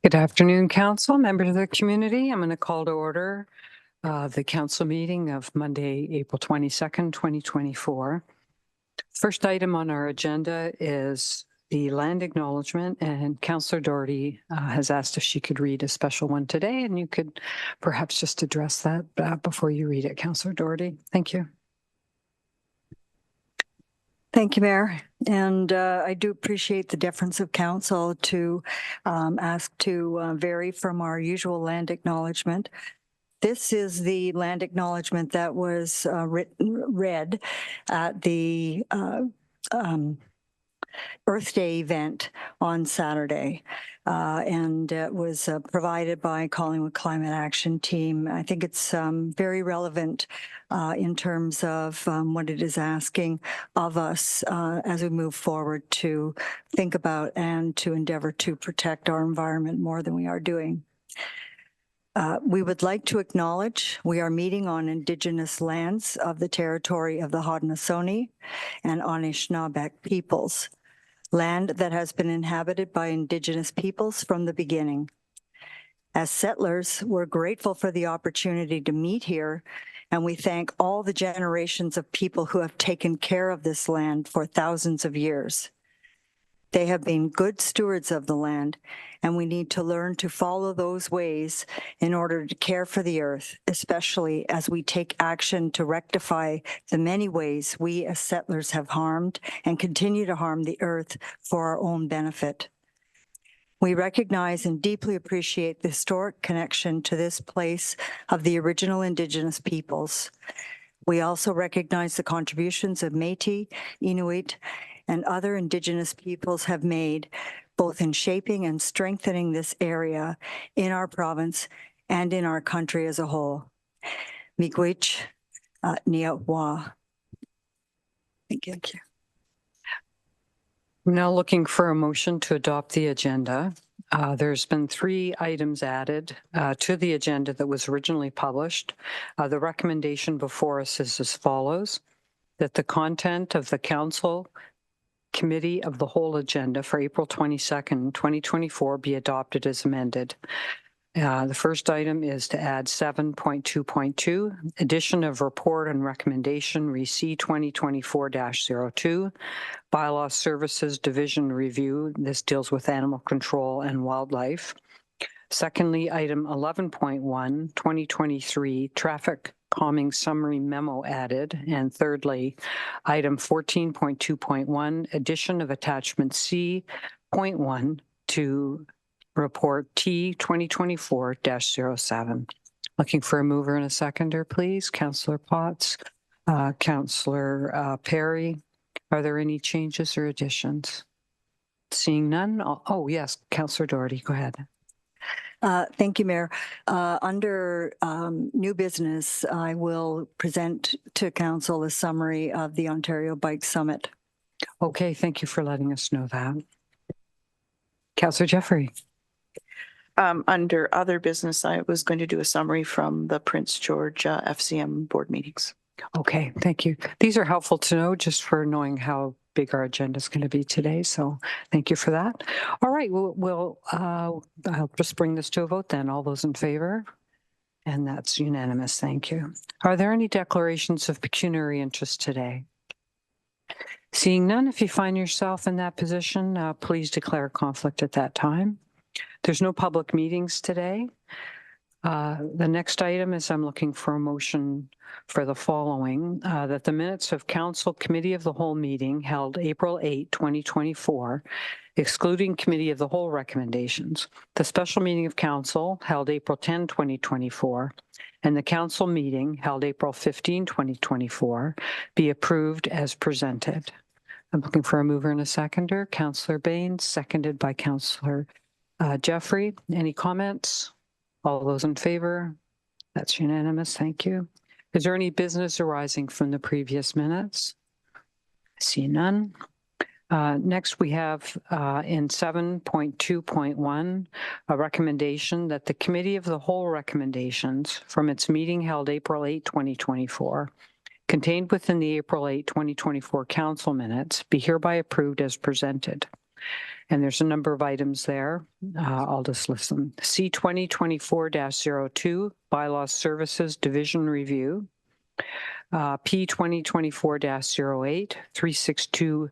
Good afternoon, Council, members of the community. I'm going to call to order the Council meeting of Monday, April 22nd, 2024. First item on our agenda is the land acknowledgement, and Councillor Doherty has asked if she could read a special one today, and you could perhaps just address that before you read it, Councillor Doherty. Thank you. Thank you, Mayor. And I do appreciate the deference of council to ask to vary from our usual land acknowledgement. This is the land acknowledgement that was read at the Earth Day event on Saturday, and it was provided by Collingwood Climate Action Team. I think it's very relevant in terms of what it is asking of us as we move forward to think about and to endeavor to protect our environment more than we are doing. We would like to acknowledge we are meeting on Indigenous lands of the territory of the Haudenosaunee and Anishinaabe peoples, land that has been inhabited by Indigenous peoples from the beginning. As settlers, we're grateful for the opportunity to meet here, and we thank all the generations of people who have taken care of this land for thousands of years. They have been good stewards of the land, and we need to learn to follow those ways in order to care for the earth, especially as we take action to rectify the many ways we as settlers have harmed and continue to harm the earth for our own benefit. We recognize and deeply appreciate the historic connection to this place of the original Indigenous peoples. We also recognize the contributions of Métis, Inuit, and other Indigenous peoples have made, both in shaping and strengthening this area in our province and in our country as a whole. Miigwech Niatwa. Thank you. I'm now looking for a motion to adopt the agenda. There's been 3 items added to the agenda that was originally published. The recommendation before us is as follows: that the content of the Council Committee of the Whole agenda for April 22nd, 2024 be adopted as amended. The first item is to add 7.2.2, addition of report and recommendation C2024-02 By-law Services Division review. This deals with animal control and wildlife. Secondly, item 11.1, 2023 traffic calming summary memo added. And thirdly, item 14.2.1, addition of attachment C.1 to report T 2024-07. Looking for a mover and a seconder, please. Councillor Potts, Councillor Perry. Are there any changes or additions? Seeing none. Oh, yes, Councillor Doherty, go ahead. Thank you, Mayor. Under new business, I will present to Council a summary of the Ontario Bike Summit. Okay, thank you for letting us know that. Councillor Jeffrey. Under other business, I was going to do a summary from the Prince George FCM board meetings. Okay, thank you. These are helpful to know just for knowing how big our agenda is going to be today. So thank you for that. All right, I'll just bring this to a vote then. All those in favor? And that's unanimous. Thank you. Are there any declarations of pecuniary interest today? Seeing none, if you find yourself in that position, please declare conflict at that time. There's no public meetings today. The next item is I'm looking for a motion for the following, that the minutes of Council Committee of the Whole meeting held April 8, 2024, excluding Committee of the Whole recommendations, the special meeting of Council held April 10, 2024, and the Council meeting held April 15, 2024, be approved as presented. I'm looking for a mover and a seconder. Councillor Baines, seconded by Councillor Jeffrey. Any comments? All those in favor? That's unanimous. Thank you. Is there any business arising from the previous minutes? I see none. Next, we have in 7.2.1 a recommendation that the Committee of the Whole recommendations from its meeting held April 8, 2024, contained within the April 8, 2024 Council minutes, be hereby approved as presented. And there's a number of items there. I'll just list them. C2024-02 By-law Services Division Review. P2024-08 362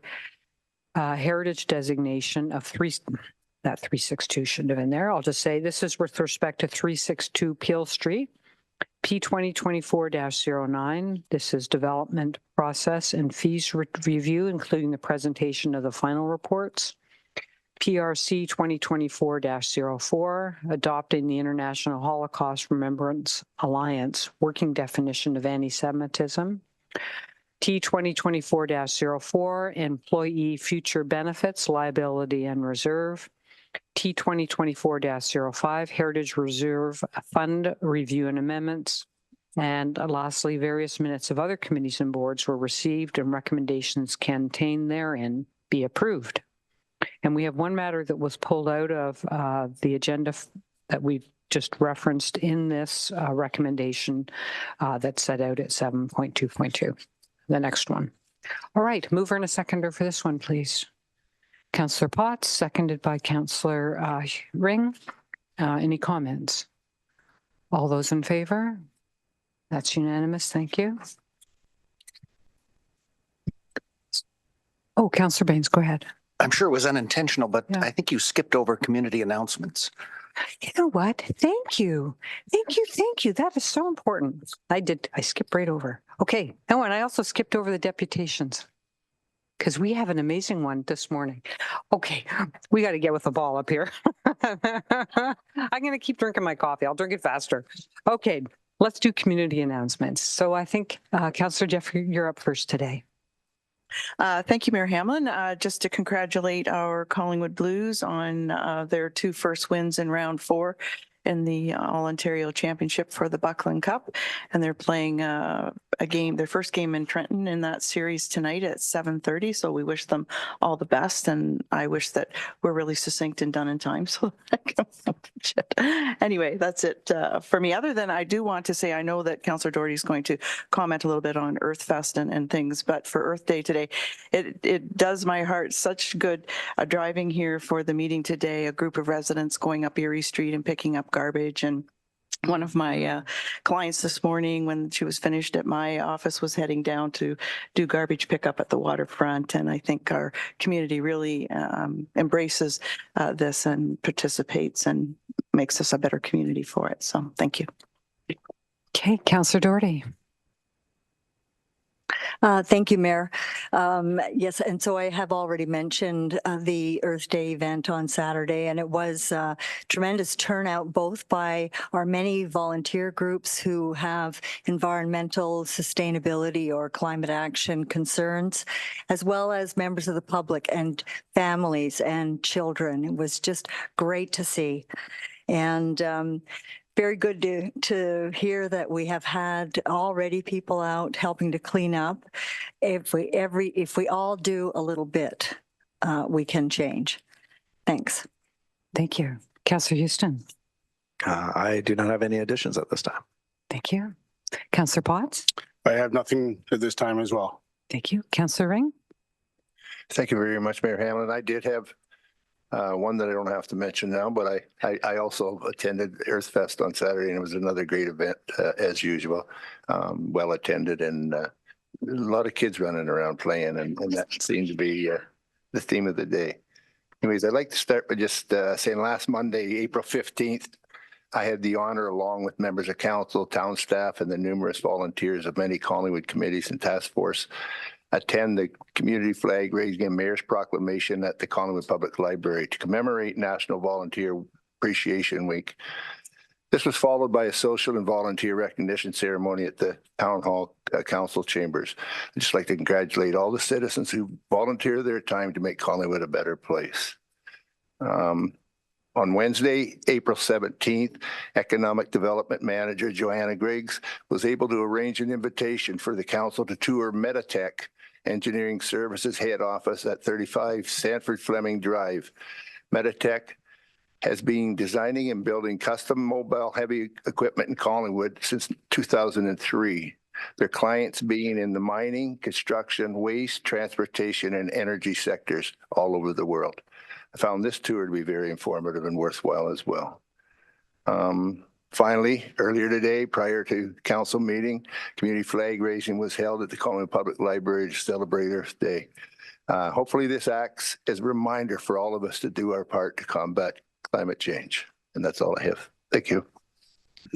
Heritage Designation of that 362 shouldn't have been there. I'll just say this is with respect to 362 Peel Street. P2024-09, this is development process and fees review, including the presentation of the final reports. PRC 2024-04, adopting the International Holocaust Remembrance Alliance working definition of anti-Semitism. T2024-04, employee future benefits, liability and reserve. T2024-05, Heritage Reserve Fund Review and Amendments. And lastly, various minutes of other committees and boards were received and recommendations contained therein be approved. And we have one matter that was pulled out of the agenda that we've just referenced in this recommendation that's set out at 7.2.2, the next one. All right, mover and a seconder for this one, please. Councillor Potts, seconded by Councillor Ring. Any comments? All those in favor? That's unanimous. Thank you. Oh, Councillor Baines, go ahead. I'm sure it was unintentional, but Yeah. I think you skipped over community announcements. You know what? Thank you. Thank you. Thank you. That is so important. I skipped right over. Okay. Oh, and I also skipped over the deputations because we have an amazing one this morning. Okay. We got to get with the ball up here. I'm going to keep drinking my coffee. I'll drink it faster. Okay. Let's do community announcements. So I think Councillor Jeffrey, you're up first today. Thank you, Mayor Hamlin. Just to congratulate our Collingwood Blues on their 2 first wins in round 4 in the All-Ontario Championship for the Buckland Cup. And they're playing their first game in Trenton in that series tonight at 7:30. So we wish them all the best. And I wish that we're really succinct and done in time. So anyway, that's it for me. Other than I do want to say, I know that Councillor Doherty is going to comment a little bit on Earth Fest and things, but for Earth Day today, it does my heart such good driving here for the meeting today, a group of residents going up Erie Street and picking up garbage. And one of my clients this morning, when she was finished at my office, was heading down to do garbage pickup at the waterfront. And I think our community really embraces this and participates and makes us a better community for it. So thank you. Okay, Councillor Doherty. Thank you, Mayor. Yes, and so I have already mentioned the Earth Day event on Saturday, and it was tremendous turnout both by our many volunteer groups who have environmental sustainability or climate action concerns, as well as members of the public and families and children. It was just great to see. And very good to hear that we have had already people out helping to clean up. If we all do a little bit, we can change. Thanks. Thank you. Councillor Houston. I do not have any additions at this time. Thank you. Councillor Potts. I have nothing at this time as well. Thank you. Councillor Ring. Thank you very much, Mayor Hamlin. I did have one that I don't have to mention now, but I also attended Earth Fest on Saturday, and it was another great event as usual. Well attended, and a lot of kids running around playing, and that seemed to be the theme of the day. Anyways, I'd like to start by just saying last Monday, April 15th, I had the honor, along with members of council, town staff, and the numerous volunteers of many Collingwood committees and task force, attend the community flag raising and mayor's proclamation at the Collingwood Public Library to commemorate National Volunteer Appreciation Week. This was followed by a social and volunteer recognition ceremony at the Town Hall Council Chambers. I'd just like to congratulate all the citizens who volunteer their time to make Collingwood a better place. On Wednesday, April 17th, Economic Development Manager Joanna Griggs was able to arrange an invitation for the council to tour Meditech Engineering Services head office at 35 Sanford Fleming Drive. Meditech has been designing and building custom mobile heavy equipment in Collingwood since 2003. Their clients being in the mining, construction, waste, transportation, and energy sectors all over the world. I found this tour to be very informative and worthwhile as well. Finally, earlier today, prior to council meeting, community flag raising was held at the Collingwood Public Library to celebrate Earth Day. Hopefully this acts as a reminder for all of us to do our part to combat climate change. And that's all I have. Thank you.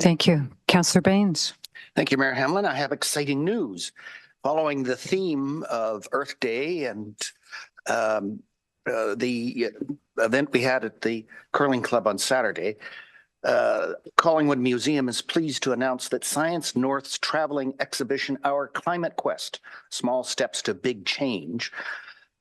Thank you. Councillor Baines. Thank you, Mayor Hamlin. I have exciting news. Following the theme of Earth Day and the event we had at the Curling Club on Saturday, Collingwood Museum is pleased to announce that Science North's traveling exhibition, Our Climate Quest, Small Steps to Big Change,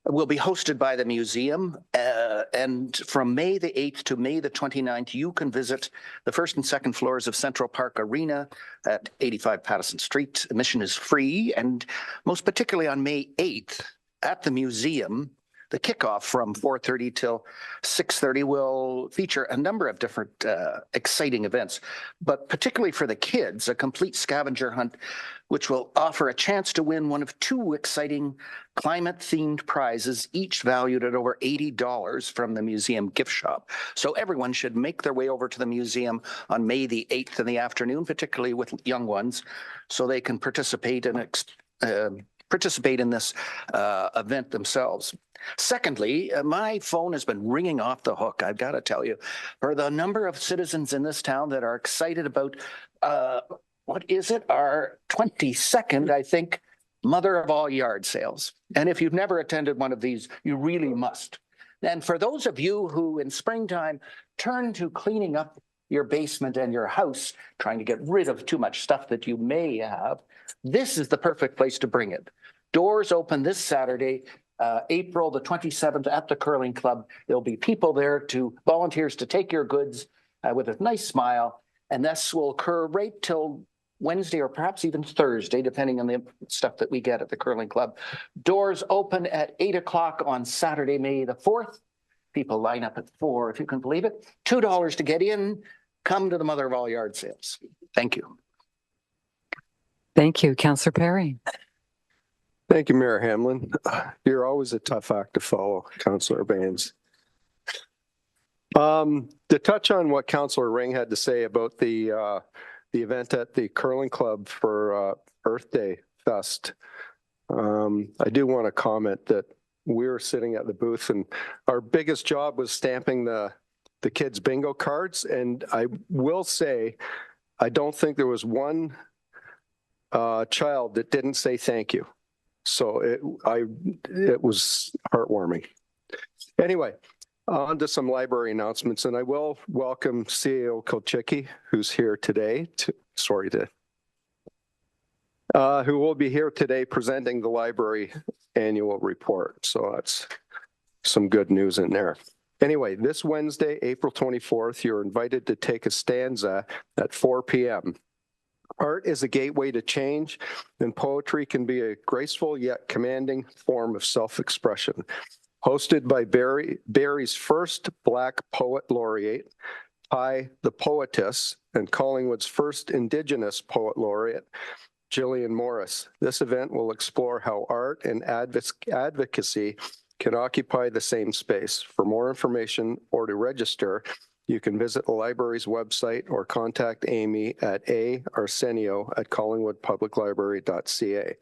will be hosted by the museum. And from May the 8th to May the 29th, you can visit the first and second floors of Central Park Arena at 85 Patterson Street. Admission is free. And most particularly on May 8th at the museum, the kickoff from 4:30 till 6:30 will feature a number of different exciting events, but particularly for the kids, a complete scavenger hunt, which will offer a chance to win one of 2 exciting climate-themed prizes, each valued at over $80 from the museum gift shop. So everyone should make their way over to the museum on May the 8th in the afternoon, particularly with young ones, so they can participate in this event themselves. Secondly, my phone has been ringing off the hook, I've got to tell you, for the number of citizens in this town that are excited about, what is it, our 22nd, I think, Mother of All Yard sales. And if you've never attended one of these, you really must. And for those of you who in springtime turn to cleaning up your basement and your house, trying to get rid of too much stuff that you may have, this is the perfect place to bring it. Doors open this Saturday, April the 27th at the Curling Club. There'll be people there, volunteers to take your goods with a nice smile. And this will occur right till Wednesday or perhaps even Thursday, depending on the stuff that we get at the Curling Club. Doors open at 8 o'clock on Saturday, May the 4th. People line up at 4, if you can believe it. $2 to get in. Come to the Mother of All Yard sales. Thank you. Thank you. Councillor Perry. Thank you, Mayor Hamlin. You're always a tough act to follow, Councillor Baines. To touch on what Councillor Ring had to say about the event at the Curling Club for Earth Day Fest, I do want to comment that we were sitting at the booth and our biggest job was stamping the kids' bingo cards. And I will say, I don't think there was one child that didn't say thank you. So it was heartwarming. Anyway, on to some library announcements, and I will welcome CEO Kolchicki, who's here today. Who will be here today presenting the library annual report. So that's some good news in there. Anyway, this Wednesday, April 24th, you're invited to take a stanza at 4 p.m. Art is a gateway to change, and poetry can be a graceful yet commanding form of self-expression. Hosted by Barrie's first Black Poet Laureate, Ty the Poetess, and Collingwood's first Indigenous Poet Laureate, Gillian Morris. This event will explore how art and advocacy can occupy the same space. For more information or to register, you can visit the library's website or contact Amy at arsenio@collingwoodpubliclibrary.ca.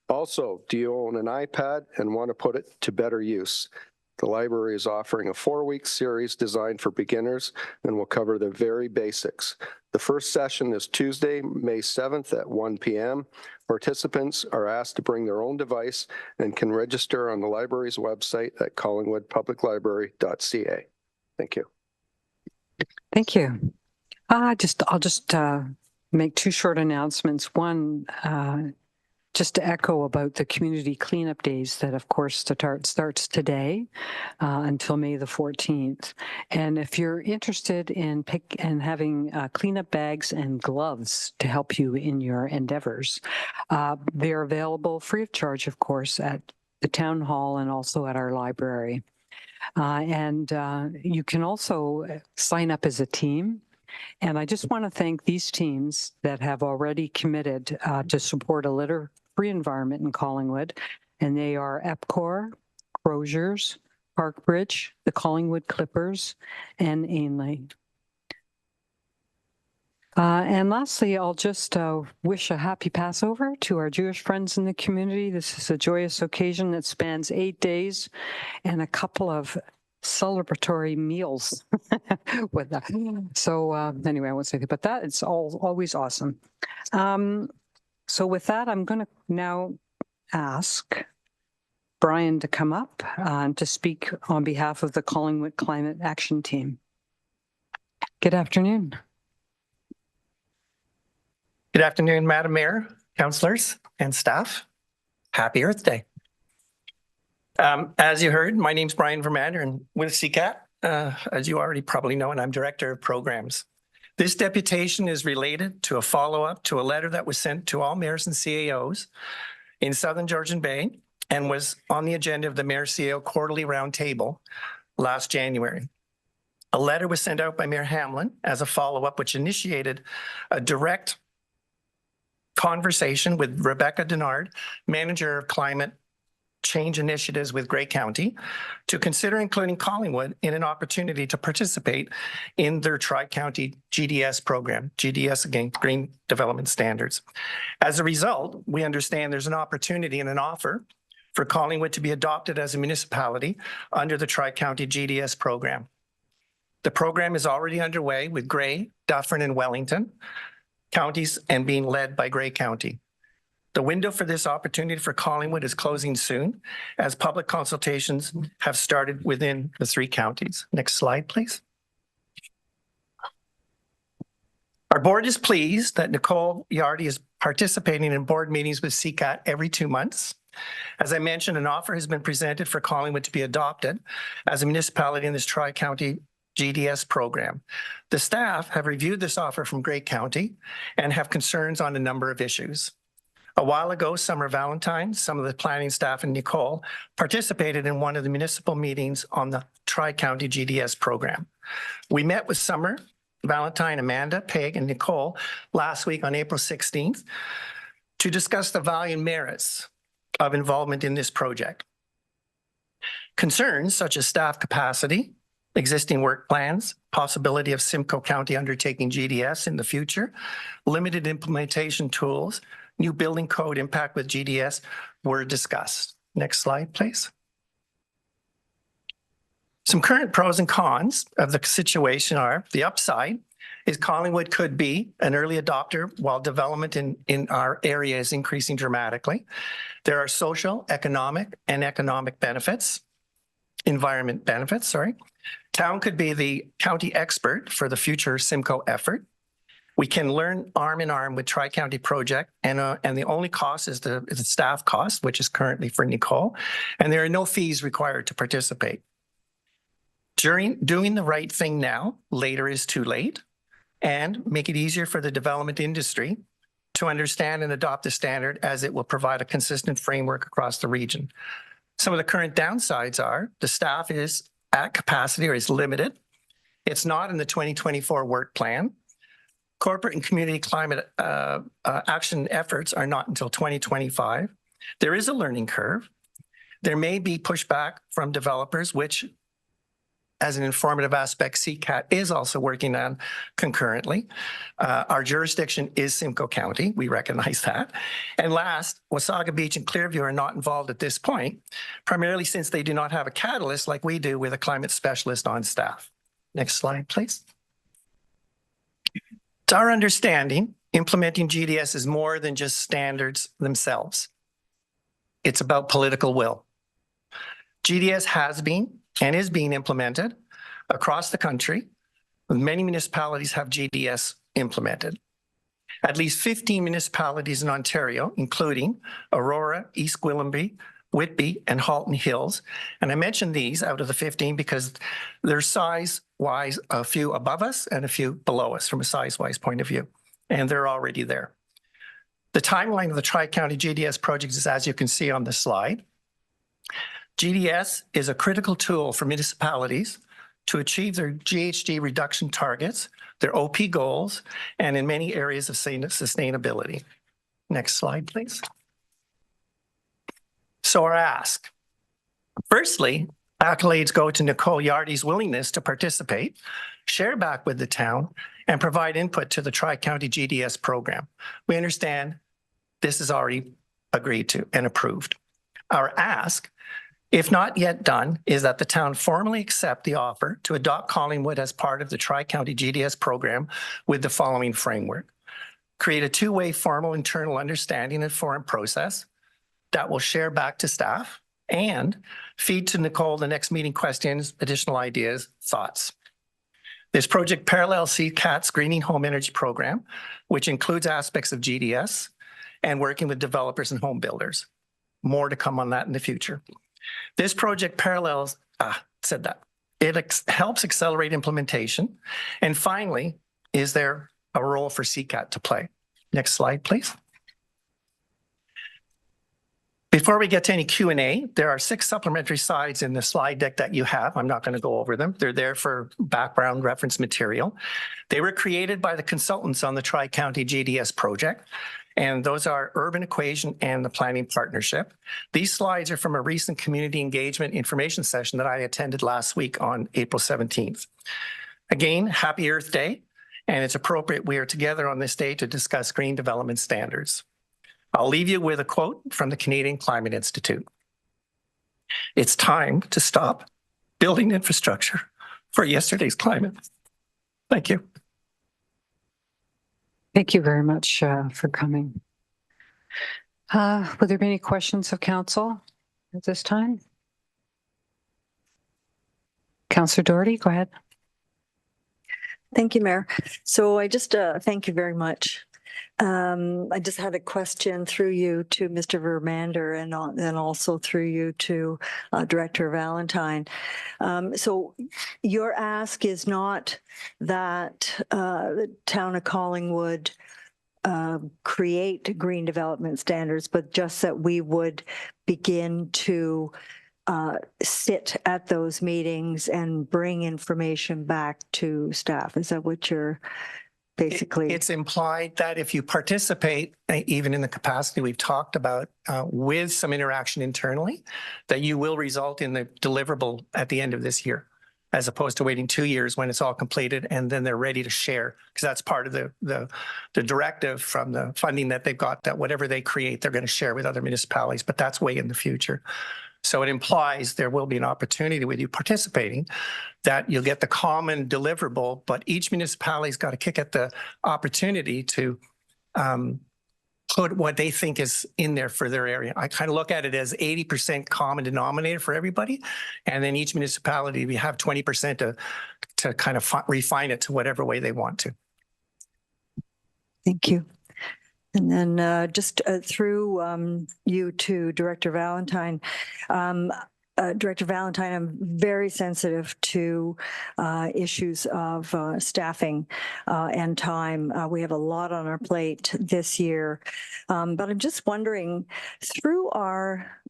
Also, do you own an iPad and want to put it to better use? The library is offering a 4-week series designed for beginners and will cover the very basics. The first session is Tuesday, May 7th at 1 p.m. Participants are asked to bring their own device and can register on the library's website at collingwoodpubliclibrary.ca. Thank you. Thank you. I'll just make 2 short announcements. One, just to echo about the community cleanup days that, of course, starts today until May the 14th. And if you're interested in having cleanup bags and gloves to help you in your endeavors, they're available free of charge, of course, at the town hall and also at our library. And you can also sign up as a team. And I just want to thank these teams that have already committed to support a litter-free environment in Collingwood. And they are EPCOR, Croziers, Park Bridge, the Collingwood Clippers, and Ainlay. And lastly, I'll just wish a happy Passover to our Jewish friends in the community. This is a joyous occasion that spans 8 days and a couple of celebratory meals with that. So anyway, I won't say that, but that it's always awesome. So with that, I'm going to now ask Bryan to come up to speak on behalf of the Collingwood Climate Action Team. Good afternoon. Good afternoon, Madam Mayor, councillors, and staff. Happy Earth Day. As you heard, my name's Bryan Vermander, and with CCAT, as you already probably know, and I'm Director of Programs. This deputation is related to a follow-up to a letter that was sent to all mayors and CAOs in Southern Georgian Bay and was on the agenda of the Mayor CAO Quarterly Roundtable last January. A letter was sent out by Mayor Hamlin as a follow-up, which initiated a direct conversation with Rebecca Denard, Manager of Climate Change Initiatives with Grey County, to consider including Collingwood in an opportunity to participate in their Tri-County GDS program. GDS, again, Green Development Standards. As a result, we understand there's an opportunity and an offer for Collingwood to be adopted as a municipality under the Tri-County GDS program. The program is already underway with Grey, Dufferin, and Wellington counties and being led by Grey County. The window for this opportunity for Collingwood is closing soon as public consultations have started within the 3 counties. Next slide, please. Our board is pleased that Nicole Yardy is participating in board meetings with CCAT every 2 months. As I mentioned, an offer has been presented for Collingwood to be adopted as a municipality in this Tri-County GDS program. The staff have reviewed this offer from Grey County and have concerns on a number of issues. A while ago, Summer Valentine, some of the planning staff and Nicole participated in one of the municipal meetings on the Tri-County GDS program. We met with Summer Valentine, Amanda, Peg, and Nicole last week on April 16th to discuss the value and merits of involvement in this project. Concerns such as staff capacity, existing work plans, possibility of Simcoe County undertaking GDS in the future, limited implementation tools, new building code impact with GDS were discussed. Next slide, please. Some current pros and cons of the situation are: the upside is Collingwood could be an early adopter while development in our area is increasing dramatically. There are social, economic benefits, environment benefits, sorry. Town could be the county expert for the future Simcoe effort. We can learn arm in arm with Tri-County project, and the only cost is the staff cost, which is currently for Nicole, and there are no fees required to participate. Doing the right thing now, later is too late, and make it easier for the development industry to understand and adopt the standard, as it will provide a consistent framework across the region. Some of the current downsides are the staff is at capacity or is limited. It's not in the 2024 work plan. Corporate and community climate action efforts are not until 2025. There is a learning curve. There may be pushback from developers, which, as an informative aspect, CCAT is also working on concurrently. Our jurisdiction is Simcoe County. We recognize that. And last, Wasaga Beach and Clearview are not involved at this point, primarily since they do not have a catalyst like we do with a climate specialist on staff. Next slide, please. It's our understanding implementing GDS is more than just standards themselves. It's about political will. GDS has been and is being implemented across the country. Many municipalities have GDS implemented. At least 15 municipalities in Ontario, including Aurora, East Gwillimbury, Whitby, and Halton Hills. And I mention these out of the 15 because they're size-wise a few above us and a few below us from a size-wise point of view. And they're already there. The timeline of the Tri-County GDS project is, as you can see on the slide. GDS is a critical tool for municipalities to achieve their GHG reduction targets, their OP goals, and in many areas of sustainability. Next slide, please. So our ask. Firstly, Accolades go to Nicole Yardy's willingness to participate, share back with the town, and provide input to the Tri-County GDS program. We understand this is already agreed to and approved. Our ask, if not yet done, is that the town formally accept the offer to adopt Collingwood as part of the Tri-County GDS program with the following framework. Create a two-way formal internal understanding and forum process that will share back to staff and feed to Nicole the next meeting questions, additional ideas, thoughts. This project parallels CCAT's Greening Home Energy Program, which includes aspects of GDS and working with developers and home builders. More to come on that in the future. This project parallels, it helps accelerate implementation. And finally, is there a role for CCAT to play? Next slide, please. Before we get to any Q&A, there are 6 supplementary slides in the slide deck that you have. I'm not going to go over them. They're there for background reference material. They were created by the consultants on the Tri-County GDS project, and those are Urban Equation and the Planning Partnership. These slides are from a recent community engagement information session that I attended last week on April 17th. Again, happy Earth Day, and it's appropriate we are together on this day to discuss green development standards. I'll leave you with a quote from the Canadian Climate Institute. It's time to stop building infrastructure for yesterday's climate. Thank you. Thank you very much for coming. Would there be any questions of council at this time? Councillor Doherty, go ahead. Thank you, Mayor. So I just thank you very much. I just had a question through you to Mr. Vermander and then also through you to Director Valentine. So your ask is not that the town of Collingwood create green development standards, but just that we would begin to sit at those meetings and bring information back to staff. Is that what you're basically? It's implied that if you participate, even in the capacity we've talked about, with some interaction internally, that you will result in the deliverable at the end of this year, as opposed to waiting 2 years when it's all completed and then they're ready to share, because that's part of the directive from the funding that they've got, that whatever they create, they're going to share with other municipalities, but that's way in the future. So it implies there will be an opportunity with you participating that you'll get the common deliverable, but each municipality's got to kick at the opportunity to put what they think is in there for their area. I kind of look at it as 80% common denominator for everybody. And then each municipality, we have 20% to kind of refine it to whatever way they want to. Thank you. And then just through you to Director Valentine. Director Valentine, I'm very sensitive to issues of staffing and time. We have a lot on our plate this year, but I'm just wondering, through our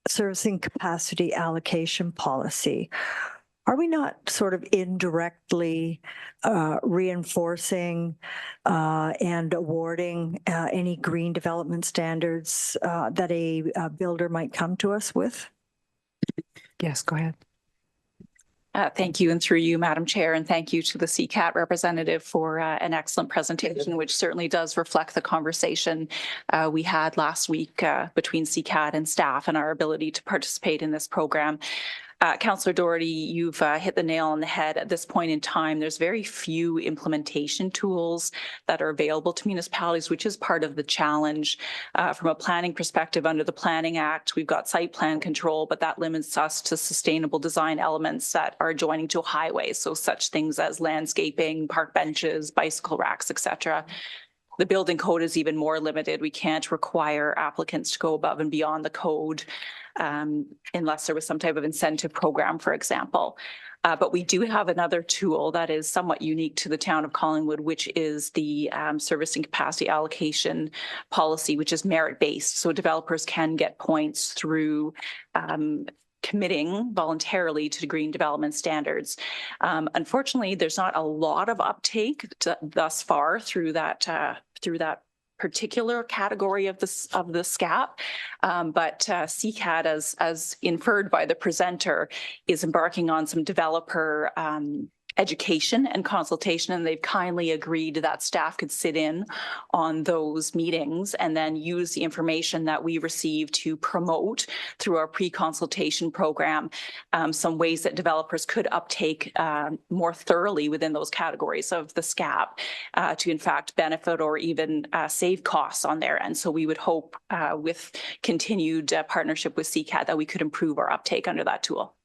servicing capacity allocation policy, are we not sort of indirectly reinforcing and awarding any green development standards that a builder might come to us with? Yes, go ahead. Thank you, and through you, Madam Chair, and thank you to the CCAT representative for an excellent presentation, which certainly does reflect the conversation we had last week between CCAT and staff and our ability to participate in this program. Councillor Doherty, you've hit the nail on the head. At this point in time, there's very few implementation tools that are available to municipalities, which is part of the challenge. From a planning perspective, under the Planning Act, we've got site plan control, but that limits us to sustainable design elements that are adjoining to highways. So such things as landscaping, park benches, bicycle racks, etc. The building code is even more limited. We can't require applicants to go above and beyond the code unless there was some type of incentive program, for example. But we do have another tool that is somewhat unique to the town of Collingwood, which is the servicing capacity allocation policy, which is merit-based. So developers can get points through committing voluntarily to green development standards. Unfortunately, there's not a lot of uptake thus far through that particular category of the SCAP, but CCAT, as inferred by the presenter, is embarking on some developer education and consultation, and they've kindly agreed that staff could sit in on those meetings and then use the information that we receive to promote through our pre-consultation program some ways that developers could uptake more thoroughly within those categories of the SCAP to in fact benefit or even save costs on there. And so we would hope with continued partnership with CCAT that we could improve our uptake under that tool.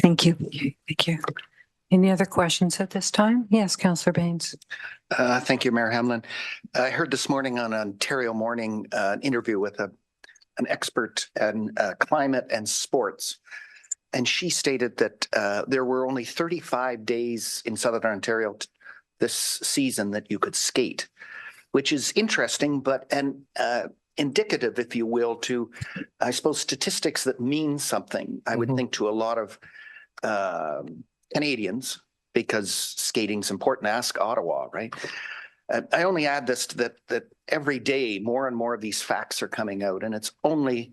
Thank you. Thank you. Any other questions at this time? Yes, Councillor Baines. Thank you, Mayor Hamlin. I heard this morning on Ontario Morning an interview with an expert in climate and sports. And she stated that there were only 35 days in Southern Ontario this season that you could skate, which is interesting, but indicative, if you will, to, I suppose, statistics that mean something, I would think, to a lot of Canadians, because skating's important. Ask Ottawa, right? I only add this to that every day more and more of these facts are coming out, and it's only,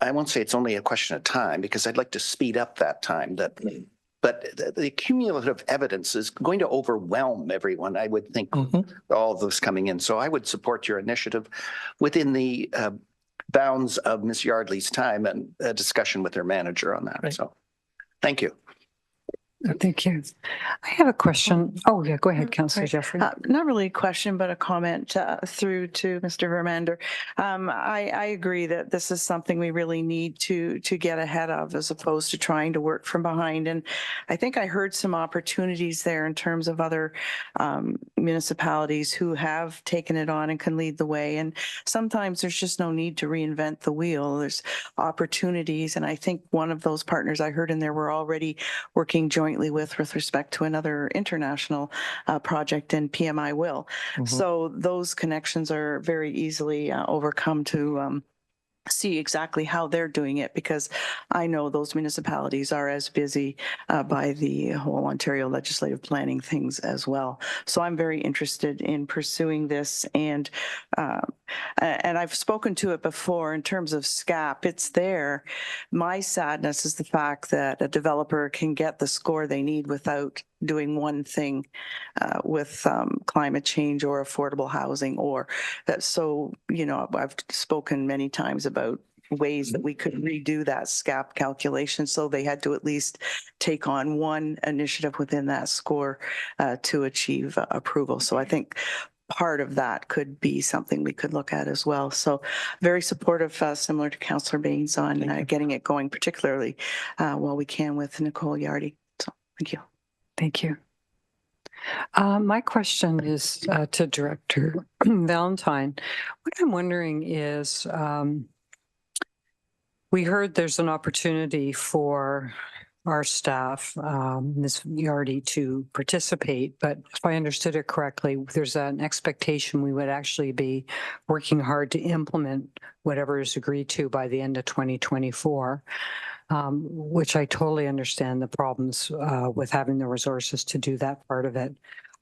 I won't say it's only a question of time, because I'd like to speed up that time. But the cumulative evidence is going to overwhelm everyone, I would think, all of those coming in. So I would support your initiative within the bounds of Ms. Yardley's time and a discussion with her manager on that. Right. So thank you. Thank you. I have a question. Oh, yeah, go ahead, Councillor Jeffrey. Not really a question, but a comment through to Mr. Vermander. I agree that this is something we really need to get ahead of, as opposed to trying to work from behind. And I think I heard some opportunities there in terms of other municipalities who have taken it on and can lead the way. And sometimes there's just no need to reinvent the wheel. There's opportunities. And I think one of those partners I heard in there were already working jointly with respect to another international project, and PMI will. So those connections are very easily overcome to see exactly how they're doing it, because I know those municipalities are as busy by the whole Ontario legislative planning things as well. So I'm very interested in pursuing this, and I've spoken to it before in terms of SCAP. It's there. My sadness is the fact that a developer can get the score they need without doing one thing with climate change or affordable housing, or that. So, you know, I've spoken many times about ways that we could redo that SCAP calculation, so they had to at least take on one initiative within that score to achieve approval. So I think part of that could be something we could look at as well. So very supportive, similar to Councillor Baines, on getting it going, particularly while we can with Nicole Yardy. So thank you. Thank you. My question is to Director Valentine. What I'm wondering is, we heard there's an opportunity for our staff, Ms. Yardy, to participate, but if I understood it correctly, there's an expectation we would actually be working hard to implement whatever is agreed to by the end of 2024. Which I totally understand the problems with having the resources to do that part of it.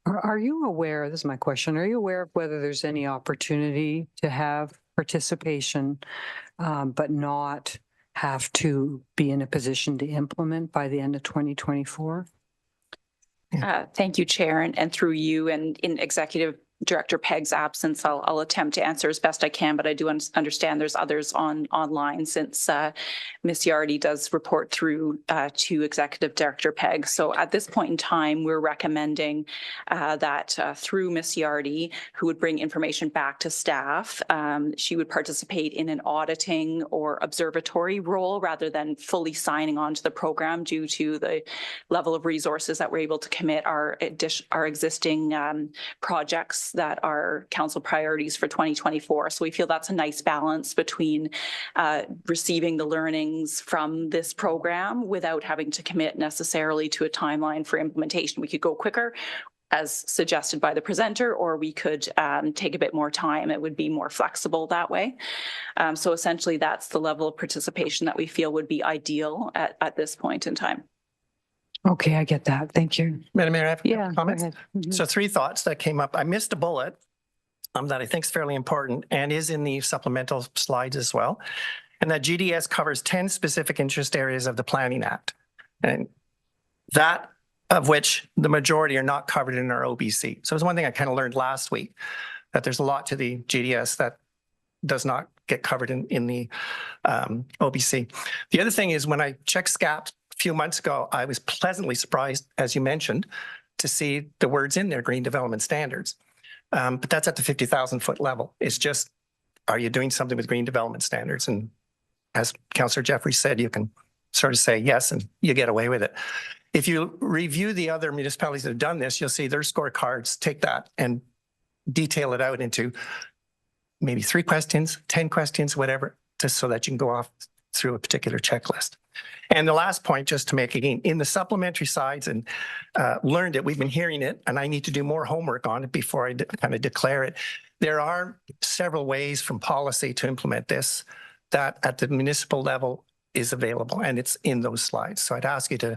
Are you aware, this is my question, are you aware of whether there's any opportunity to have participation, but not have to be in a position to implement by the end of 2024? Thank you, Chair, and through you, and in Executive Director Pegg's absence, I'll attempt to answer as best I can, but I do understand there's others online, since Ms. Yardy does report through to Executive Director Pegg. So at this point in time, we're recommending that through Ms. Yardy, who would bring information back to staff, she would participate in an auditing or observatory role rather than fully signing on to the program, due to the level of resources that we're able to commit our existing projects that are council priorities for 2024. So we feel that's a nice balance between receiving the learnings from this program without having to commit necessarily to a timeline for implementation. We could go quicker, as suggested by the presenter, or we could take a bit more time. It would be more flexible that way. So essentially, that's the level of participation that we feel would be ideal at this point in time. Okay, I get that. Thank you. Madam Mayor, I have Yeah, go comments. ahead. Mhm. So 3 thoughts that came up. I missed a bullet that I think is fairly important and is in the supplemental slides as well. And that GDS covers 10 specific interest areas of the Planning Act. And that of which the majority are not covered in our OBC. So it's one thing I kind of learned last week, that there's a lot to the GDS that does not get covered in the OBC. The other thing is when I checked SCAP a few months ago, I was pleasantly surprised, as you mentioned, to see the words in there, green development standards. But that's at the 50,000 foot level. It's just, are you doing something with green development standards? And as Councillor Jeffrey said, you can sort of say yes and you get away with it. If you review the other municipalities that have done this, you'll see their scorecards take that and detail it out into maybe 3 questions, 10 questions, whatever, just so that you can go off through a particular checklist. And the last point, just to make again, in the supplementary sides, and learned it, we've been hearing it, and I need to do more homework on it before I kind of declare it. There are several ways from policy to implement this that at the municipal level is available, and it's in those slides. So I'd ask you to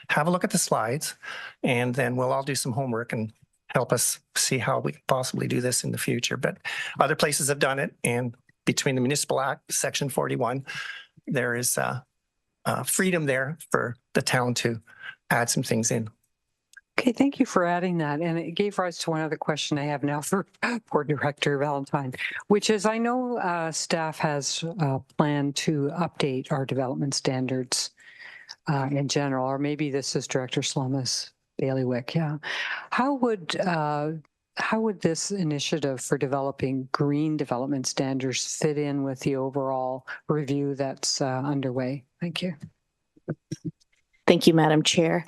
have a look at the slides, and then we'll all do some homework and help us see how we can possibly do this in the future. But other places have done it, and between the Municipal Act, Section 41, there is freedom there for the town to add some things in. Okay, thank you for adding that. And it gave rise to one other question I have now for Director Valentine, which is I know staff has planned to update our development standards in general, or maybe this is Director Sloma's bailiwick. Yeah. How would this initiative for developing green development standards fit in with the overall review that's underway? Thank you. Thank you, Madam Chair.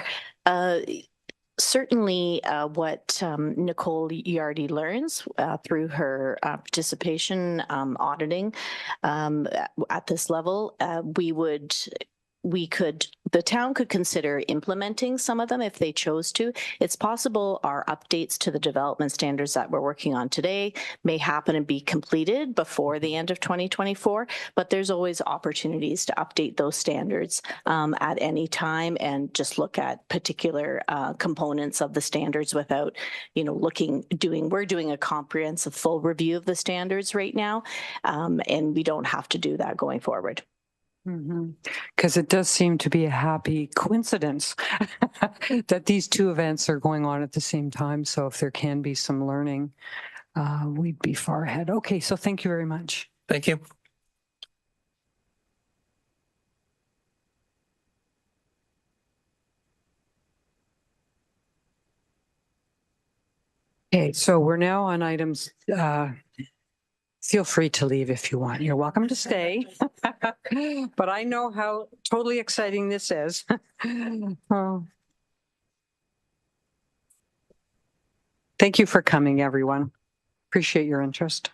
Certainly what Nicole Yardy learns through her participation auditing at this level, the town could consider implementing some of them if they chose to. It's possible our updates to the development standards that we're working on today may happen and be completed before the end of 2024, but there's always opportunities to update those standards at any time and just look at particular components of the standards without, we're doing a comprehensive full review of the standards right now, and we don't have to do that going forward. Because it does seem to be a happy coincidence that these two events are going on at the same time. So if there can be some learning, we'd be far ahead. Okay, so thank you very much. Thank you. Okay, so we're now on items. Feel free to leave if you want. You're welcome to stay. But I know how totally exciting this is. Oh. Thank you for coming, everyone. Appreciate your interest.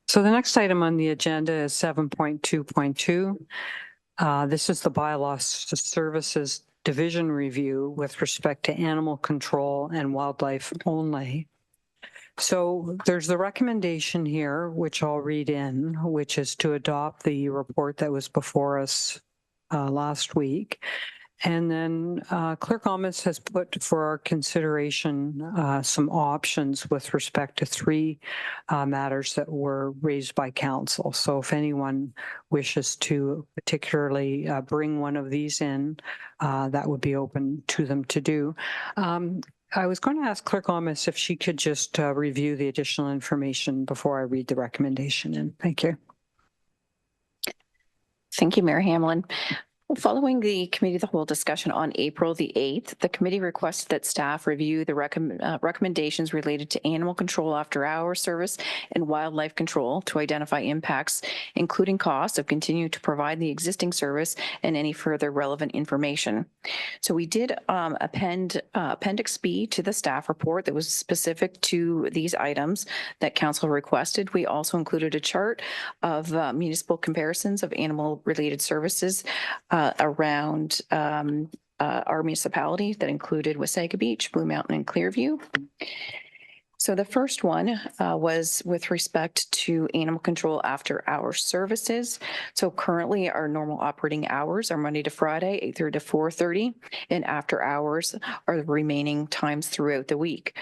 So the next item on the agenda is 7.2.2. This is the By-law Services Division review with respect to animal control and wildlife only. So there's the recommendation here, which I'll read in, which is to adopt the report that was before us last week. And then Clerk Almas has put for our consideration some options with respect to 3 matters that were raised by council. So if anyone wishes to particularly bring one of these in, that would be open to them to do. I was going to ask Clerk Almas if she could just review the additional information before I read the recommendation in. Thank you. Thank you, Mayor Hamlin. Following the Committee of the Whole discussion on April the 8th, the committee requested that staff review the recommendations related to animal control after hours service and wildlife control to identify impacts, including costs of continuing to provide the existing service and any further relevant information. So we did append Appendix B to the staff report that was specific to these items that Council requested. We also included a chart of municipal comparisons of animal-related services around our municipality that included Wasaga Beach, Blue Mountain, and Clearview. So the first one was with respect to animal control after hours services. So currently our normal operating hours are Monday to Friday, 8:30 to 4:30, and after hours are the remaining times throughout the week.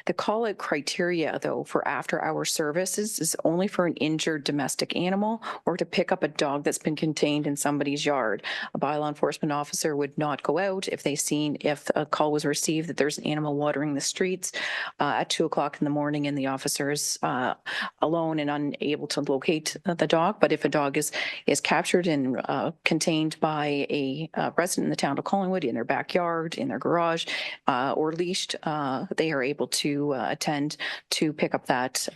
The call out criteria though for after hour services is only for an injured domestic animal or to pick up a dog that's been contained in somebody's yard. A bylaw enforcement officer would not go out if a call was received that there's an animal watering the streets at 2:00 in the morning and the officer is alone and unable to locate the dog. But if a dog is captured and contained by a resident in the town of Collingwood in their backyard, in their garage, or leashed, they are able to attend to pick up that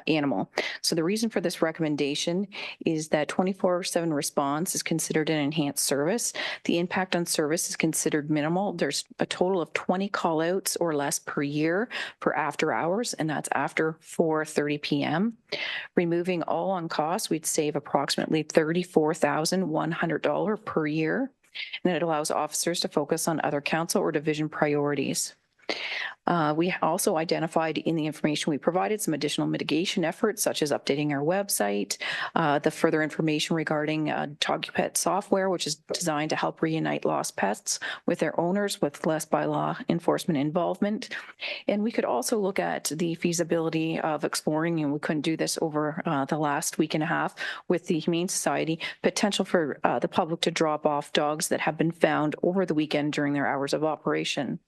animal. So the reason for this recommendation is that 24/7 response is considered an enhanced service. The impact on service is considered minimal. There's a total of 20 call outs or less per year for after hours, and that's after 4:30 p.m. Removing all on costs, we'd save approximately $34,100 per year, and it allows officers to focus on other council or division priorities. We also identified in the information we provided some additional mitigation efforts, such as updating our website, the further information regarding Dog-U-Pet software, which is designed to help reunite lost pets with their owners with less bylaw enforcement involvement. And we could also look at the feasibility of exploring, and we couldn't do this over the last week and a half with the Humane Society, potential for the public to drop off dogs that have been found over the weekend during their hours of operation.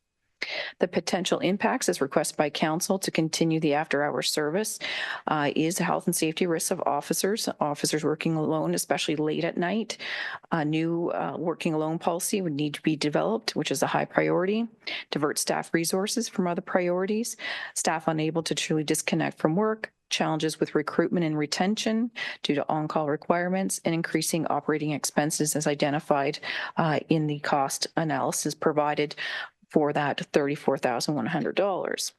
The potential impacts as requested by council to continue the after-hours service is health and safety risks of officers working alone, especially late at night. A new working alone policy would need to be developed, which is a high priority. Divert staff resources from other priorities. Staff unable to truly disconnect from work. Challenges with recruitment and retention due to on-call requirements, and increasing operating expenses as identified in the cost analysis provided for that $34,100.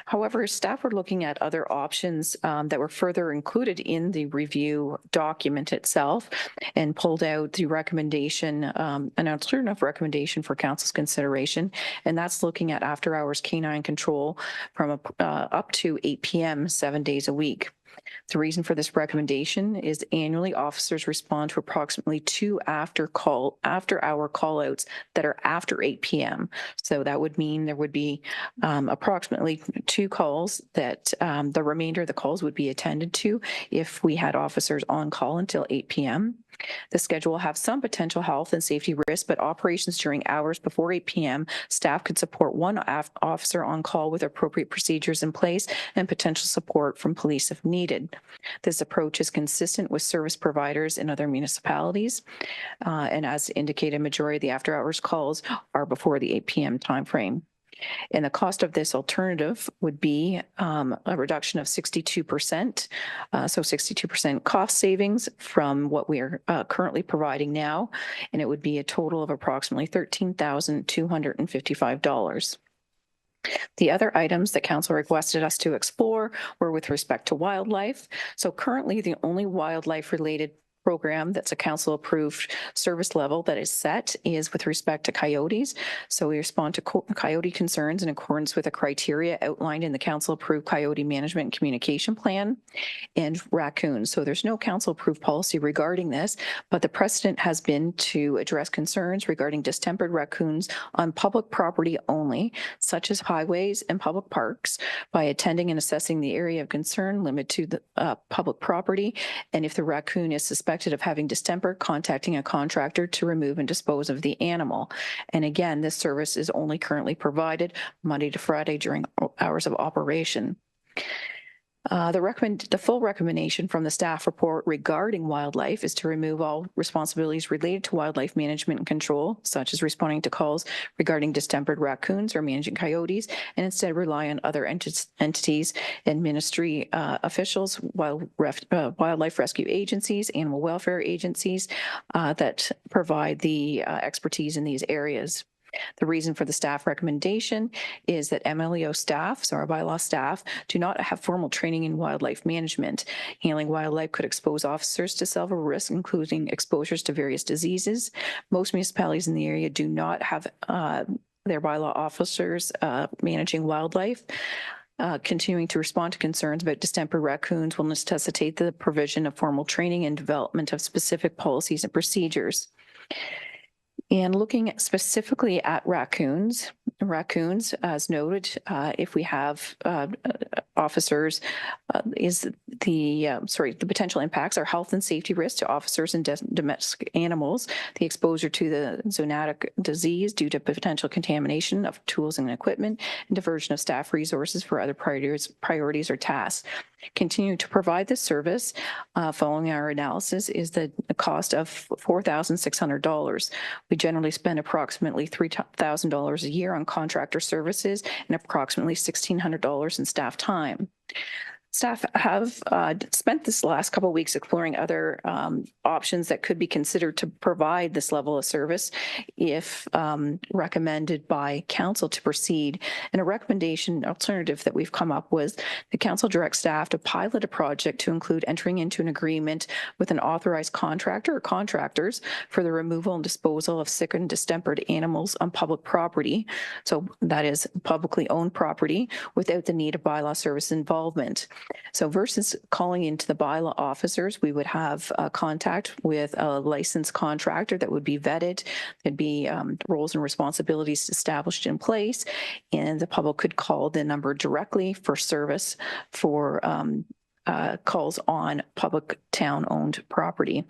However, staff were looking at other options that were further included in the review document itself and pulled out the recommendation, an alternative recommendation for council's consideration, and that's looking at after-hours canine control from up to 8 p.m. 7 days a week. The reason for this recommendation is annually officers respond to approximately 2 after-hour call-outs that are after 8 p.m. So that would mean there would be approximately 2 calls that the remainder of the calls would be attended to if we had officers on call until 8 p.m. The schedule will have some potential health and safety risks, but operations during hours before 8 p.m., staff could support 1 officer on call with appropriate procedures in place and potential support from police if needed. This approach is consistent with service providers in other municipalities. And as indicated, majority of the after-hours calls are before the 8 p.m. timeframe. And the cost of this alternative would be a reduction of 62%. So 62% cost savings from what we are currently providing now. And it would be a total of approximately $13,255. The other items that council requested us to explore were with respect to wildlife. So currently the only wildlife related program that's a council approved service level that is set is with respect to coyotes. So we respond to coyote concerns in accordance with the criteria outlined in the council approved coyote management and communication plan, and raccoons. So there's no council approved policy regarding this, but the precedent has been to address concerns regarding distempered raccoons on public property only, such as highways and public parks, by attending and assessing the area of concern, limit to the public property, and if the raccoon is suspected of having distemper, contacting a contractor to remove and dispose of the animal. And again, this service is only currently provided Monday to Friday during hours of operation. The full recommendation from the staff report regarding wildlife is to remove all responsibilities related to wildlife management and control, such as responding to calls regarding distempered raccoons or managing coyotes, and instead rely on other entities and ministry officials, wildlife rescue agencies, animal welfare agencies that provide the expertise in these areas. The reason for the staff recommendation is that MLEO staff, so our bylaw staff, do not have formal training in wildlife management. Handling wildlife could expose officers to several risks, including exposures to various diseases. Most municipalities in the area do not have their bylaw officers managing wildlife. continuing to respond to concerns about distemper raccoons will necessitate the provision of formal training and development of specific policies and procedures. And looking specifically at raccoons, as noted, if we have officers, the potential impacts are health and safety risks to officers and domestic animals, the exposure to the zoonotic disease due to potential contamination of tools and equipment, and diversion of staff resources for other priorities or tasks. Continuing to provide this service following our analysis is the cost of $4,600. We generally spend approximately $3,000 a year on contractor services and approximately $1,600 in staff time. Staff have spent this last couple of weeks exploring other options that could be considered to provide this level of service if recommended by council to proceed. And a recommendation alternative that we've come up with, the council directs staff to pilot a project to include entering into an agreement with an authorized contractor or contractors for the removal and disposal of sick and distempered animals on public property. So that is publicly owned property without the need of bylaw service involvement. So versus calling into the bylaw officers, we would have contact with a licensed contractor that would be vetted. There'd be roles and responsibilities established in place, and the public could call the number directly for service for calls on public town-owned property.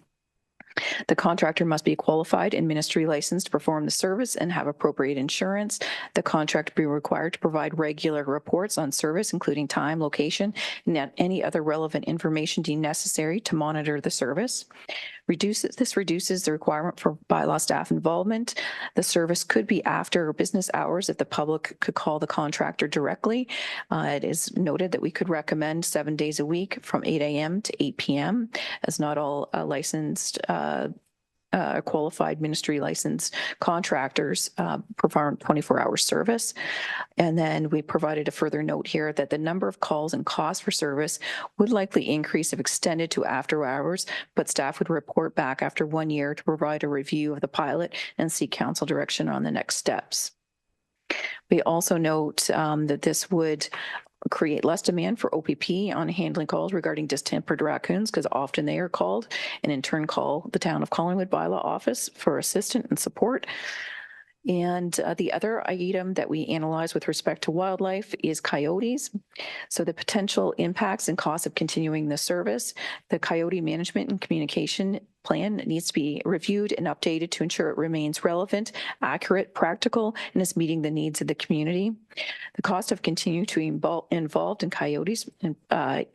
The contractor must be qualified and ministry licensed to perform the service and have appropriate insurance. The contractor be required to provide regular reports on service, including time, location, and any other relevant information deemed necessary to monitor the service. This reduces the requirement for bylaw staff involvement. The service could be after business hours if the public could call the contractor directly. It is noted that we could recommend 7 days a week from 8 a.m. to 8 p.m. as not all licensed qualified ministry licensed contractors perform 24-hour service. And then we provided a further note here that the number of calls and costs for service would likely increase if extended to after hours, but staff would report back after 1 year to provide a review of the pilot and seek council direction on the next steps. We also note that this would create less demand for OPP on handling calls regarding distempered raccoons, because often they are called and in turn call the town of Collingwood bylaw office for assistance and support. And the other item that we analyze with respect to wildlife is coyotes. So the potential impacts and costs of continuing the service, the coyote management and communication plan needs to be reviewed and updated to ensure it remains relevant, accurate, practical, and is meeting the needs of the community. The cost of continuing to be involved in coyotes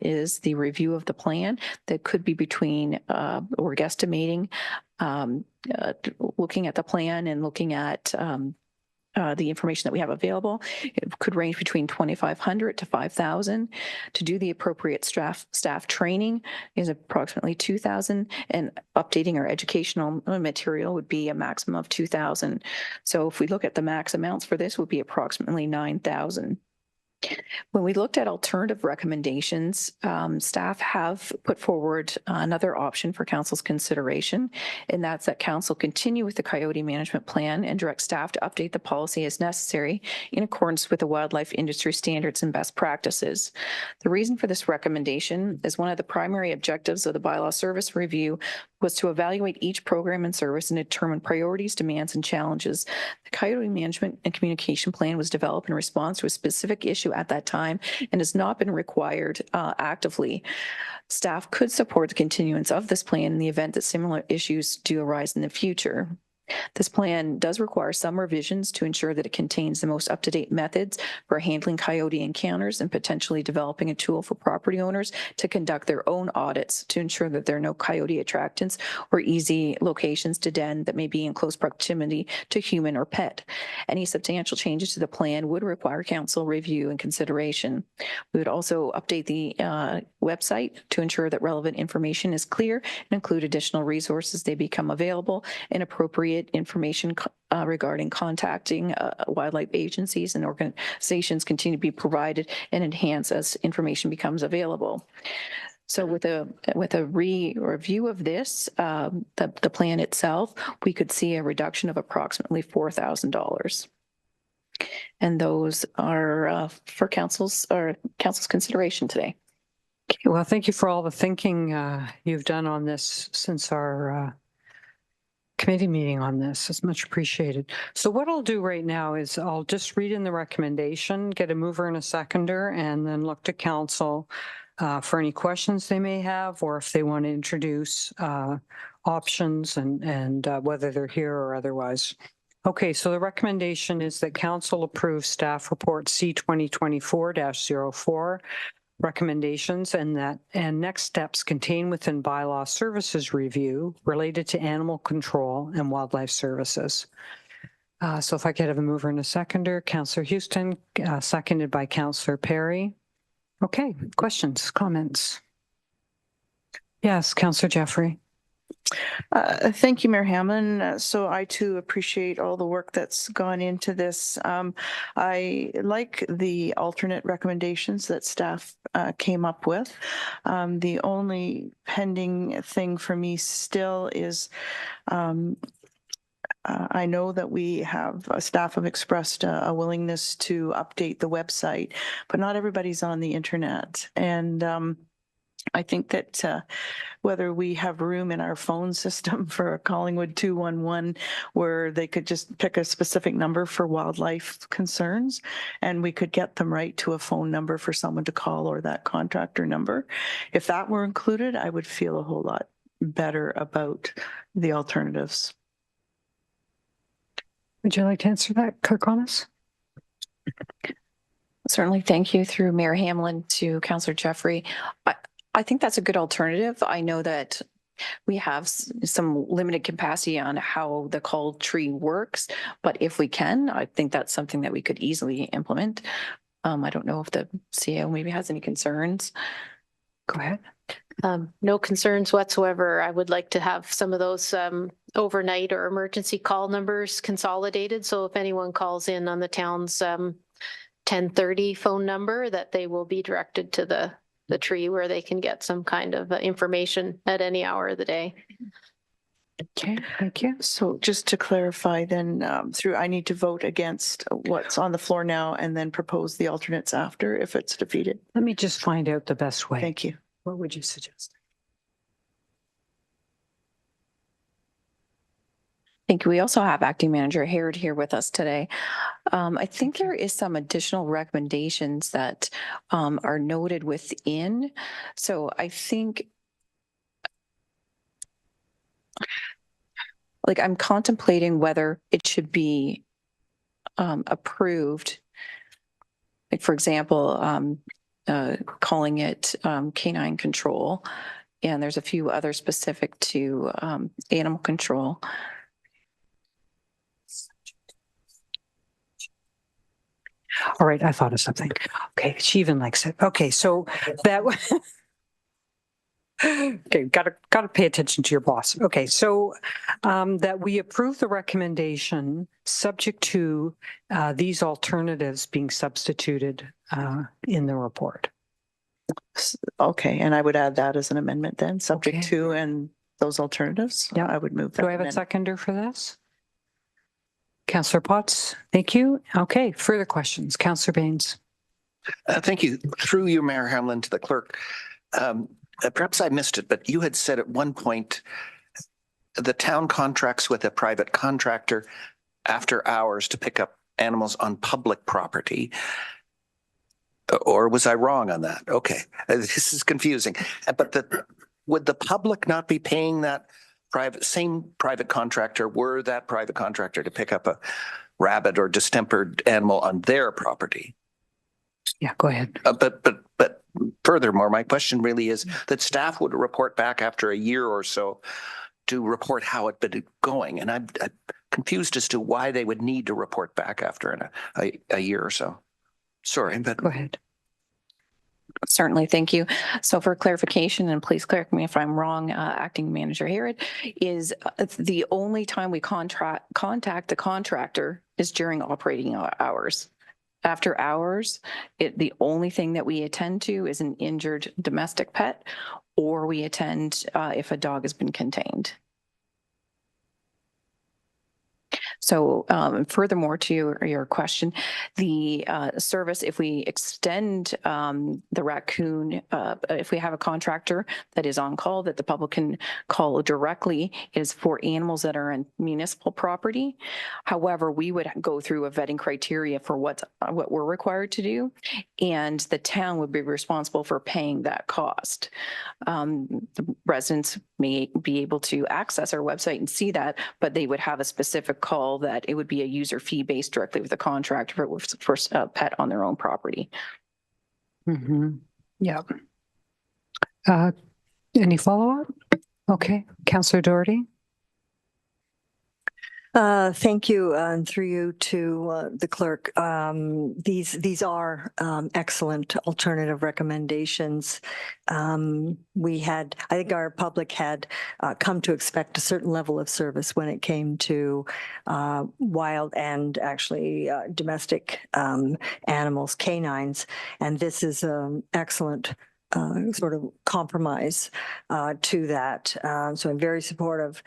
is the review of the plan that could be between, we're guesstimating, looking at the plan and looking at the information that we have available. It could range between $2,500 to $5,000. To do the appropriate staff training is approximately $2,000, and updating our educational material would be a maximum of $2,000. So if we look at the max amounts for this, would be approximately $9,000. When we looked at alternative recommendations, staff have put forward another option for council's consideration, and that's that council continue with the coyote management plan and direct staff to update the policy as necessary in accordance with the wildlife industry standards and best practices. The reason for this recommendation is one of the primary objectives of the bylaw service review was to evaluate each program and service and determine priorities, demands, and challenges. The coyote management and communication plan was developed in response to a specific issue at that time and has not been required actively. Staff could support the continuance of this plan in the event that similar issues do arise in the future. This plan does require some revisions to ensure that it contains the most up-to-date methods for handling coyote encounters and potentially developing a tool for property owners to conduct their own audits to ensure that there are no coyote attractants or easy locations to den that may be in close proximity to human or pet. Any substantial changes to the plan would require council review and consideration. We would also update the website to ensure that relevant information is clear and include additional resources as they become available and appropriate information regarding contacting wildlife agencies and organizations continue to be provided and enhanced as information becomes available. So with a review of this, the plan itself, we could see a reduction of approximately $4,000. And those are for council's consideration today. Okay, well, thank you for all the thinking you've done on this since our committee meeting on this. It's much appreciated. So what I'll do right now is I'll just read in the recommendation, get a mover and a seconder, and then look to council for any questions they may have, or if they want to introduce options and whether they're here or otherwise. Okay, so the recommendation is that council approves staff report C2024-04 recommendations and next steps contained within bylaw services review related to animal control and wildlife services. So if I could have a mover and a seconder, Councillor Houston, seconded by Councillor Perry. Okay, questions, comments? Yes, Councillor Jeffrey. Thank you, Mayor Hamlin. So I too appreciate all the work that's gone into this. I like the alternate recommendations that staff came up with. The only pending thing for me still is I know that we have staff have expressed a willingness to update the website, but not everybody's on the internet. And I think that whether we have room in our phone system for a Collingwood 211 where they could just pick a specific number for wildlife concerns and we could get them right to a phone number for someone to call or that contractor number. If that were included, I would feel a whole lot better about the alternatives. Would you like to answer that, Kirkconnell? Certainly. Thank you through Mayor Hamlin to Councillor Jeffrey. I think that's a good alternative. I know that we have some limited capacity on how the call tree works, but if we can, I think that's something that we could easily implement. I don't know if the CEO maybe has any concerns. Go ahead. No concerns whatsoever. I would like to have some of those overnight or emergency call numbers consolidated. So if anyone calls in on the town's 1030 phone number, that they will be directed to the tree where they can get some kind of information at any hour of the day. Okay, thank you. So just to clarify then, I need to vote against what's on the floor now and then propose the alternates after if it's defeated. Let me just find out the best way. Thank you. What would you suggest? Thank you. We also have Acting Manager Hayward here with us today. I think there is some additional recommendations that are noted within. So I think, like, I'm contemplating whether it should be approved. Like, for example, calling it canine control, and there's a few other specific to animal control. All right, I thought of something. Okay, she even likes it. Okay, so that okay, gotta pay attention to your boss. Okay, so that we approve the recommendation subject to these alternatives being substituted in the report. Okay, and I would add that as an amendment then, subject Okay. to and those alternatives. Yeah, I would move that. Do I have a amendment. seconder for this? Councillor Potts, thank you. Okay, further questions? Councillor Baines. Thank you. Through you, Mayor Hamlin, to the clerk. Perhaps I missed it, but you had said at one point the town contracts with a private contractor after hours to pick up animals on public property. Or was I wrong on that? Okay, this is confusing. But would the public not be paying that same private contractor were that private contractor to pick up a rabid or distempered animal on their property? Yeah, go ahead. But furthermore, my question really is that staff would report back after a year or so to report how it's been going. And I'm confused as to why they would need to report back after a year or so. Sorry, but Go ahead. Certainly, thank you. So for clarification, and please correct me if I'm wrong, Acting Manager Hayward, is the only time we contact the contractor is during operating hours. After hours, the only thing that we attend to is an injured domestic pet, or we attend if a dog has been contained. So furthermore to your question, the service, if we extend the raccoon, if we have a contractor that is on call that the public can call directly, is for animals that are in municipal property. However, we would go through a vetting criteria for what we're required to do, and the town would be responsible for paying that cost. The residents may be able to access our website and see that, but they would have a specific call that it would be a user fee based directly with the contractor for a pet on their own property. Yeah. Any follow-up? Okay, Councillor Doherty. Thank you, and through you to the clerk. These are excellent alternative recommendations. I think our public had come to expect a certain level of service when it came to wild and actually domestic animals, canines, and this is excellent sort of compromise to that. So I'm very supportive.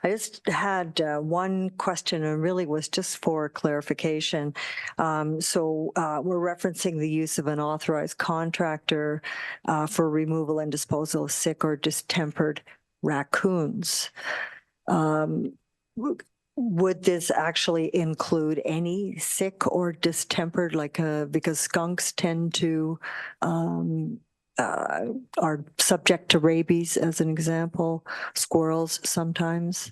I just had one question, and really was just for clarification. So we're referencing the use of an authorized contractor for removal and disposal of sick or distempered raccoons. Would this actually include any sick or distempered, like because skunks tend to are subject to rabies, as an example, squirrels sometimes?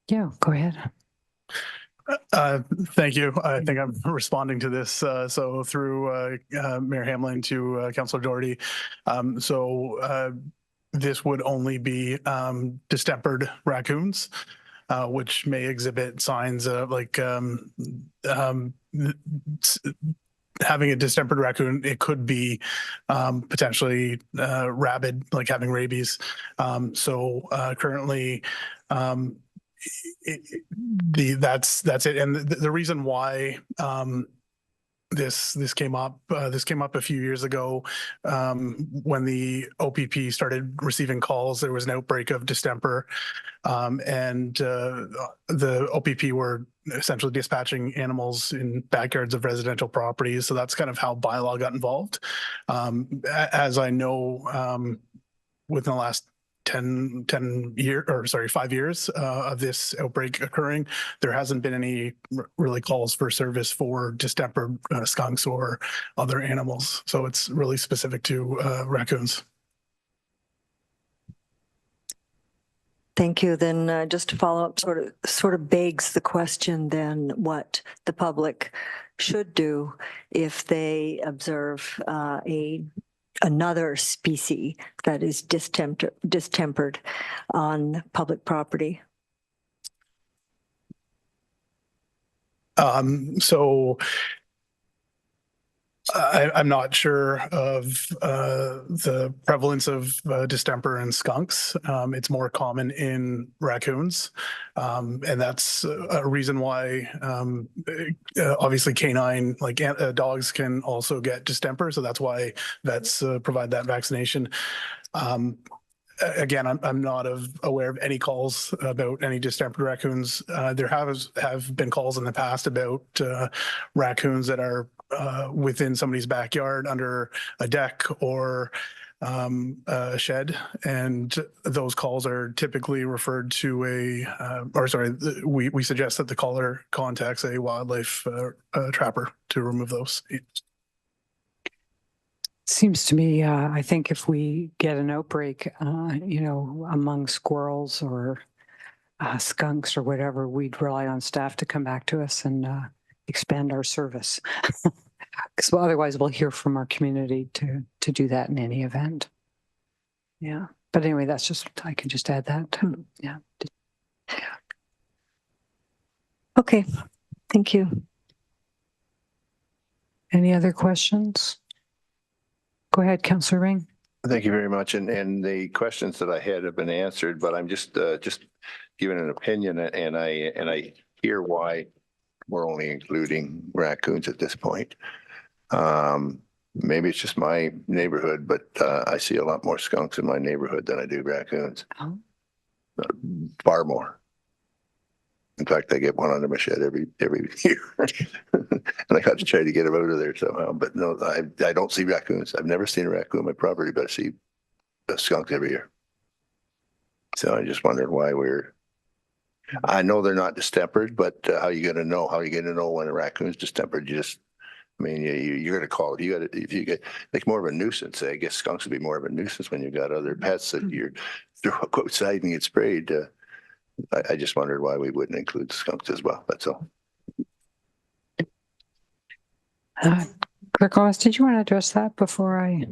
Yeah, go ahead. Thank you. I think I'm responding to this. So through Mayor Hamlin to Councillor Doherty. This would only be distempered raccoons, which may exhibit signs of like having a distempered raccoon. It could be potentially rabid, like having rabies. Currently, that's it. And the reason why this came up a few years ago when the OPP started receiving calls. There was an outbreak of distemper, and the OPP were essentially dispatching animals in backyards of residential properties. So that's kind of how bylaw got involved. As I know, within the last 5 years of this outbreak occurring, there hasn't been any really calls for service for distempered skunks or other animals. So it's really specific to raccoons. Thank you. Then just to follow up, sort of begs the question then what the public should do if they observe another species that is distempered on public property. So I'm not sure of the prevalence of distemper in skunks. It's more common in raccoons. And that's a reason why obviously canine, like dogs can also get distemper. So that's why vets provide that vaccination. Again, I'm not aware of any calls about any distempered raccoons. There have been calls in the past about raccoons that are within somebody's backyard under a deck or a shed, and those calls are typically referred to we suggest that the caller contacts a wildlife trapper to remove those. Seems to me, I think if we get an outbreak, among squirrels or skunks or whatever, we'd rely on staff to come back to us and expand our service. Because otherwise we'll hear from our community to do that in any event. Yeah. But anyway, that's just, I can just add that. Yeah. Okay. Thank you. Any other questions? Go ahead, Councillor Ring. Thank you very much. And the questions that I had have been answered, but I'm just giving an opinion, and I hear why we're only including raccoons at this point. Maybe it's just my neighborhood, but I see a lot more skunks in my neighborhood than I do raccoons. Oh. Far more. In fact, I get one under my shed every year. And I got to try to get them out of there somehow, but no, I don't see raccoons. I've never seen a raccoon on my property, but I see skunks every year. So I just wondered why I know they're not distempered, but how are you going to know? How are you going to know when a raccoon's distempered? You're going to call it. If you get like more of a nuisance, I guess skunks would be more of a nuisance when you got other pets that you're throw outside and get sprayed. I just wondered why we wouldn't include skunks as well. That's all. Clerk Gomez, did you want to address that before I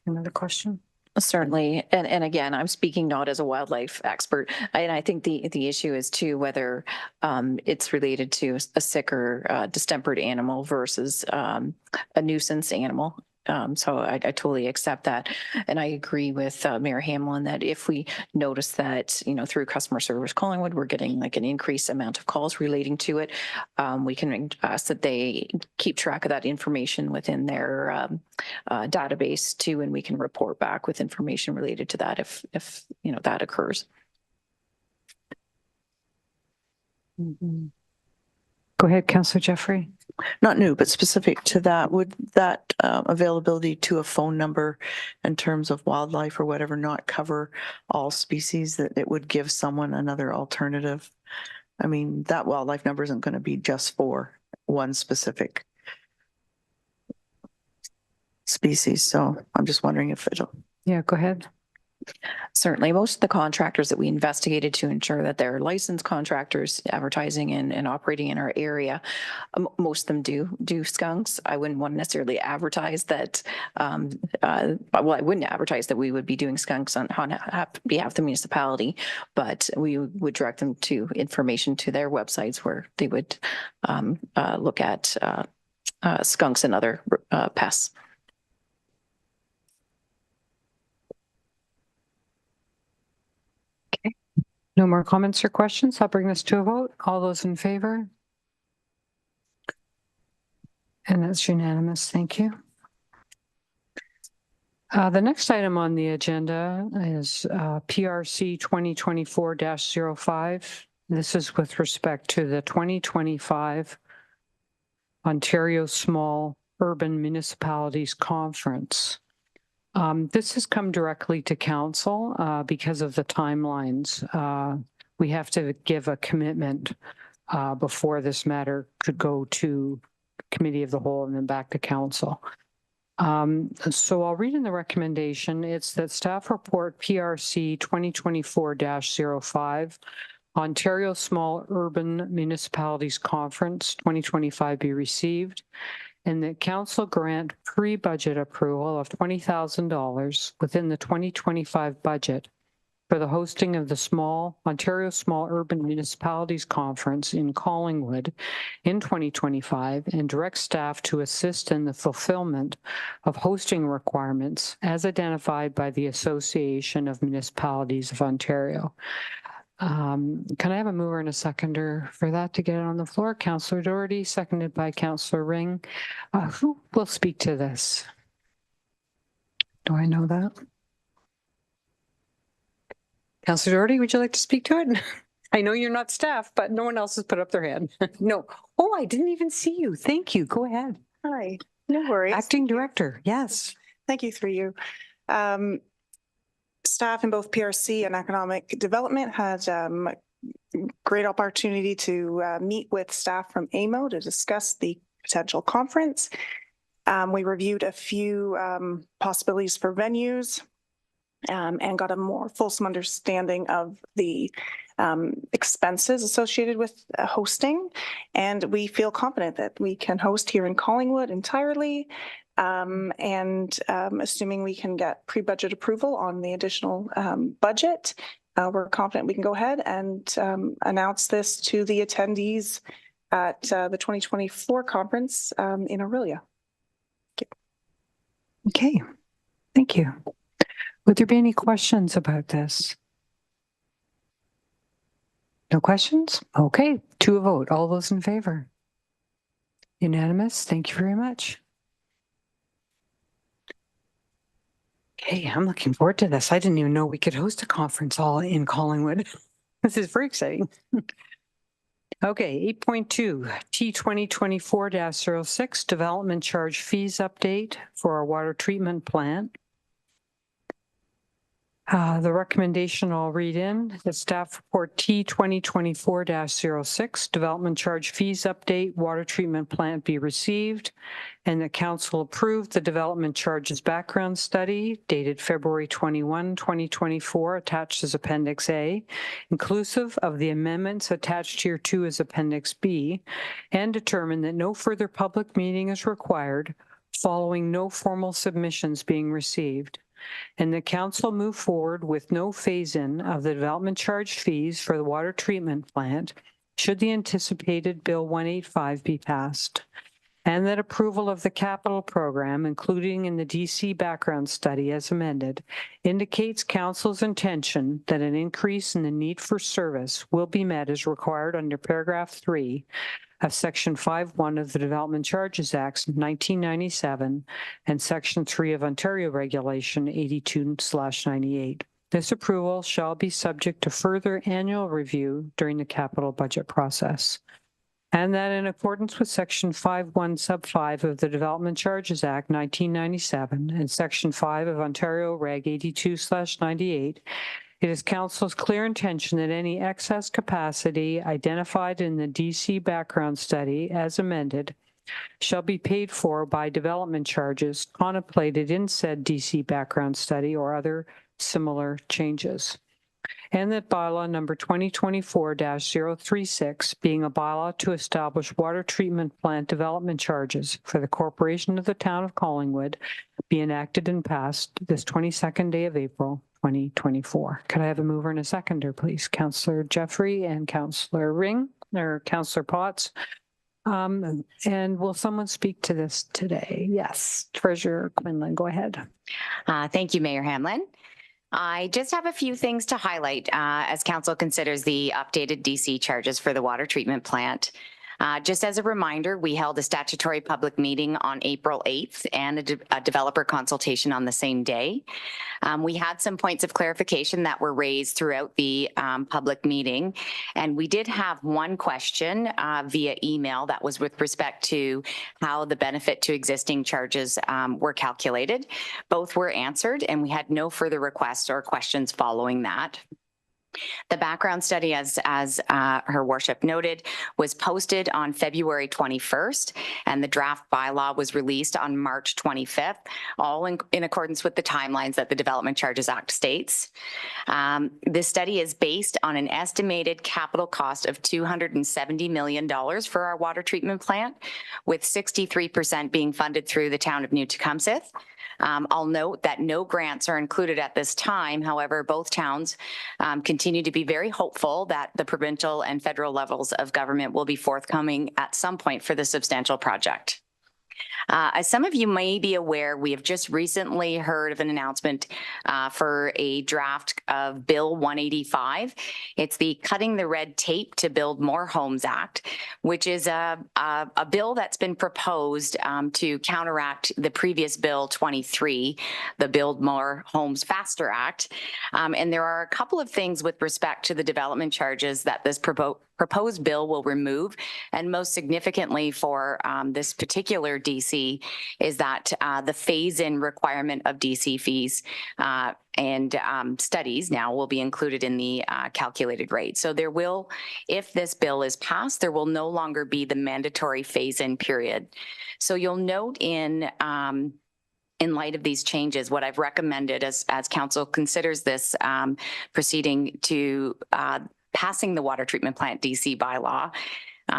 another question? Certainly. And again, I'm speaking not as a wildlife expert. And I think the issue is too whether it's related to a sick or distempered animal versus a nuisance animal. So I totally accept that. And I agree with Mayor Hamlin that if we notice that, through customer service Collingwood, we're getting like an increased amount of calls relating to it, we can ask that they keep track of that information within their database too, and we can report back with information related to that if that occurs. Mm-hmm. Go ahead, Councillor Jeffrey. Not new, but specific to that, would that availability to a phone number in terms of wildlife or whatever not cover all species, that it would give someone another alternative? I mean, that wildlife number isn't going to be just for one specific species. So I'm just wondering if it'll. Yeah, go ahead. Certainly, most of the contractors that we investigated to ensure that they're licensed contractors advertising and operating in our area, most of them do skunks. I wouldn't want to necessarily advertise that. I wouldn't advertise that we would be doing skunks on behalf of the municipality, but we would direct them to information to their websites where they would look at skunks and other pests. No more comments or questions. I'll bring this to a vote. All those in favor? And that's unanimous. Thank you. The next item on the agenda is PRC 2024-05. This is with respect to the 2025 Ontario Small Urban Municipalities Conference. This has come directly to council because of the timelines. We have to give a commitment before this matter could go to Committee of the Whole and then back to council. So I'll read in the recommendation. It's that staff report PRC 2024-05 Ontario Small Urban Municipalities Conference 2025 be received, and that council grant pre-budget approval of $20,000 within the 2025 budget for the hosting of the Ontario Small Urban Municipalities Conference in Collingwood in 2025, and direct staff to assist in the fulfillment of hosting requirements as identified by the Association of Municipalities of Ontario. Can I have a mover and a seconder for that to get it on the floor? Councillor Doherty, seconded by Councillor Ring. Who will speak to this? Do I know that? Councillor Doherty, would you like to speak to it? I know you're not staff, but no one else has put up their hand. No. Oh, I didn't even see you. Thank you. Go ahead. Hi, no worries. Acting Director, yes. Thank you through you. Staff in both PRC and Economic Development had great opportunity to meet with staff from AMO to discuss the potential conference. We reviewed a few possibilities for venues and got a more fulsome understanding of the expenses associated with hosting. And we feel confident that we can host here in Collingwood entirely. Assuming we can get pre-budget approval on the additional budget, we're confident we can go ahead and announce this to the attendees at the 2024 conference in Aurelia. Okay, thank you. Would there be any questions about this? No questions? Okay, to a vote. All those in favor? Unanimous. Thank you very much. Okay, I'm looking forward to this. I didn't even know we could host a conference all in Collingwood. This is very exciting. Okay, 8.2 T2024-06 Development Charge Fees Update for our water treatment plant. The recommendation I'll read in, the staff report T2024-06 Development Charge Fees Update Water Treatment Plant be received, and the council approved the development charges background study dated February 21, 2024, attached as Appendix A, inclusive of the amendments attached here to as Appendix B, and determined that no further public meeting is required following no formal submissions being received. And the council move forward with no phase-in of the development charge fees for the water treatment plant should the anticipated Bill 185 be passed. And that approval of the capital program, including in the DC background study as amended, indicates council's intention that an increase in the need for service will be met as required under paragraph 3 of Section 5.1 of the Development Charges Act 1997 and Section 3 of Ontario Regulation 82/98. This approval shall be subject to further annual review during the capital budget process. And that in accordance with Section 5.1 sub 5 of the Development Charges Act 1997 and Section 5 of Ontario Reg 82/98, it is council's clear intention that any excess capacity identified in the DC background study as amended shall be paid for by development charges contemplated in said DC background study or other similar changes. And that bylaw number 2024-036, being a bylaw to establish water treatment plant development charges for the corporation of the town of Collingwood, be enacted and passed this 22nd day of April, 2024. Could I have a mover and a seconder, please? Councillor Jeffrey and Councillor Ring, or Councillor Potts. And will someone speak to this today? Yes, Treasurer Quinlan, go ahead. Thank you, Mayor Hamlin. I just have a few things to highlight as council considers the updated DC charges for the water treatment plant. Just as a reminder, we held a statutory public meeting on April 8th and a developer consultation on the same day. We had some points of clarification that were raised throughout the public meeting, and we did have one question via email that was with respect to how the benefit to existing charges were calculated. Both were answered, and we had no further requests or questions following that. The background study, as her worship noted, was posted on February 21st, and the draft bylaw was released on March 25th, all in accordance with the timelines that the Development Charges Act states. This study is based on an estimated capital cost of $270 million for our water treatment plant, with 63% being funded through the town of New Tecumseh. I'll note that no grants are included at this time. However, both towns continue to be very hopeful that the provincial and federal levels of government will be forthcoming at some point for the substantial project. As some of you may be aware, we have just recently heard of an announcement for a draft of Bill 185. It's the Cutting the Red Tape to Build More Homes Act, which is a bill that's been proposed to counteract the previous Bill 23, the Build More Homes Faster Act. And there are a couple of things with respect to the development charges that this proposed bill will remove, and most significantly for this particular DC is that the phase-in requirement of DC fees and studies now will be included in the calculated rate. So there will, if this bill is passed, there will no longer be the mandatory phase-in period. So you'll note in light of these changes, what I've recommended as council considers this proceeding to passing the water treatment plant DC bylaw,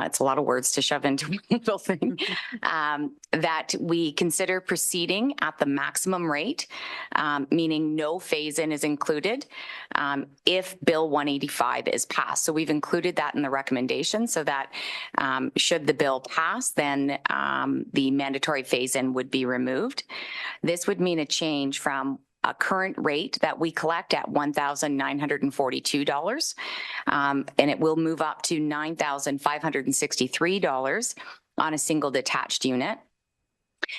it's a lot of words to shove into one little thing, that we consider proceeding at the maximum rate, meaning no phase-in is included if Bill 185 is passed. So we've included that in the recommendation so that should the bill pass, then the mandatory phase-in would be removed. This would mean a change from a current rate that we collect at $1,942, and it will move up to $9,563 on a single detached unit.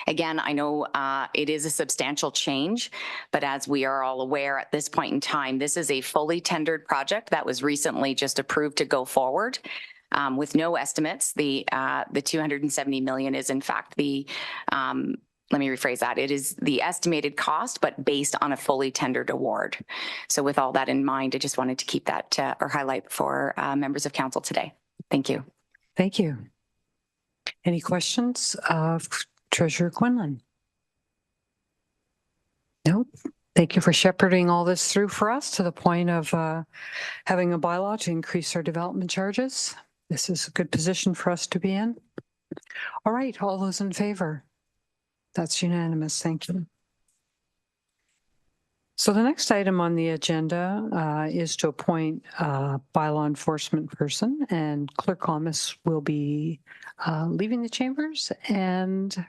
Again, I know it is a substantial change, but as we are all aware at this point in time, this is a fully tendered project that was recently just approved to go forward. with no estimates. The 270 million is in fact let me rephrase that. It is the estimated cost, but based on a fully tendered award. So with all that in mind, I just wanted to keep that or highlight for members of council today. Thank you. Thank you. Any questions of Treasurer Quinlan? No. Thank you for shepherding all this through for us to the point of having a bylaw to increase our development charges. This is a good position for us to be in. All right, all those in favor? That's unanimous. Thank you. So the next item on the agenda is to appoint a bylaw enforcement person, and Clerk Almus will be leaving the chambers, and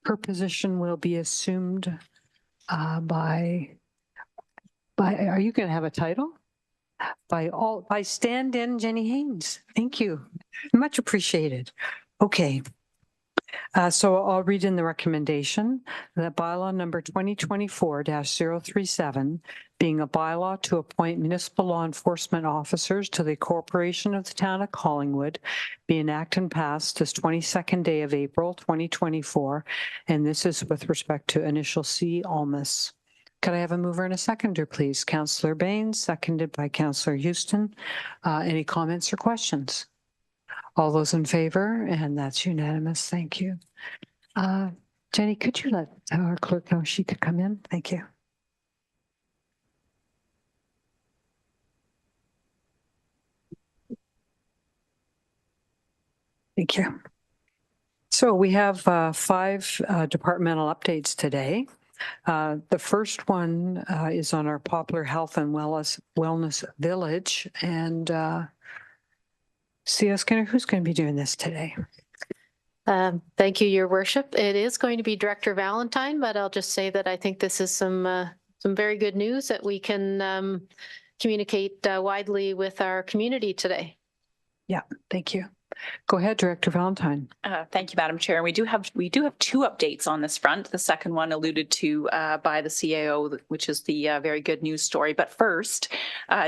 her position will be assumed by, are you going to have a title? By stand-in Jenny Haynes. Thank you. Much appreciated. Okay. So I'll read in the recommendation that bylaw number 2024-037, being a bylaw to appoint municipal law enforcement officers to the Corporation of the Town of Collingwood, be enacted and passed this 22nd day of April 2024, and this is with respect to initial C. Almus. Could I have a mover and a seconder, please? Councillor Baines, seconded by Councillor Houston. Any comments or questions? All those in favor, and that's unanimous. Thank you. Jenny, could you let our clerk know she could come in? Thank you. Thank you. So we have 5 departmental updates today. The first one is on our Poplar Health and Wellness Village, and C.O. Skinner, who's going to be doing this today? Thank you, Your Worship. It is going to be Director Valentine, but I'll just say that I think this is some very good news that we can communicate widely with our community today. Yeah, thank you. Go ahead, Director Valentine. Thank you, Madam Chair. And we do have 2 updates on this front. The second one alluded to by the CAO, which is the very good news story. But first,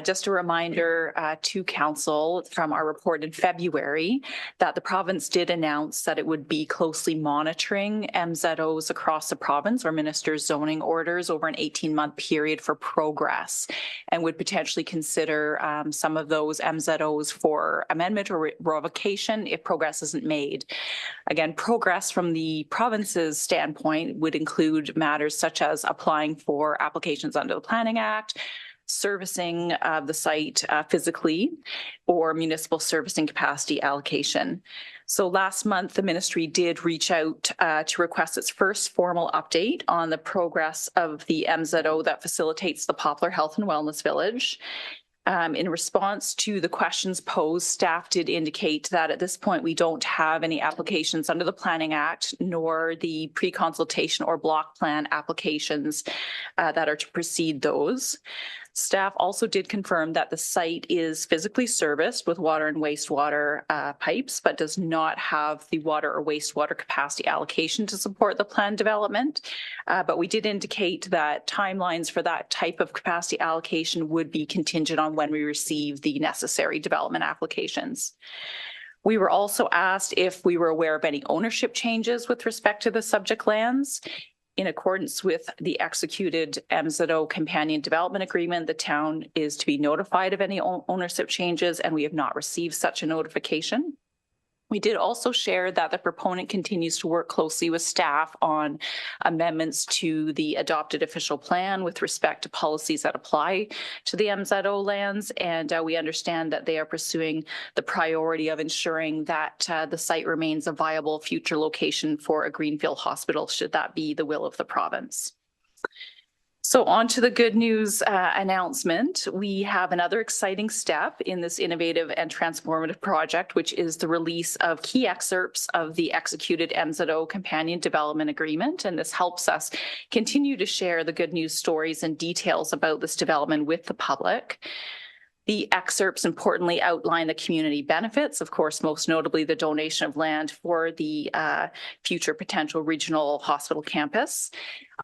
just a reminder to Council from our report in February that the province did announce that it would be closely monitoring MZOs across the province, or Minister's zoning orders, over an 18-month period for progress, and would potentially consider some of those MZOs for amendment or revocation if progress isn't made. Again, progress from the province's standpoint would include matters such as applying for applications under the Planning Act, servicing the site physically, or municipal servicing capacity allocation. So last month, the ministry did reach out to request its first formal update on the progress of the MZO that facilitates the Poplar Health and Wellness Village. In response to the questions posed, staff did indicate that at this point we don't have any applications under the Planning Act, nor the pre-consultation or block plan applications that are to precede those. Staff also did confirm that the site is physically serviced with water and wastewater pipes, but does not have the water or wastewater capacity allocation to support the planned development. But we did indicate that timelines for that type of capacity allocation would be contingent on when we receive the necessary development applications. We were also asked if we were aware of any ownership changes with respect to the subject lands. In accordance with the executed MZO companion development agreement, the town is to be notified of any ownership changes, and we have not received such a notification. We did also share that the proponent continues to work closely with staff on amendments to the adopted official plan with respect to policies that apply to the MZO lands. And we understand that they are pursuing the priority of ensuring that the site remains a viable future location for a greenfield hospital, should that be the will of the province. So on to the good news announcement. We have another exciting step in this innovative and transformative project, which is the release of key excerpts of the executed MZO Companion Development Agreement. And this helps us continue to share the good news stories and details about this development with the public. The excerpts importantly outline the community benefits, of course, most notably the donation of land for the future potential regional hospital campus.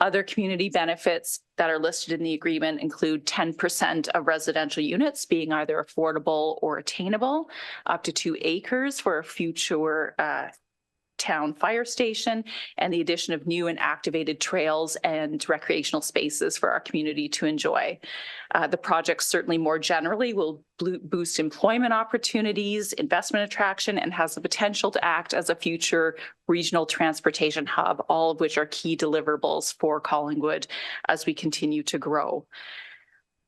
Other community benefits that are listed in the agreement include 10% of residential units being either affordable or attainable, up to 2 acres for a future town fire station, and the addition of new and activated trails and recreational spaces for our community to enjoy. The project certainly more generally will boost employment opportunities, investment attraction, and has the potential to act as a future regional transportation hub, all of which are key deliverables for Collingwood as we continue to grow.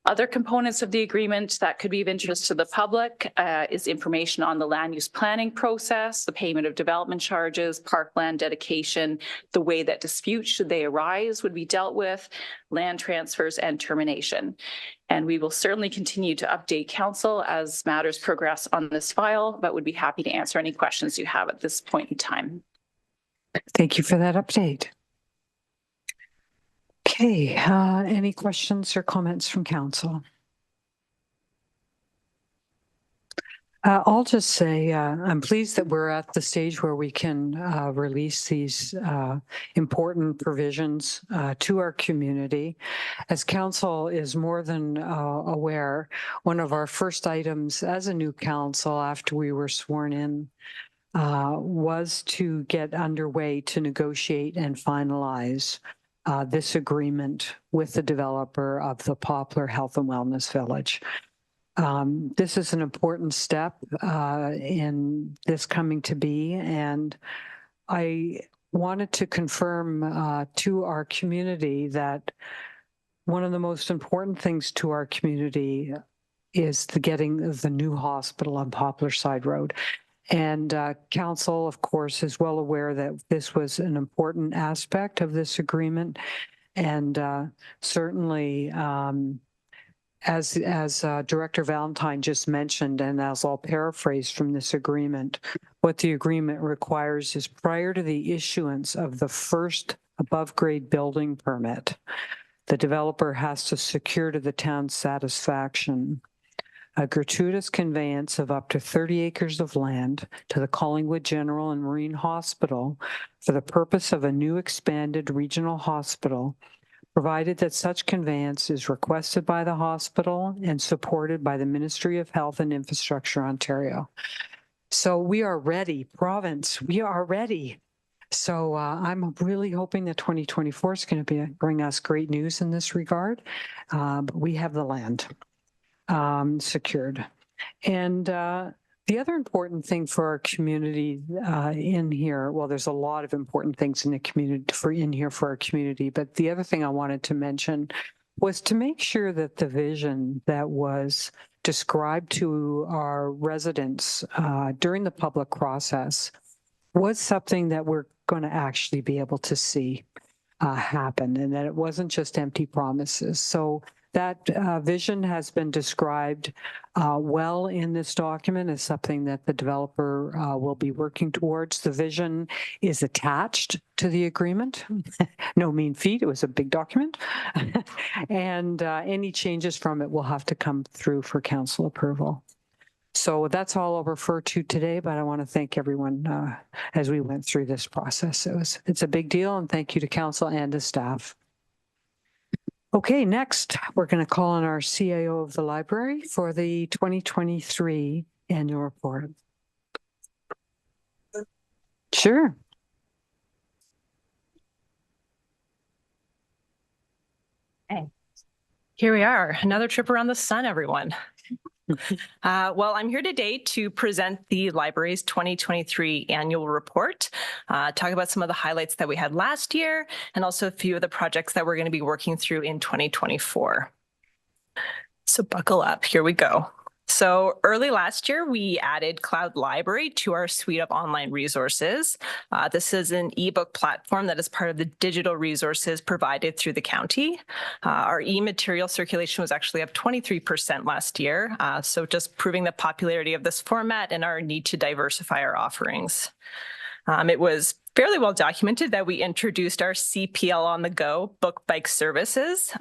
Other components of the agreement that could be of interest to the public is information on the land use planning process, the payment of development charges, parkland dedication, the way that disputes, should they arise, would be dealt with, land transfers, and termination. And we will certainly continue to update council as matters progress on this file, but would be happy to answer any questions you have at this point in time. Thank you for that update. Okay, any questions or comments from council? I'll just say I'm pleased that we're at the stage where we can release these important provisions to our community. As council is more than aware, one of our first items as a new council after we were sworn in was to get underway to negotiate and finalize this agreement with the developer of the Poplar Health and Wellness Village. This is an important step in this coming to be, and I wanted to confirm to our community that one of the most important things to our community is getting the new hospital on Poplar Side Road. And council, of course, is well aware that this was an important aspect of this agreement. And certainly, as Director Valentine just mentioned, and as I'll paraphrase from this agreement, what the agreement requires is prior to the issuance of the first above-grade building permit, the developer has to secure to the town's satisfaction a gratuitous conveyance of up to 30 acres of land to the Collingwood General and Marine Hospital for the purpose of a new expanded regional hospital, provided that such conveyance is requested by the hospital and supported by the Ministry of Health and Infrastructure, Ontario. So we are ready, province, we are ready. So I'm really hoping that 2024 is going to bring us great news in this regard, but we have the land secured. And the other important thing for our community in here, well, there's a lot of important things in the community for our community, but the other thing I wanted to mention was to make sure that the vision that was described to our residents during the public process was something that we're going to actually be able to see happen, and that it wasn't just empty promises. So that vision has been described well in this document as something that the developer will be working towards. The vision is attached to the agreement. No mean feat, it was a big document. And any changes from it will have to come through for council approval. So that's all I'll refer to today, but I want to thank everyone as we went through this process. It's a big deal, and thank you to council and to staff. Okay, next, we're going to call on our CAO of the library for the 2023 annual report. Sure. Okay. Here we are, another trip around the sun, everyone. Well, I'm here today to present the library's 2023 annual report, talk about some of the highlights that we had last year, and also a few of the projects that we're going to be working through in 2024. So buckle up, here we go. So early last year, we added Cloud Library to our suite of online resources. This is an ebook platform that is part of the digital resources provided through the county. Our e-material circulation was actually up 23% last year. So just proving the popularity of this format and our need to diversify our offerings. It was fairly well documented that we introduced our CPL on the go book bike services.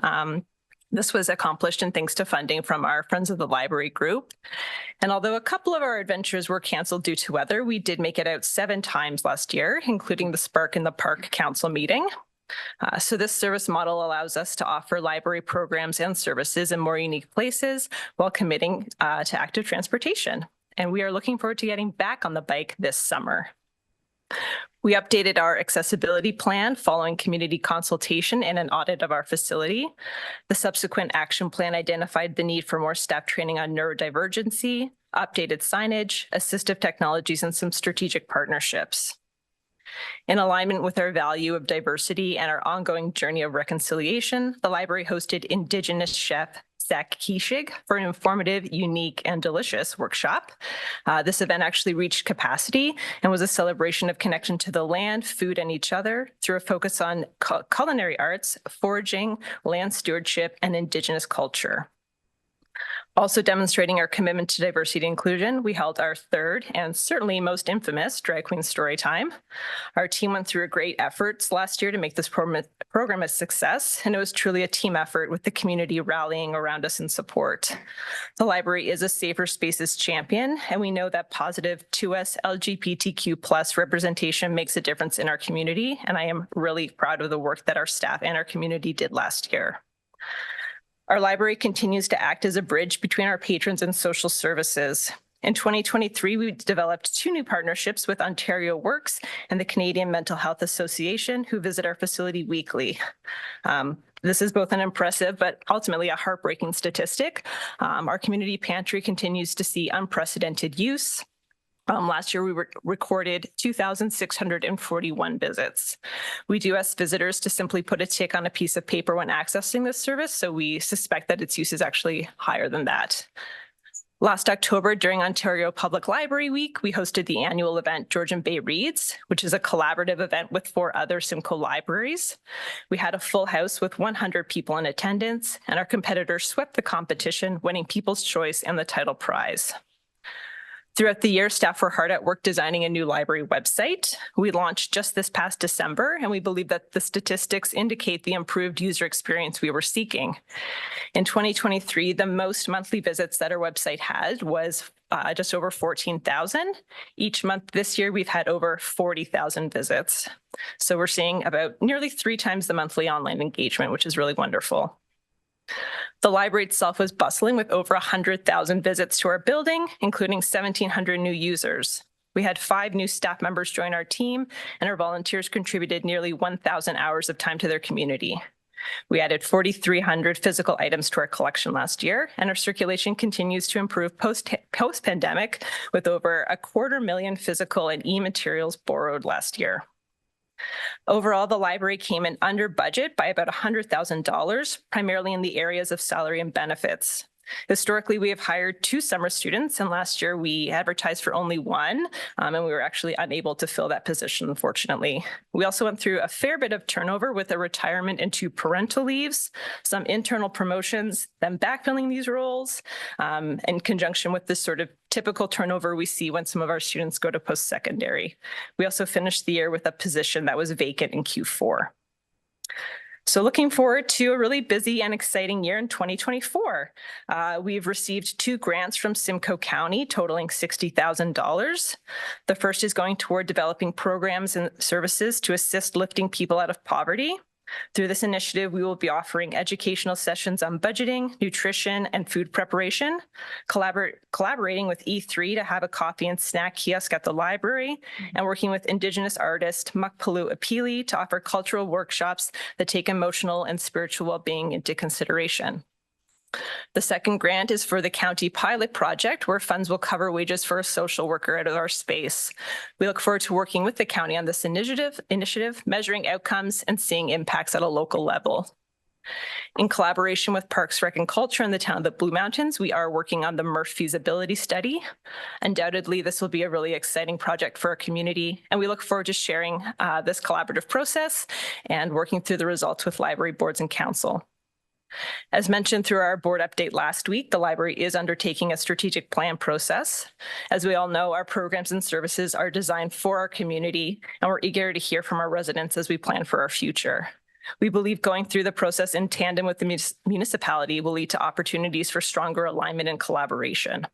This was accomplished in thanks to funding from our Friends of the Library group. And although a couple of our adventures were canceled due to weather, we did make it out 7 times last year, including the Spark in the Park Council meeting. So this service model allows us to offer library programs and services in more unique places while committing to active transportation. And we are looking forward to getting back on the bike this summer. We updated our accessibility plan following community consultation and an audit of our facility. The subsequent action plan identified the need for more staff training on neurodivergency, updated signage, assistive technologies, and some strategic partnerships. In alignment with our value of diversity and our ongoing journey of reconciliation, the library hosted Indigenous chef Zach Kishig for an informative, unique, and delicious workshop. This event actually reached capacity and was a celebration of connection to the land, food, and each other through a focus on culinary arts, foraging, land stewardship, and Indigenous culture. Also demonstrating our commitment to diversity and inclusion, we held our 3rd and certainly most infamous Drag Queen Story Time. Our team went through a great efforts last year to make this program a success, and it was truly a team effort with the community rallying around us in support. The library is a safer spaces champion, and we know that positive 2S LGBTQ+ representation makes a difference in our community, and I am really proud of the work that our staff and our community did last year. Our library continues to act as a bridge between our patrons and social services. In 2023, we developed 2 new partnerships with Ontario Works and the Canadian Mental Health Association, who visit our facility weekly. This is both an impressive but ultimately a heartbreaking statistic. Our community pantry continues to see unprecedented use. Last year, we recorded 2,641 visits. We do ask visitors to simply put a tick on a piece of paper when accessing this service, so we suspect that its use is actually higher than that. Last October, during Ontario Public Library Week, we hosted the annual event Georgian Bay Reads, which is a collaborative event with 4 other Simcoe libraries. We had a full house with 100 people in attendance, and our competitors swept the competition, winning People's Choice and the title prize. Throughout the year, staff were hard at work designing a new library website. We launched just this past December, and we believe that the statistics indicate the improved user experience we were seeking. In 2023, the most monthly visits that our website had was just over 14,000. Each month this year, we've had over 40,000 visits. So we're seeing about nearly 3 times the monthly online engagement, which is really wonderful. The library itself was bustling with over 100,000 visits to our building, including 1,700 new users. We had 5 new staff members join our team, and our volunteers contributed nearly 1,000 hours of time to their community. We added 4,300 physical items to our collection last year, and our circulation continues to improve post-pandemic with over 250,000 physical and e-materials borrowed last year. Overall, the library came in under budget by about $100,000, primarily in the areas of salary and benefits. Historically, we have hired 2 summer students, and last year we advertised for only 1, and we were actually unable to fill that position, unfortunately. We also went through a fair bit of turnover with a retirement and 2 parental leaves, some internal promotions, then backfilling these roles in conjunction with this sort of typical turnover we see when some of our students go to post-secondary. We also finished the year with a position that was vacant in Q4. So looking forward to a really busy and exciting year in 2024. We've received 2 grants from Simcoe County totaling $60,000. The first is going toward developing programs and services to assist lifting people out of poverty. Through this initiative, we will be offering educational sessions on budgeting, nutrition, and food preparation, collaborating with E3 to have a coffee and snack kiosk at the library, and working with Indigenous artist Mukpalu Apili to offer cultural workshops that take emotional and spiritual well-being into consideration. The second grant is for the county pilot project, where funds will cover wages for a social worker out of our space. We look forward to working with the county on this initiative, measuring outcomes and seeing impacts at a local level. In collaboration with Parks, Rec and Culture in the town of the Blue Mountains, we are working on the MRF feasibility study. Undoubtedly, this will be a really exciting project for our community, and we look forward to sharing this collaborative process and working through the results with library boards and council. As mentioned through our board update last week, the library is undertaking a strategic plan process. As we all know, our programs and services are designed for our community, and we're eager to hear from our residents as we plan for our future. We believe going through the process in tandem with the municipality will lead to opportunities for stronger alignment and collaboration.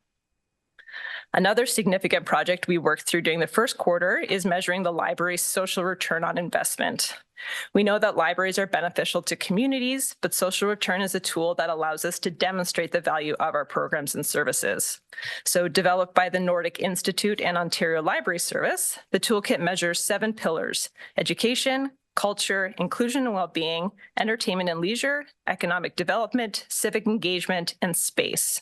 Another significant project we worked through during the first quarter is measuring the library's social return on investment. We know that libraries are beneficial to communities, but social return is a tool that allows us to demonstrate the value of our programs and services. So developed by the Nordic Institute and Ontario Library Service, the toolkit measures 7 pillars: education, culture, inclusion and well-being, entertainment and leisure, economic development, civic engagement, and space.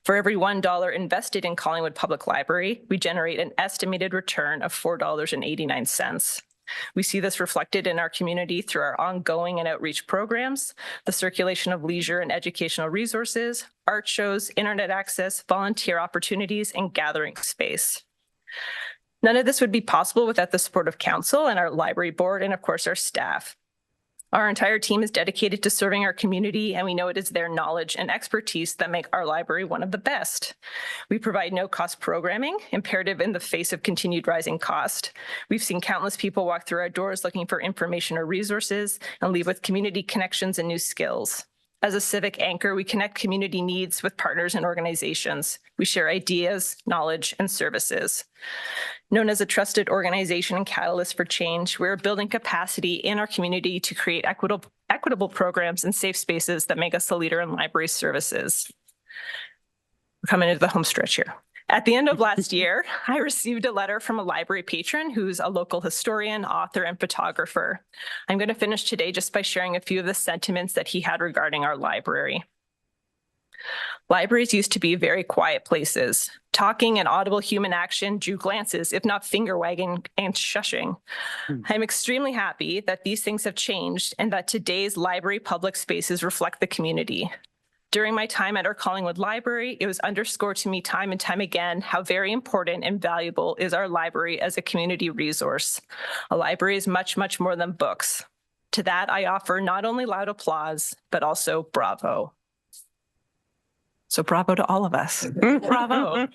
For every $1 invested in Collingwood Public Library, we generate an estimated return of $4.89. We see this reflected in our community through our ongoing and outreach programs, the circulation of leisure and educational resources, art shows, internet access, volunteer opportunities, and gathering space. None of this would be possible without the support of Council and our library board and, of course, our staff. Our entire team is dedicated to serving our community, and we know it is their knowledge and expertise that make our library one of the best. We provide no-cost programming, imperative in the face of continued rising cost. We've seen countless people walk through our doors looking for information or resources and leave with community connections and new skills. As a civic anchor, we connect community needs with partners and organizations. We share ideas, knowledge, and services. Known as a trusted organization and catalyst for change, we're building capacity in our community to create equitable programs and safe spaces that make us a leader in library services. We're coming into the home stretch here. At the end of last year, I received a letter from a library patron who's a local historian, author, and photographer. I'm going to finish today just by sharing a few of the sentiments that he had regarding our library. Libraries used to be very quiet places. Talking and audible human action drew glances, if not finger wagging and shushing. I'm extremely happy that these things have changed and that today's library public spaces reflect the community. During my time at our Collingwood Library, it was underscored to me time and time again how very important and valuable is our library as a community resource. A library is much, much more than books. To that, I offer not only loud applause, but also bravo. So bravo to all of us. Bravo.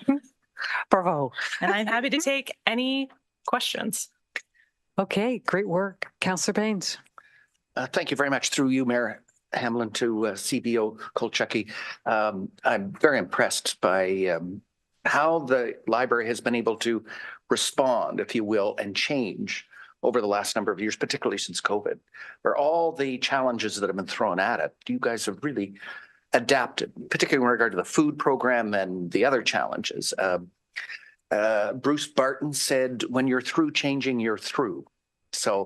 Bravo. And I'm happy to take any questions. Okay, great work. Councillor Baines. Thank you very much. Through you, Mayor Hamlin, to CBO Kolchecki. I'm very impressed by how the library has been able to respond, if you will, and change over the last number of years, particularly since COVID, for all the challenges that have been thrown at it. You guys have really adapted, particularly in regard to the food program and the other challenges. Bruce Barton said, when you're through changing, you're through. So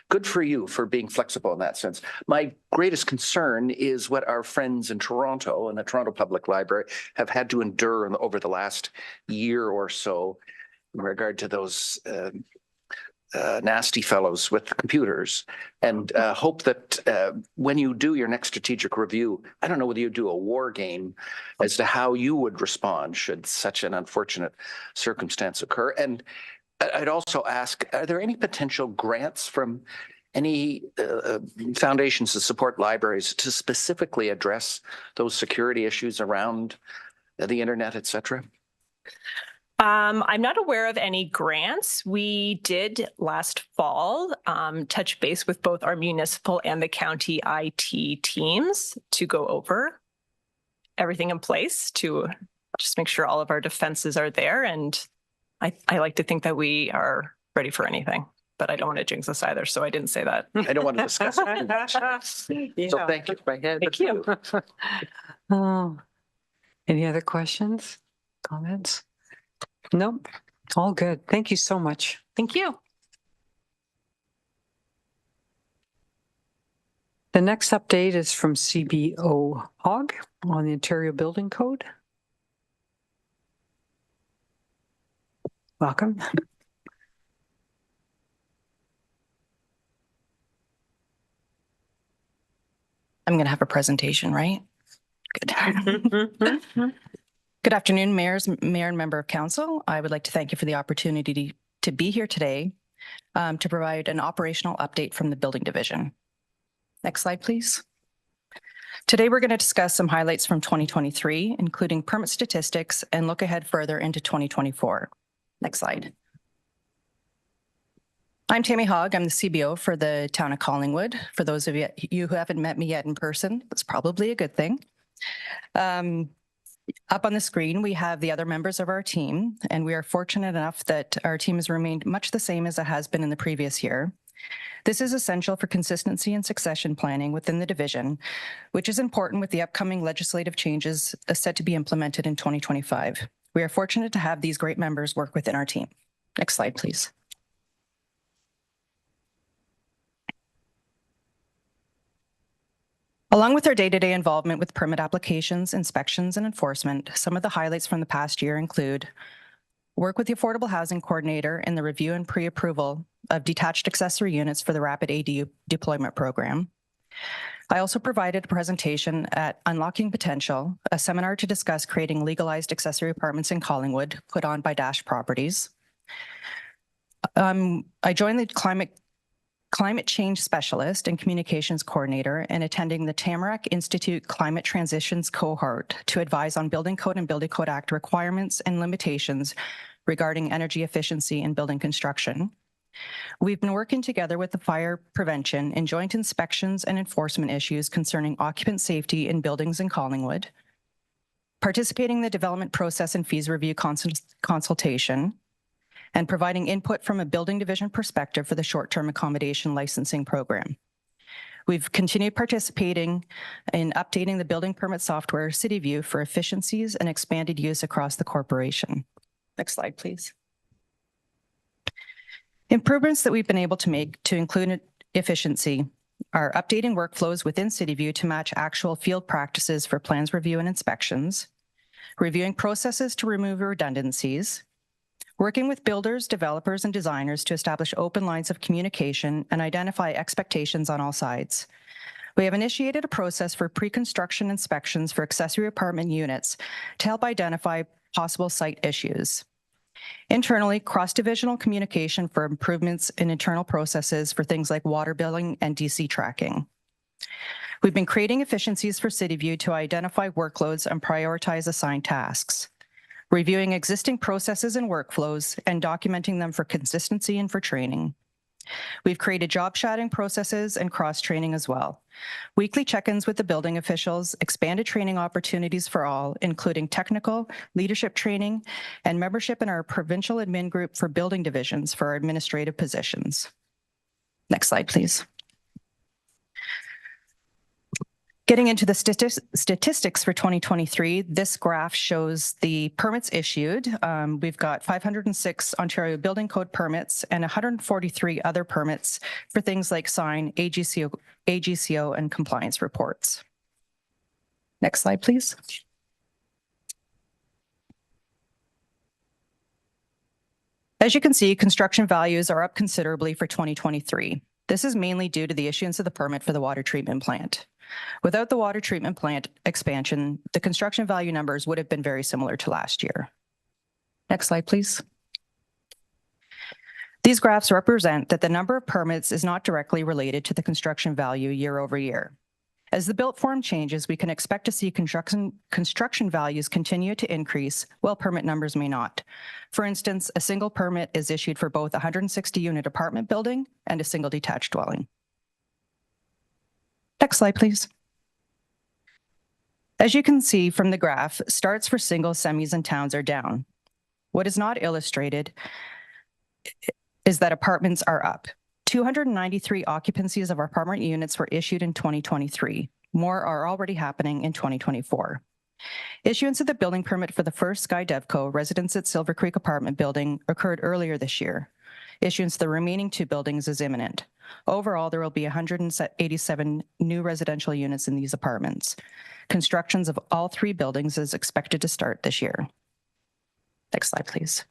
good for you for being flexible in that sense. My greatest concern is what our friends in Toronto and the Toronto Public Library have had to endure over the last year or so in regard to those nasty fellows with computers, and hope that when you do your next strategic review, I don't know whether you do a war game as to how you would respond should such an unfortunate circumstance occur. And I'd also ask, are there any potential grants from any foundations that support libraries to specifically address those security issues around the internet, et cetera? I'm not aware of any grants. We did last fall touch base with both our municipal and the county IT teams to go over everything in place to just make sure all of our defenses are there. And I like to think that we are ready for anything, but I don't want to jinx us either. So I didn't say that. I don't want to discuss it too much. So thank you. Thank you. Any other questions, comments? Nope. All good. Thank you so much. Thank you. The next update is from CBO Hogg on the Ontario Building Code. Welcome. I'm going to have a presentation, right? Good. Good afternoon, Mayor and Member of Council. I would like to thank you for the opportunity to be here today to provide an operational update from the Building Division. Next slide, please. Today, we're going to discuss some highlights from 2023, including permit statistics, and look ahead further into 2024. Next slide. I'm Tammy Hogg. I'm the CBO for the town of Collingwood. For those of you who haven't met me yet in person, that's probably a good thing. Up on the screen, we have the other members of our team, and we are fortunate enough that our team has remained much the same as it has been in the previous year. This is essential for consistency and succession planning within the division, which is important with the upcoming legislative changes set to be implemented in 2025. We are fortunate to have these great members work within our team. Next slide, please. Along with our day-to-day involvement with permit applications, inspections, and enforcement, some of the highlights from the past year include work with the Affordable Housing Coordinator in the review and pre-approval of detached accessory units for the Rapid ADU Deployment Program. I also provided a presentation at Unlocking Potential, a seminar to discuss creating legalized accessory apartments in Collingwood, put on by Dash Properties. I joined the Climate Change Specialist and Communications Coordinator and attending the Tamarack Institute Climate Transitions Cohort to advise on Building Code and Building Code Act requirements and limitations regarding energy efficiency in building construction. We've been working together with the fire prevention and joint inspections and enforcement issues concerning occupant safety in buildings in Collingwood, participating in the development process and fees review consultation, and providing input from a building division perspective for the short-term accommodation licensing program. We've continued participating in updating the building permit software CityView for efficiencies and expanded use across the corporation. Next slide, please. Improvements that we've been able to make to include efficiency are updating workflows within CityView to match actual field practices for plans review and inspections, reviewing processes to remove redundancies, working with builders, developers, and designers to establish open lines of communication and identify expectations on all sides. We have initiated a process for pre-construction inspections for accessory apartment units to help identify possible site issues. Internally, cross-divisional communication for improvements in internal processes for things like water billing and DC tracking. We've been creating efficiencies for CityView to identify workloads and prioritize assigned tasks, reviewing existing processes and workflows and documenting them for consistency and for training. We've created job shadowing processes and cross-training as well. Weekly check-ins with the building officials, expanded training opportunities for all, including technical, leadership training, and membership in our provincial admin group for building divisions for our administrative positions. Next slide, please. Getting into the statistics for 2023, this graph shows the permits issued. We've got 506 Ontario Building Code permits and 143 other permits for things like sign, AGCO, and compliance reports. Next slide, please. As you can see, construction values are up considerably for 2023. This is mainly due to the issuance of the permit for the water treatment plant. Without the water treatment plant expansion, the construction value numbers would have been very similar to last year. Next slide, please. These graphs represent that the number of permits is not directly related to the construction value year over year. As the built form changes, we can expect to see construction values continue to increase, while permit numbers may not. For instance, a single permit is issued for both a 160-unit apartment building and a single detached dwelling. Next slide, please. As you can see from the graph, starts for single, semis, and towns are down. What is not illustrated is that apartments are up. 293 occupancies of apartment units were issued in 2023. More are already happening in 2024. Issuance of the building permit for the first Sky Devco Residence at Silver Creek apartment building occurred earlier this year. Issuance of the remaining two buildings is imminent. Overall, there will be 187 new residential units in these apartments. Constructions of all three buildings is expected to start this year. Next slide, please.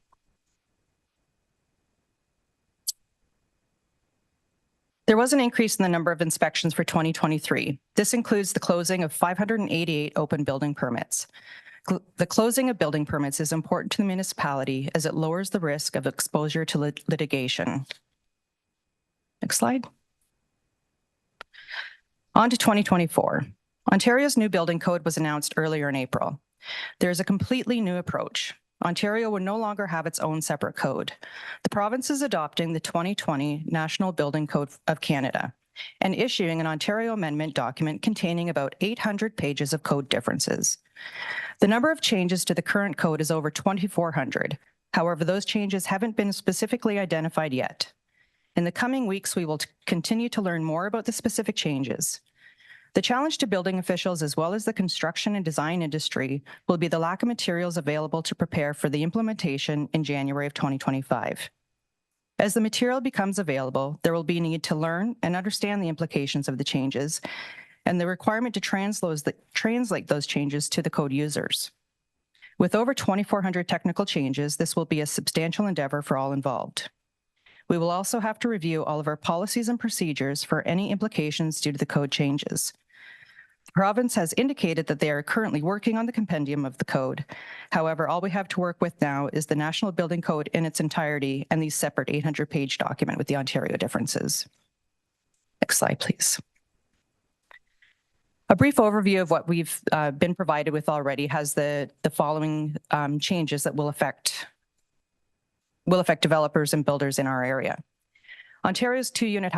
There was an increase in the number of inspections for 2023. This includes the closing of 588 open building permits. The closing of building permits is important to the municipality as it lowers the risk of exposure to litigation. Next slide. On to 2024. Ontario's new building code was announced earlier in April. There is a completely new approach. Ontario will no longer have its own separate code. The province is adopting the 2020 National Building Code of Canada and issuing an Ontario amendment document containing about 800 pages of code differences. The number of changes to the current code is over 2,400. However, those changes haven't been specifically identified yet. In the coming weeks, we will continue to learn more about the specific changes. The challenge to building officials as well as the construction and design industry will be the lack of materials available to prepare for the implementation in January of 2025. As the material becomes available, there will be a need to learn and understand the implications of the changes and the requirement to translate those changes to the code users. With over 2,400 technical changes, this will be a substantial endeavor for all involved. We will also have to review all of our policies and procedures for any implications due to the code changes. The province has indicated that they are currently working on the compendium of the code. However, all we have to work with now is the National Building Code in its entirety and the separate 800-page document with the Ontario differences. Next slide, please. A brief overview of what we've been provided with already has the following changes that will affect developers and builders in our area. Ontario's 2-unit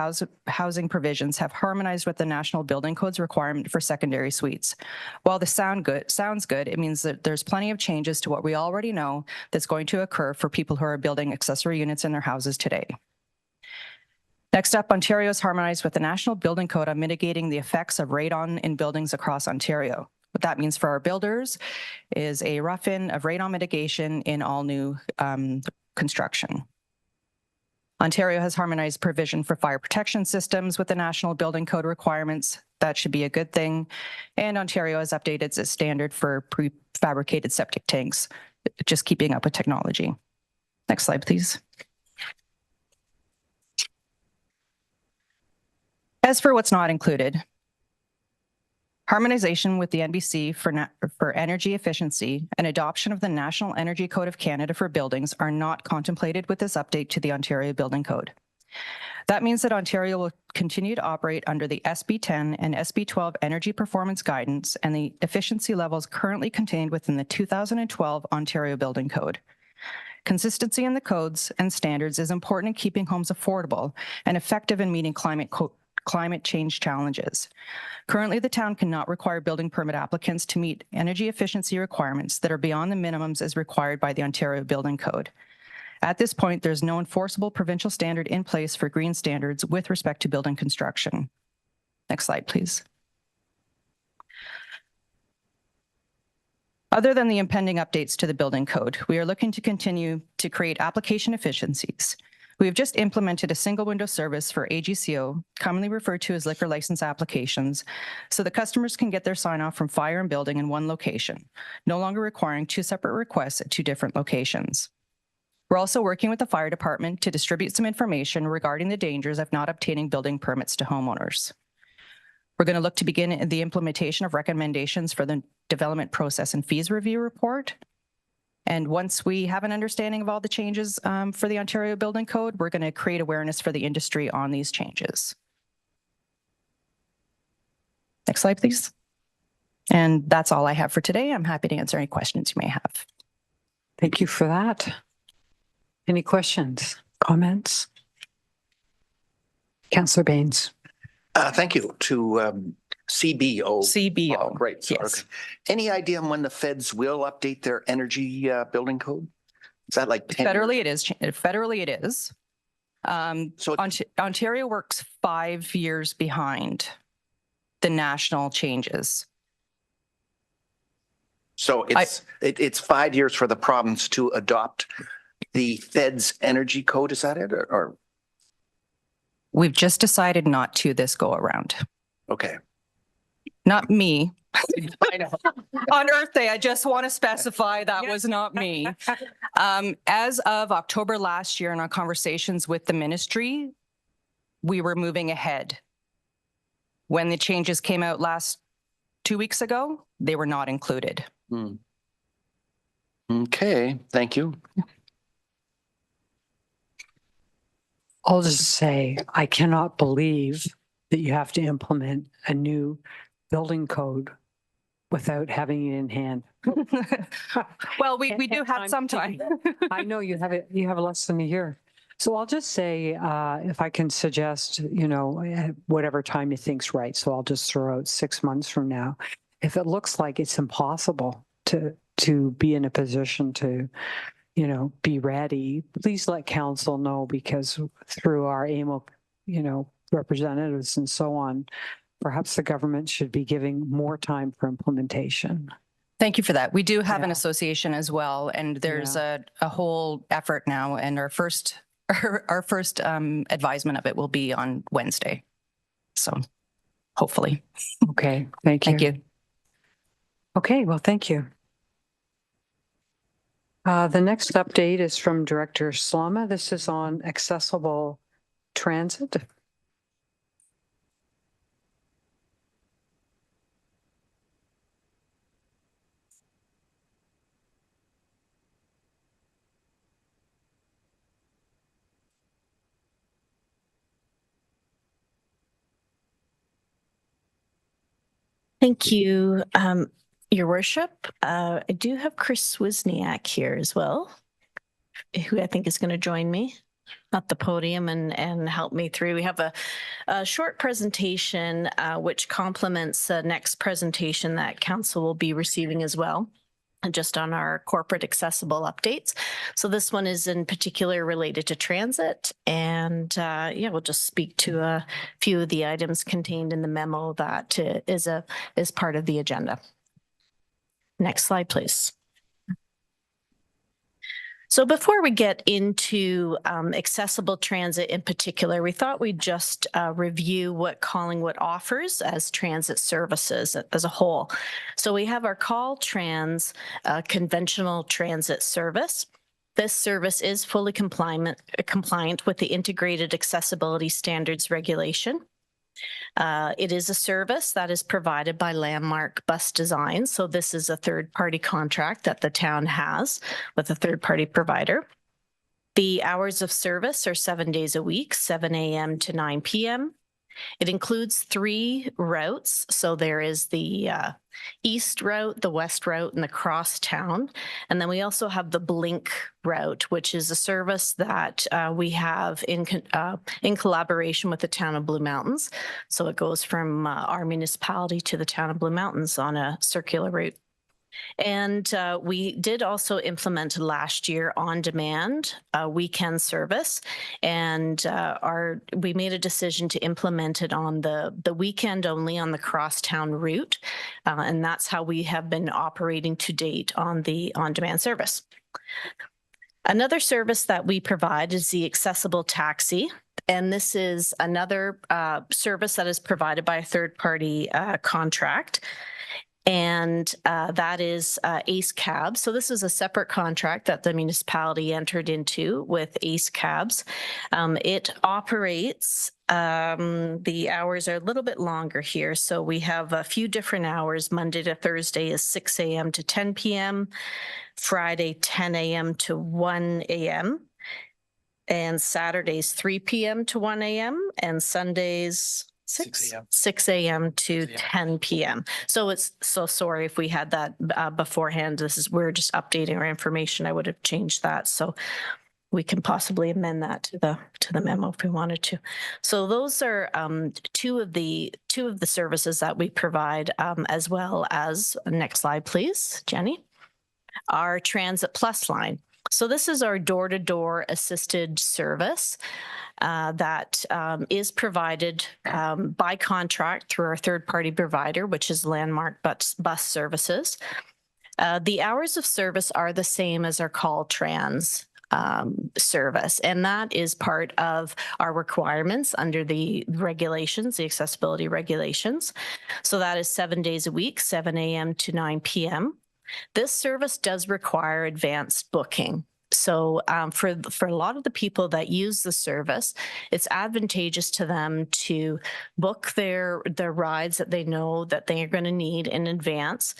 housing provisions have harmonized with the National Building Code's requirement for secondary suites. While this sounds good, it means that there's plenty of changes to what we already know that's going to occur for people who are building accessory units in their houses today. Next up, Ontario is harmonized with the National Building Code on mitigating the effects of radon in buildings across Ontario. What that means for our builders is a rough-in of radon mitigation in all new construction. Ontario has harmonized provision for fire protection systems with the National Building Code requirements. That should be a good thing. And Ontario has updated its standard for prefabricated septic tanks, just keeping up with technology. Next slide, please. As for what's not included, harmonization with the NBC for energy efficiency and adoption of the National Energy Code of Canada for buildings are not contemplated with this update to the Ontario Building Code. That means that Ontario will continue to operate under the SB 10 and SB 12 energy performance guidance and the efficiency levels currently contained within the 2012 Ontario Building Code. Consistency in the codes and standards is important in keeping homes affordable and effective in meeting climate change challenges. Currently, the town cannot require building permit applicants to meet energy efficiency requirements that are beyond the minimums as required by the Ontario Building Code. At this point, there's no enforceable provincial standard in place for green standards with respect to building construction. Next slide, please. Other than the impending updates to the building code, we are looking to continue to create application efficiencies. We have just implemented a single window service for AGCO, commonly referred to as liquor license applications, so that customers can get their sign-off from fire and building in one location, no longer requiring 2 separate requests at 2 different locations. We're also working with the fire department to distribute some information regarding the dangers of not obtaining building permits to homeowners. We're going to look to begin the implementation of recommendations for the development process and fees review report. And once we have an understanding of all the changes for the Ontario Building Code, we're going to create awareness for the industry on these changes. Next slide, please. And that's all I have for today. I'm happy to answer any questions you may have. Thank you for that. Any questions, comments? Councillor Baines. Thank you to CBO. CBO. Oh, great. Yes. Okay. Any idea on when the feds will update their energy building code? Is that like 10 Federally, years? Federally, it is. So Ontario works 5 years behind the national changes. So it's 5 years for the province to adopt the feds energy code. Is that it? Or? We've just decided not to this go around. Okay. Not me. I know. On Earth Day, I just want to specify that was not me. As of October last year in our conversations with the ministry, we were moving ahead. When the changes came out 2 weeks ago, they were not included. Okay, thank you. I'll just say, I cannot believe that you have to implement a new building code without having it in hand. Well, we do have some time. I know you have it, you have less than a year. So I'll just say, if I can suggest, whatever time you think's right. So I'll just throw out 6 months from now. If it looks like it's impossible to be in a position to, be ready, please let council know, because through our AMO, representatives and so on, perhaps the government should be giving more time for implementation. Thank you for that. We do have an association as well, and there's a whole effort now, and our first advisement of it will be on Wednesday. So hopefully. Okay, thank you. Thank you. Okay, well, thank you. The next update is from Director Slama. This is on accessible transit. Thank you, Your Worship. I do have Chris Wisniak here as well, who I think is going to join me at the podium and help me through. We have a short presentation which complements the next presentation that Council will be receiving as well, just on our corporate accessible updates. So this one is in particular related to transit, and we'll just speak to a few of the items contained in the memo that is part of the agenda. Next slide, please. So before we get into accessible transit in particular, we thought we'd just review what Collingwood offers as transit services as a whole. So we have our Caltrans conventional transit service. This service is fully compliant with the Integrated Accessibility Standards Regulation. It is a service that is provided by Landmark Bus Design. So this is a third-party contract that the town has with a third-party provider. The hours of service are 7 days a week, 7 a.m. to 9 p.m. It includes 3 routes. So there is the east route, the west route, and the crosstown. And then we also have the Blink route, which is a service that we have in collaboration with the town of Blue Mountains. So it goes from our municipality to the town of Blue Mountains on a circular route. And we did also implement last year on-demand weekend service, and we made a decision to implement it on the weekend only on the crosstown route, and that's how we have been operating to date on the on-demand service. Another service that we provide is the accessible taxi. And this is another service that is provided by a third-party contract. And that is Ace Cabs. So this is a separate contract that the municipality entered into with Ace Cabs. It operates, the hours are a little bit longer here. So we have a few different hours. Monday to Thursday is 6 a.m. to 10 p.m. Friday, 10 a.m. to 1 a.m. And Saturdays, 3 p.m. to 1 a.m. and Sundays, 6 a.m. to 10 p.m. So it's so sorry if we had that beforehand. We're just updating our information. I would have changed that. So we can possibly amend that to the memo if we wanted to. So those are two of the services that we provide, as well as, next slide, please, Jenny, our Transit Plus line. So this is our door-to-door assisted service that is provided by contract through our third-party provider, which is Landmark Bus Services. The hours of service are the same as our Caltrans service, and that is part of our requirements under the regulations, the accessibility regulations. So that is 7 days a week, 7 a.m. to 9 p.m. This service does require advanced booking. So for a lot of the people that use the service, it's advantageous to them to book their rides that they know that they are going to need in advance.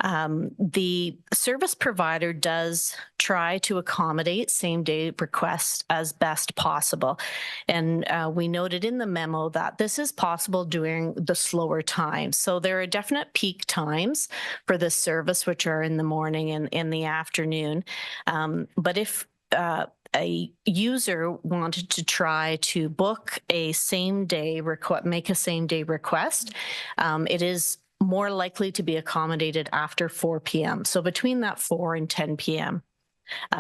The service provider does try to accommodate same-day requests as best possible. And we noted in the memo that this is possible during the slower times. So there are definite peak times for this service, which are in the morning and in the afternoon. But if a user wanted to try to book a same-day request, make a same-day request, it is more likely to be accommodated after 4 p.m. So between that 4 and 10 p.m.,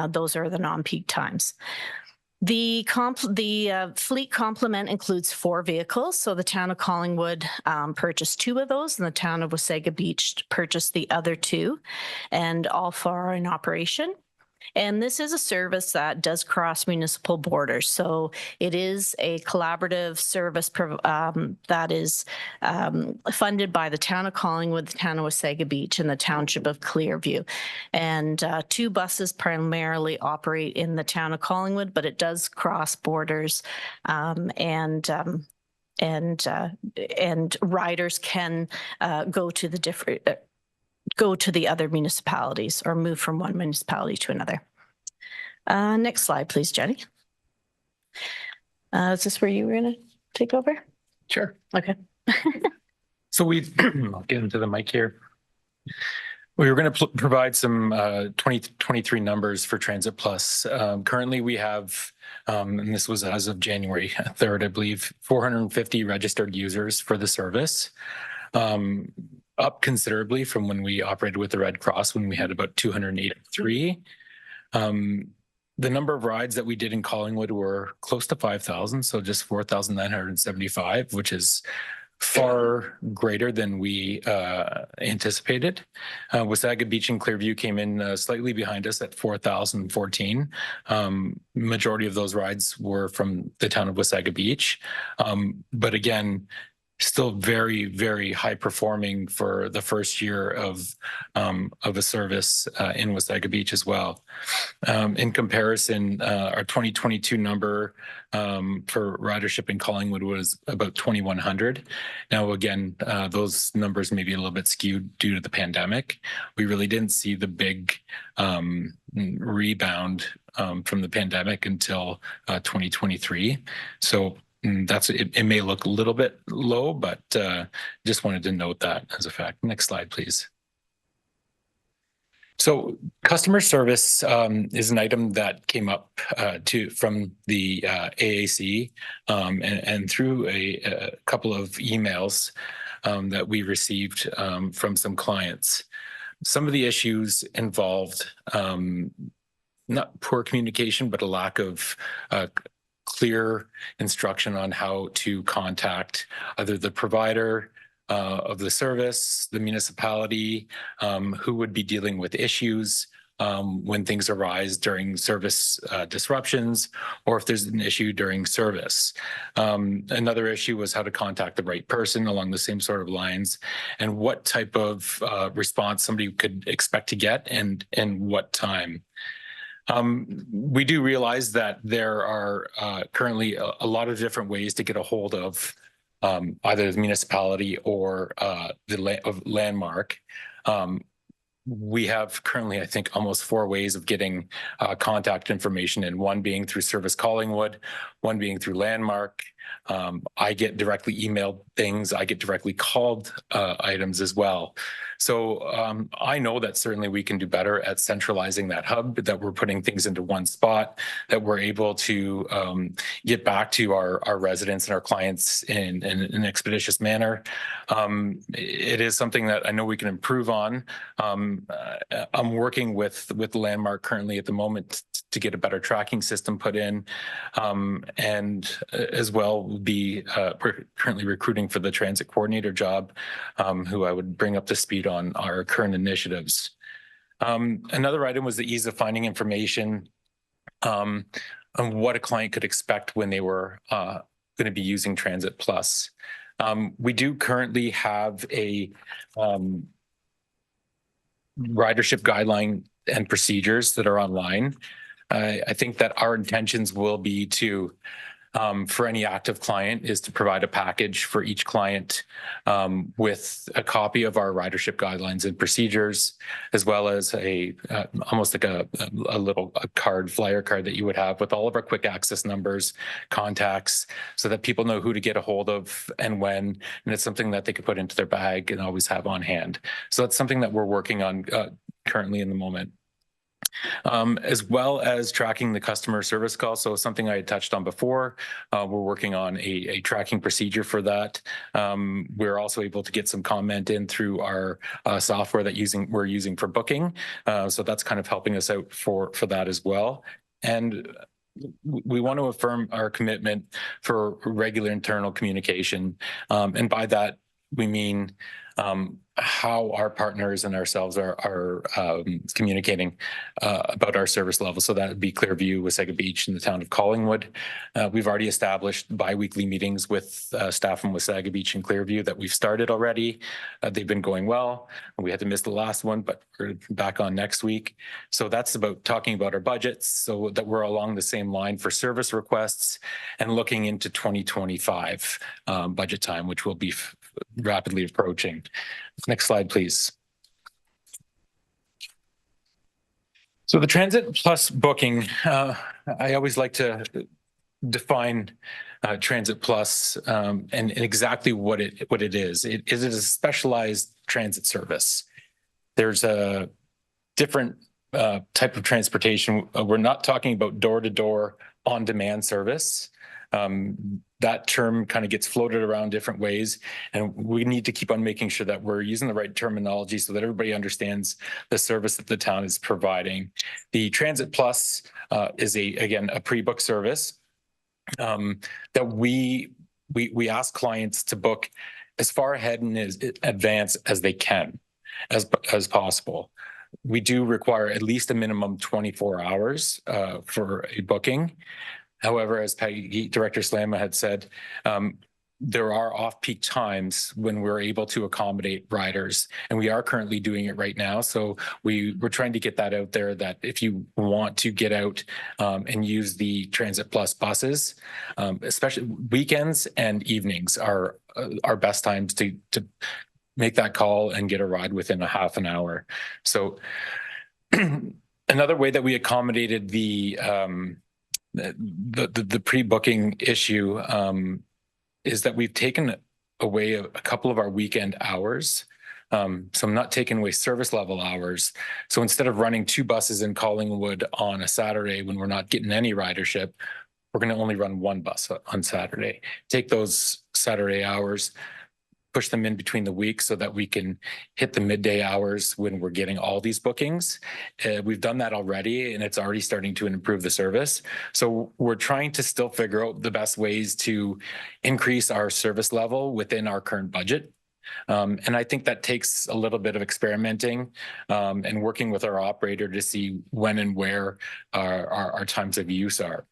those are the non-peak times. The fleet complement includes 4 vehicles. So the town of Collingwood purchased 2 of those, and the town of Wasaga Beach purchased the other 2, and all 4 are in operation. And this is a service that does cross municipal borders. So it is a collaborative service that is funded by the town of Collingwood, the town of Wasaga Beach, and the township of Clearview. And 2 buses primarily operate in the town of Collingwood, but it does cross borders, and riders can go to the other municipalities or move from one municipality to another. Next slide, please, Jenny. Is this where you were going to take over? Sure. Okay. So I'll get into the mic here. We were going to provide some 2023 numbers for Transit Plus. Currently we have, and this was as of January 3rd, I believe, 450 registered users for the service. Up considerably from when we operated with the Red Cross, when we had about 283. The number of rides that we did in Collingwood were close to 5,000, so just 4,975, which is far greater than we anticipated. Wasaga Beach and Clearview came in slightly behind us at 4,014. Majority of those rides were from the town of Wasaga Beach. But again, still very, very high performing for the first year of a service in Wasaga Beach as well. In comparison, our 2022 number for ridership in Collingwood was about 2,100. Now, again, those numbers may be a little bit skewed due to the pandemic. We really didn't see the big rebound from the pandemic until 2023. So that's it may look a little bit low, but just wanted to note that as a fact. Next slide, please. So customer service is an item that came up from the AAC and through a couple of emails that we received from some clients. Some of the issues involved not poor communication, but a lack of clear instruction on how to contact either the provider of the service, the municipality, who would be dealing with issues when things arise during service disruptions, or if there's an issue during service. Another issue was how to contact the right person along the same sort of lines, and what type of response somebody could expect to get and what time. We do realize that there are currently a lot of different ways to get a hold of either the municipality or the landmark. We have currently, I think, almost 4 ways of getting contact information, and one being through Service Collingwood, one being through Landmark. I get directly emailed things. I get directly called items as well. So I know that certainly we can do better at centralizing that hub, that we're putting things into one spot, that we're able to get back to our residents and our clients in an expeditious manner. It is something that I know we can improve on. I'm working with Landmark currently at the moment to get a better tracking system put in, and as well will be currently recruiting for the transit coordinator job, who I would bring up to speed on our current initiatives. Another item was the ease of finding information on what a client could expect when they were going to be using Transit Plus. We do currently have a ridership guideline and procedures that are online. I think that our intentions will be to, for any active client, is to provide a package for each client with a copy of our ridership guidelines and procedures, as well as a almost like a little flyer card that you would have with all of our quick access numbers, contacts, so that people know who to get a hold of and when, and it's something that they could put into their bag and always have on hand. So that's something that we're working on currently in the moment. As well as tracking the customer service call. So something I had touched on before, we're working on a tracking procedure for that. We're also able to get some comment in through our software that we're using for booking. So that's kind of helping us out for that as well. And we want to affirm our commitment for regular internal communication. And by that, we mean how our partners and ourselves are communicating about our service level. So that would be Clearview, Wasaga Beach, and the town of Collingwood. We've already established bi-weekly meetings with staff from Wasaga Beach and Clearview that we've started already. They've been going well. We had to miss the last one, but we're back on next week. So that's about talking about our budgets so that we're along the same line for service requests and looking into 2025 budget time, which will be rapidly approaching. Next slide, please. So the Transit Plus booking, I always like to define Transit Plus and exactly what it is. It is a specialized transit service. There's a different type of transportation. We're not talking about door-to-door on-demand service. That term kind of gets floated around different ways, and we need to keep on making sure that we're using the right terminology so that everybody understands the service that the town is providing. The Transit Plus is again a pre-book service that we ask clients to book as far ahead in advance as they can, as possible. We do require at least a minimum 24 hours for a booking. However, as Director Slama had said, there are off-peak times when we're able to accommodate riders, and we are currently doing it right now. So we're trying to get that out there, that if you want to get out and use the Transit Plus buses, especially weekends and evenings are our best times to make that call and get a ride within a half an hour. So another way that we accommodated the pre-booking issue is that we've taken away a couple of our weekend hours. So I'm not taking away service level hours. So instead of running 2 buses in Collingwood on a Saturday when we're not getting any ridership, we're going to only run 1 bus on Saturday. Take those Saturday hours, push them in between the week so that we can hit the midday hours when we're getting all these bookings. We've done that already, and it's already starting to improve the service. So we're trying to still figure out the best ways to increase our service level within our current budget. And I think that takes a little bit of experimenting and working with our operator to see when and where our times of use are.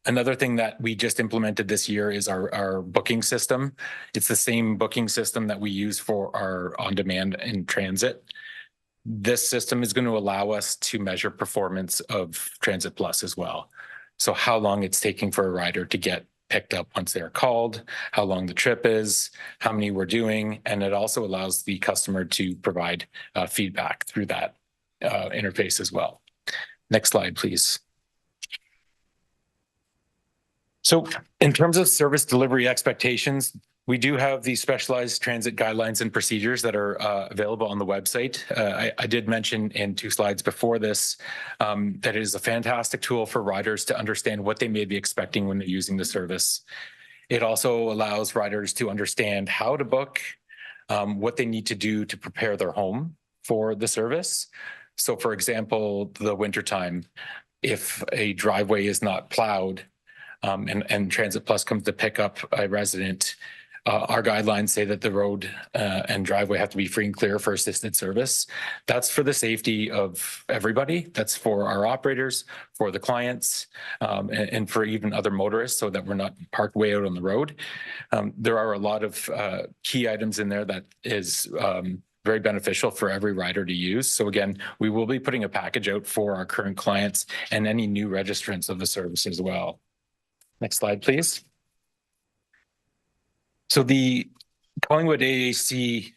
Another thing that we just implemented this year is our booking system. It's the same booking system that we use for our on-demand and transit. This system is going to allow us to measure performance of Transit Plus as well. So how long it's taking for a rider to get picked up once they're called, how long the trip is, how many we're doing, and it also allows the customer to provide feedback through that interface as well. Next slide, please. So in terms of service delivery expectations, we do have these specialized transit guidelines and procedures that are available on the website. I did mention in 2 slides before this that it is a fantastic tool for riders to understand what they may be expecting when they're using the service. It also allows riders to understand how to book, what they need to do to prepare their home for the service. So for example, the wintertime, if a driveway is not plowed, and Transit Plus comes to pick up a resident, our guidelines say that the road and driveway have to be free and clear for assisted service. That's for the safety of everybody. That's for our operators, for the clients, and for even other motorists, so that we're not parked way out on the road. There are a lot of key items in there that is very beneficial for every rider to use. So again, we will be putting a package out for our current clients and any new registrants of the service as well. Next slide, please. So the Collingwood AAC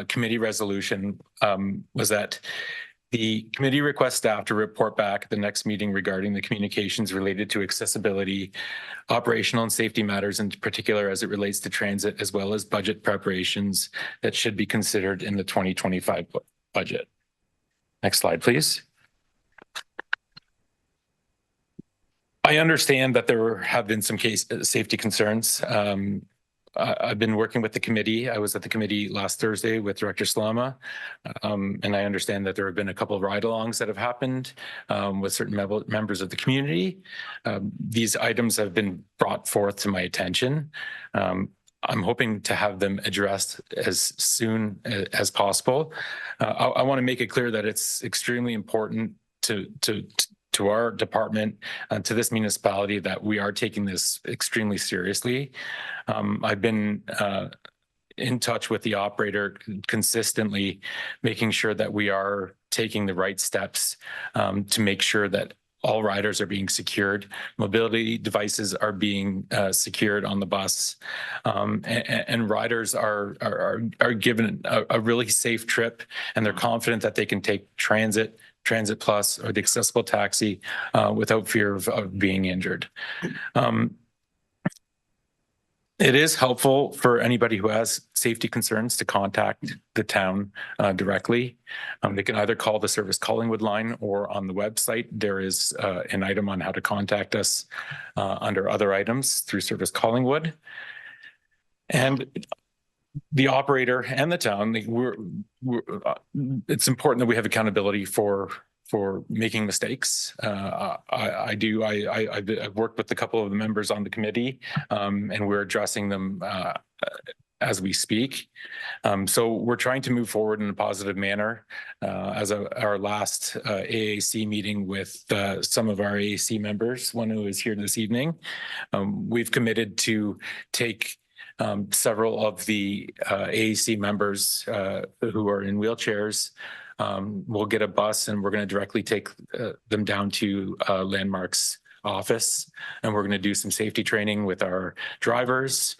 committee resolution was that the committee requests staff to report back at the next meeting regarding the communications related to accessibility, operational and safety matters in particular as it relates to transit, as well as budget preparations that should be considered in the 2025 budget. Next slide, please. I understand that there have been some safety concerns. I've been working with the committee. I was at the committee last Thursday with Director Salama, and I understand that there have been a couple of ride-alongs that have happened with certain members of the community. These items have been brought forth to my attention. I'm hoping to have them addressed as soon as possible. I want to make it clear that it's extremely important to our department and to this municipality that we are taking this extremely seriously. I've been in touch with the operator consistently, making sure that we are taking the right steps to make sure that all riders are being secured, mobility devices are being secured on the bus, and riders are given a really safe trip, and they're confident that they can take Transit Plus, or the accessible taxi without fear of being injured. It is helpful for anybody who has safety concerns to contact the town directly. They can either call the Service Collingwood line, or on the website, there is an item on how to contact us under other items through Service Collingwood. And the operator and the town, it's important that we have accountability for making mistakes. I've worked with a couple of the members on the committee, and we're addressing them as we speak. So we're trying to move forward in a positive manner. As our last AAC meeting with some of our AAC members, one who is here this evening, we've committed to take several of the AAC members who are in wheelchairs. We'll get a bus, and we're going to directly take them down to Landmark's office, and we're going to do some safety training with our drivers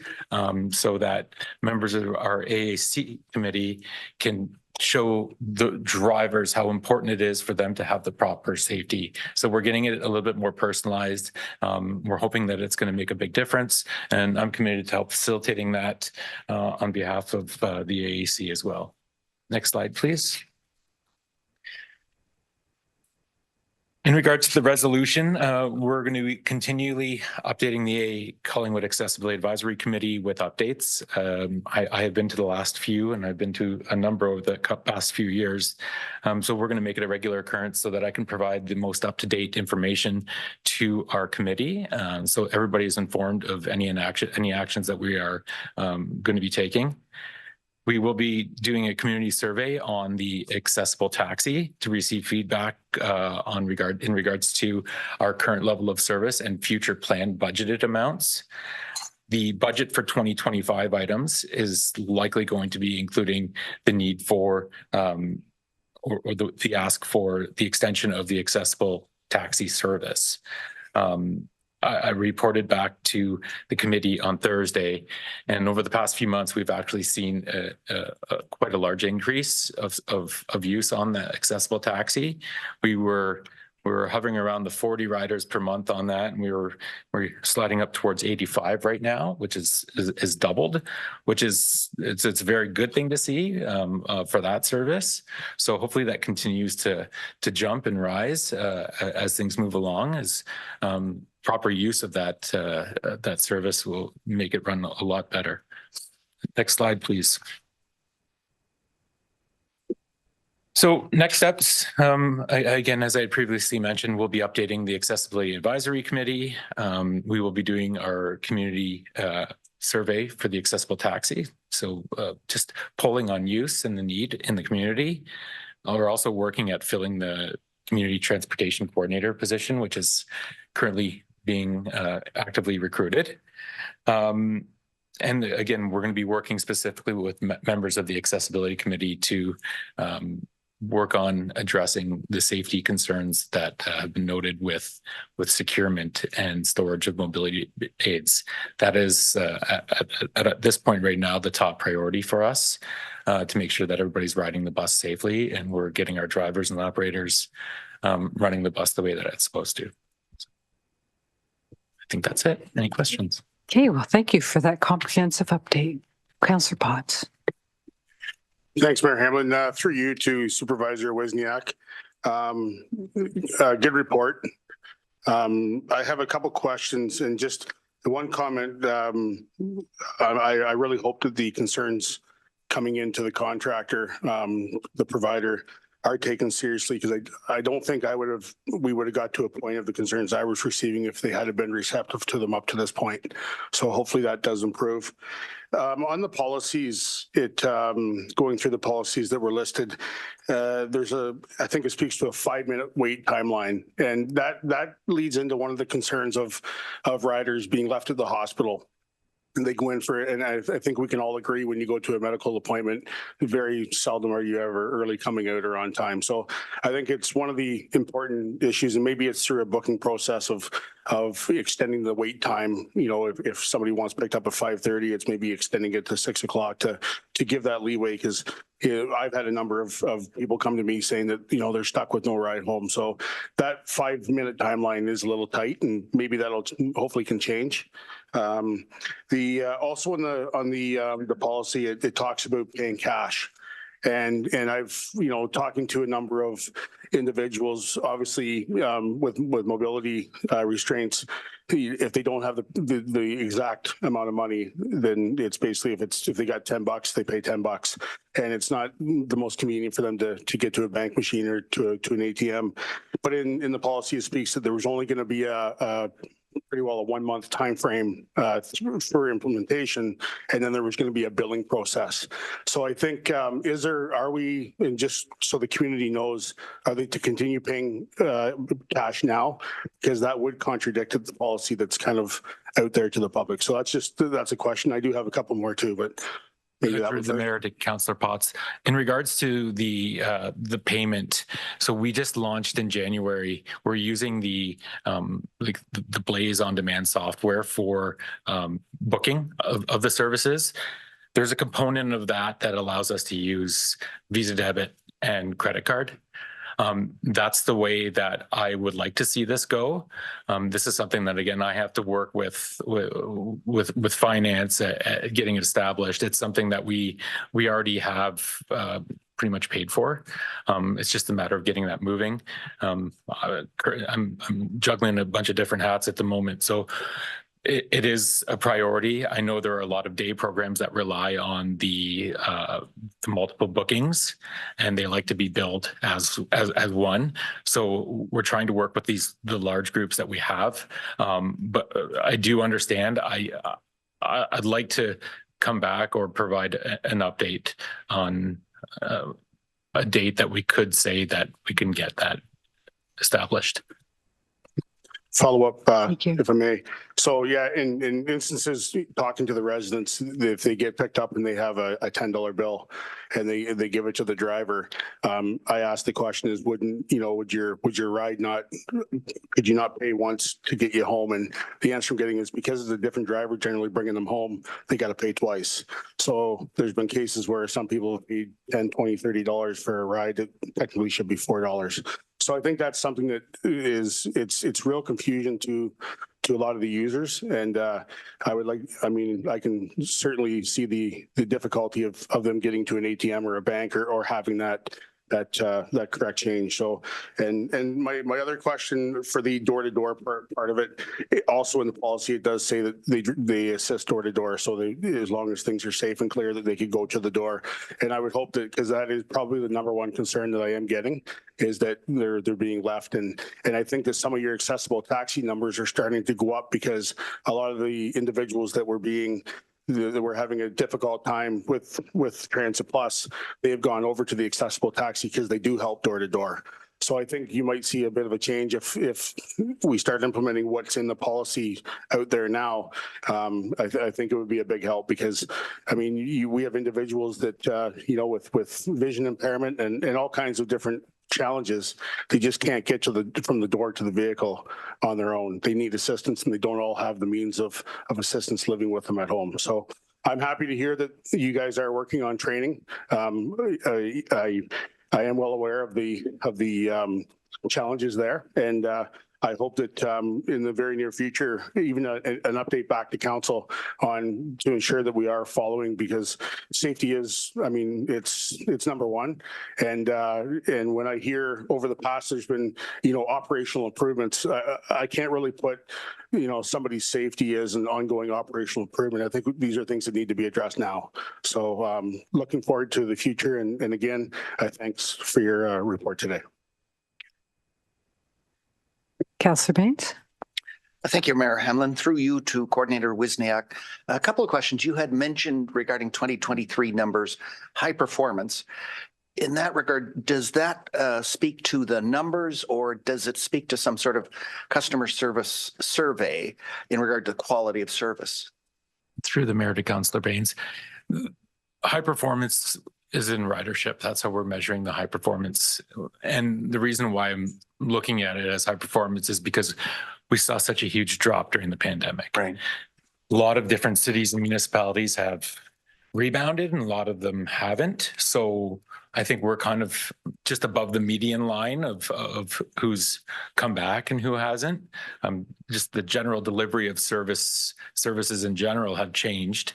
so that members of our AAC committee can show the drivers how important it is for them to have the proper safety. So we're getting it a little bit more personalized. We're hoping that it's going to make a big difference, and I'm committed to help facilitating that on behalf of the AAC as well. Next slide, please. In regards to the resolution, we're going to be continually updating the Collingwood Accessibility Advisory Committee with updates. I have been to the last few, and I've been to a number over the past few years. So we're going to make it a regular occurrence so that I can provide the most up-to-date information to our committee, so everybody is informed of any actions that we are going to be taking. We will be doing a community survey on the accessible taxi to receive feedback in regards to our current level of service and future planned budgeted amounts. The budget for 2025 items is likely going to be including the need for or the ask for the extension of the accessible taxi service. I reported back to the committee on Thursday, and over the past few months, we've actually seen quite a large increase of use on the accessible taxi. We were hovering around the 40 riders per month on that, and we're sliding up towards 85 right now, which is doubled, which is it's a very good thing to see for that service. So hopefully that continues to jump and rise as things move along, as proper use of that service will make it run a lot better. Next slide, please. So next steps, again, as I previously mentioned, we'll be updating the Accessibility Advisory Committee. We will be doing our community survey for the accessible taxi. So just polling on use and the need in the community. We're also working at filling the community transportation coordinator position, which is currently being actively recruited. And again, we're going to be working specifically with members of the Accessibility Committee to work on addressing the safety concerns that have been noted with securement and storage of mobility aids. That is at this point right now the top priority for us, to make sure that everybody's riding the bus safely and we're getting our drivers and operators running the bus the way that it's supposed to. So I think that's it. Any questions? Okay, well, thank you for that comprehensive update. Councillor Potts. Thanks, Mayor Hamlin. Through you to Supervisor Wozniak. Good report. I have a couple questions and just one comment. I really hope that the concerns coming into the contractor, the provider, are taken seriously, because I don't think we would have got to a point of the concerns I was receiving if they had been receptive to them up to this point. So hopefully that does improve. On the policies, going through the policies that were listed, I think it speaks to a 5-minute wait timeline, and that leads into one of the concerns of riders being left at the hospital. And they go in for it, and I think we can all agree when you go to a medical appointment, very seldom are you ever early coming out or on time. So I think it's one of the important issues, and maybe it's through a booking process of extending the wait time. You know, if somebody wants picked up at 5:30, it's maybe extending it to 6 o'clock to give that leeway, because I've had a number of people come to me saying that, you know, they're stuck with no ride home. So that 5-minute timeline is a little tight, and maybe that'll hopefully can change. Also on the policy, it talks about paying cash. And I've, you know, talking to a number of individuals, obviously with mobility restraints, if they don't have the exact amount of money, then it's basically if they got $10, they pay $10, and it's not the most convenient for them to get to a bank machine or to an ATM. But in the policy, it speaks that there was only going to be pretty well a 1-month time frame for implementation, and then there was going to be a billing process. So I think are we, and just so the community knows, are they to continue paying cash now, because that would contradict the policy that's kind of out there to the public. So that's a question. I do have a couple more too, but maybe that was the mayor to Councillor Potts. In regards to the payment, so we just launched in January. We're using the Blaze on-demand software for booking of the services. There's a component of that allows us to use Visa debit and credit card. That's the way that I would like to see this go. This is something that, again, I have to work with finance getting it established. It's something that we already have pretty much paid for. It's just a matter of getting that moving. I'm juggling a bunch of different hats at the moment, so it is a priority. I know there are a lot of day programs that rely on the multiple bookings, and they like to be billed as one. So we're trying to work with the large groups that we have. But I do understand. I'd like to come back or provide an update on a date that we could say that we can get that established. Follow up, if I may. So yeah, in instances, talking to the residents, if they get picked up and they have a $10 bill and they give it to the driver, I asked the question is, would your ride could you not pay once to get you home? And the answer I'm getting is because it's a different driver generally bringing them home, they got to pay twice. So there's been cases where some people have paid $10, $20, $30 for a ride that technically should be $4. So I think that's something that it's real confusion to a lot of the users, and I can certainly see the difficulty of them getting to an ATM or a bank or having that correct change. So, and my other question for the door-to-door part of it, also in the policy, it does say that they assist door-to-door. So as long as things are safe and clear, that they could go to the door. And I would hope that, because that is probably the number one concern that I am getting, is that they're being left. And I think that some of your accessible taxi numbers are starting to go up because a lot of the individuals that we're having a difficult time with Transit Plus, they have gone over to the accessible taxi because they do help door to door. So I think you might see a bit of a change if we start implementing what's in the policy out there now. I think it would be a big help because, I mean, we have individuals that, with vision impairment and all kinds of different challenges, they just can't get from the door to the vehicle on their own. They need assistance, and they don't all have the means of assistance living with them at home. So I'm happy to hear that you guys are working on training. I am well aware of the challenges there, and I hope that in the very near future, even an update back to council to ensure that we are following, because safety is, I mean, it's number one. And when I hear over the past, there's been, operational improvements, I can't really put, somebody's safety as an ongoing operational improvement. I think these are things that need to be addressed now. So looking forward to the future. And again, thanks for your report today. Councillor Baines. Thank you, Mayor Hamlin. Through you to Coordinator Wisniak. A couple of questions. You had mentioned regarding 2023 numbers, high performance. In that regard, does that speak to the numbers, or does it speak to some sort of customer service survey in regard to quality of service? Through the Mayor to Councillor Baines. High performance is in ridership. That's how we're measuring the high performance. And the reason why I'm looking at it as high performance is because we saw such a huge drop during the pandemic. Right. A lot of different cities and municipalities have rebounded and a lot of them haven't. So I think we're kind of just above the median line of who's come back and who hasn't. Just the general delivery of services in general have changed.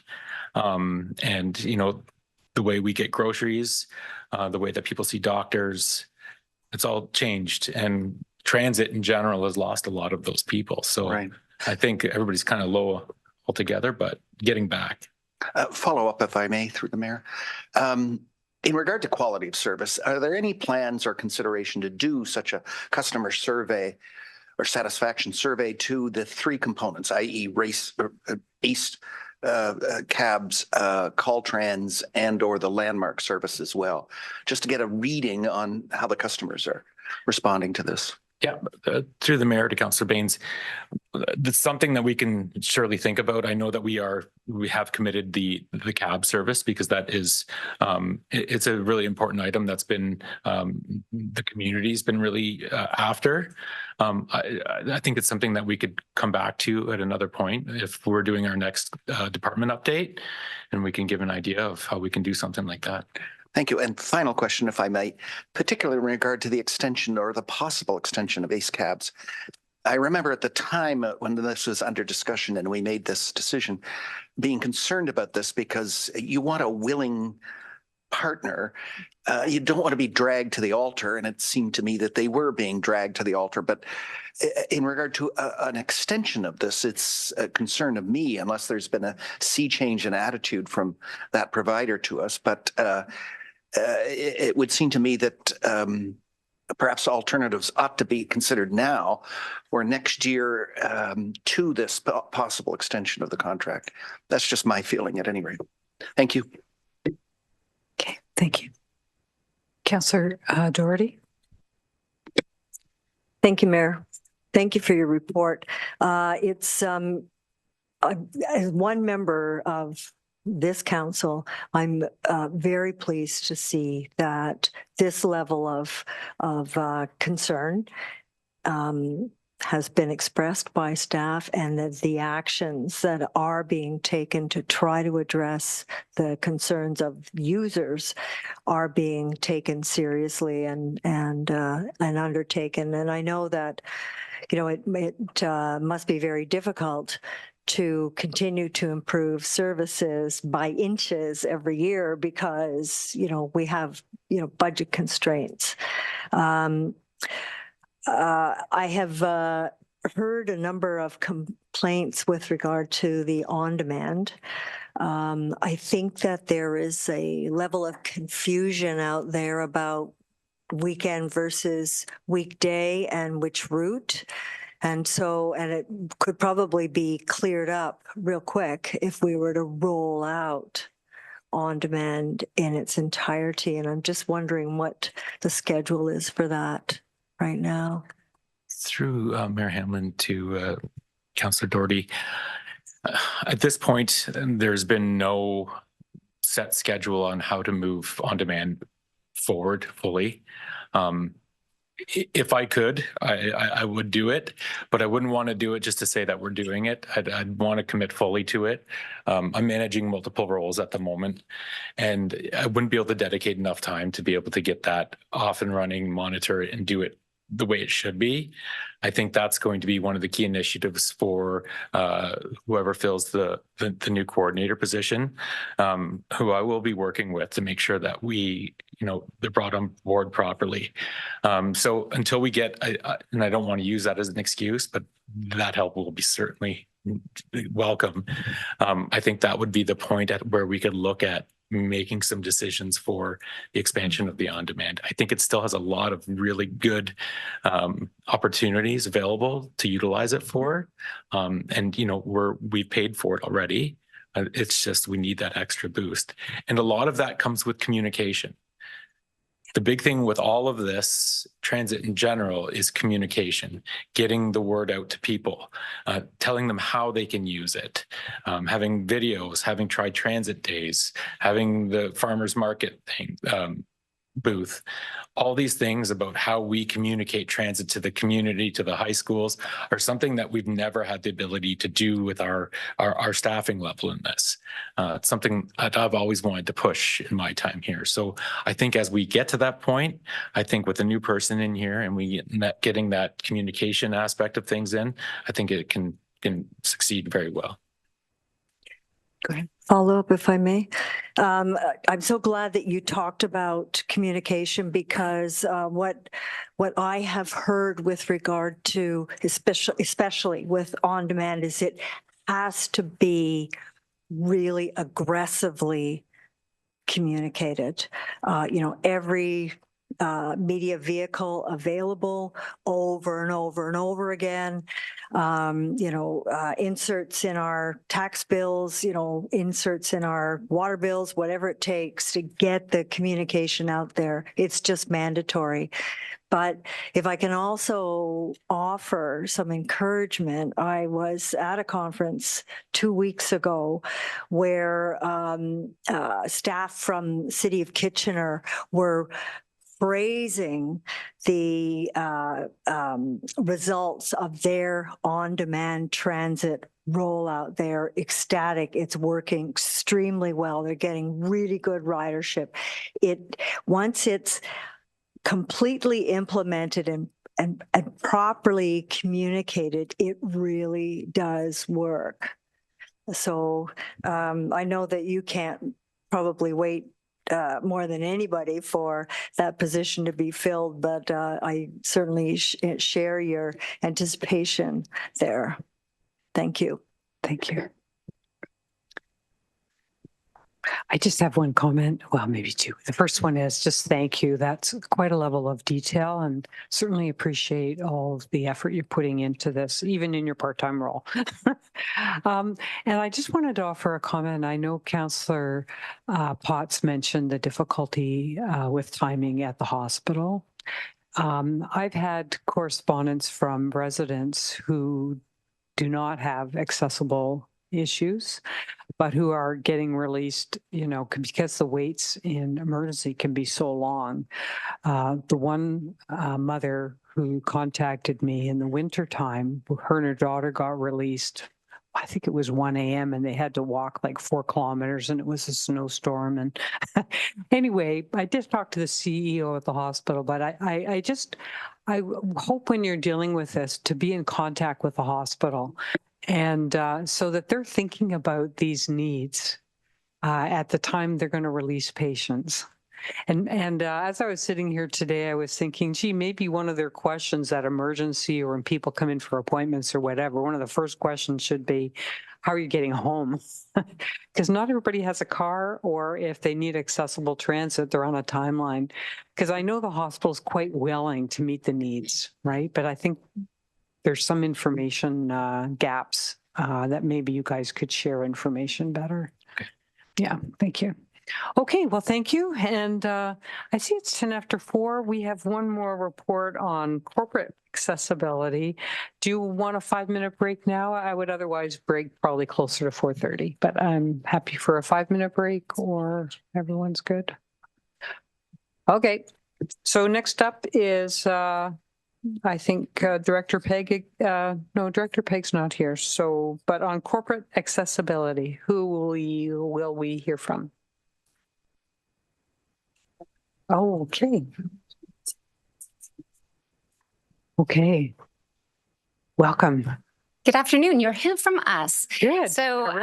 And, the way we get groceries, the way that people see doctors, it's all changed. And transit in general has lost a lot of those people. So right. I think everybody's kind of low altogether, but getting back. Follow up, if I may, through the Mayor. In regard to quality of service, are there any plans or consideration to do such a customer survey or satisfaction survey to the three components, i.e. ACE cabs, Caltrans, and or the landmark service as well, just to get a reading on how the customers are responding to this? Yeah, through the Mayor to Councillor Baines, that's something that we can surely think about. I know that we have committed the cab service because that is it's a really important item that's been the community's been really after. I think it's something that we could come back to at another point if we're doing our next department update, and we can give an idea of how we can do something like that. Thank you. And final question, if I might, particularly in regard to the extension or the possible extension of ACE cabs. I remember at the time when this was under discussion and we made this decision, being concerned about this because you want a willing partner. You don't want to be dragged to the altar, and it seemed to me that they were being dragged to the altar. But in regard to an extension of this, it's a concern of me, unless there's been a sea change in attitude from that provider to us. But it would seem to me that perhaps alternatives ought to be considered now or next year to this possible extension of the contract. That's just my feeling at any rate. Thank you. Okay, thank you. Councillor Doherty. Thank you, Mayor. Thank you for your report. It's as one member of this council, I'm very pleased to see that this level of concern has been expressed by staff, and that the actions that are being taken to try to address the concerns of users are being taken seriously and undertaken. And I know that, it must be very difficult to continue to improve services by inches every year because, we have, budget constraints. I have heard a number of complaints with regard to the on-demand. I think that there is a level of confusion out there about weekend versus weekday and which route. And it could probably be cleared up real quick if we were to roll out on demand in its entirety. And I'm just wondering what the schedule is for that. right now. Through Mayor Hamlin to Councillor Doherty. At this point, there's been no set schedule on how to move on demand forward fully. If I could, I would do it, but I wouldn't want to do it just to say that we're doing it. I'd want to commit fully to it. I'm managing multiple roles at the moment, and I wouldn't be able to dedicate enough time to be able to get that off and running, monitor it, and do it the way it should be. I think that's going to be one of the key initiatives for whoever fills the new coordinator position, who I will be working with to make sure that they're brought on board properly. So until we get, and I don't want to use that as an excuse, but that help will be certainly welcome. I think that would be the point at where we could look at making some decisions for the expansion of the on-demand. I think it still has a lot of really good opportunities available to utilize it for. And, we've paid for it already. It's just, we need that extra boost. And a lot of that comes with communication. The big thing with all of this transit in general is communication, getting the word out to people, telling them how they can use it, having videos, having tried transit days, having the farmers market thing, booth. All these things about how we communicate transit to the community, to the high schools, are something that we've never had the ability to do with our staffing level in this. It's something that I've always wanted to push in my time here. So I think as we get to that point, I think with a new person in here and we getting that communication aspect of things in, I think it can succeed very well. Go ahead. Follow up, if I may. I'm so glad that you talked about communication, because what I have heard with regard to, especially with on-demand, is it has to be really aggressively communicated. Every media vehicle available over and over and over again. Inserts in our tax bills, inserts in our water bills, whatever it takes to get the communication out there. It's just mandatory. But if I can also offer some encouragement, I was at a conference 2 weeks ago where staff from the City of Kitchener were praising the results of their on-demand transit rollout. They're ecstatic. It's working extremely well. They're getting really good ridership. Once it's completely implemented and properly communicated, it really does work. So I know that you can't probably wait more than anybody for that position to be filled, but I certainly share your anticipation there. Thank you. Thank you. I just have one comment, well, maybe two. The first one is just thank you. That's quite a level of detail, and certainly appreciate all of the effort you're putting into this, even in your part-time role. And I just wanted to offer a comment. I know Councillor Potts mentioned the difficulty with timing at the hospital. I've had correspondence from residents who do not have accessible issues, but who are getting released, because the waits in emergency can be so long. The one mother who contacted me in the wintertime, her and her daughter got released, I think it was 1 a.m. and they had to walk like 4 kilometers and it was a snowstorm. And anyway, I did talk to the CEO at the hospital, but I hope when you're dealing with this to be in contact with the hospital, and so that they're thinking about these needs at the time they're going to release patients. And as I was sitting here today, I was thinking, gee, maybe one of their questions at emergency or when people come in for appointments or whatever, one of the first questions should be, how are you getting home? Because not everybody has a car, or if they need accessible transit, they're on a timeline. Because I know the hospital is quite willing to meet the needs, right? But I think there's some information gaps that maybe you guys could share information better. Okay. Yeah, thank you. Okay, well, thank you. And I see it's 10 after 4. We have one more report on corporate accessibility. Do you want a 5-minute break now? I would otherwise break probably closer to 4:30, but I'm happy for a 5-minute break, or everyone's good. Okay, so next up is I think Director Peg, no, Director Peg's not here. So, but on corporate accessibility, who will we hear from? Oh, okay. Okay. Welcome. Good afternoon. You'll hear from us. Good. So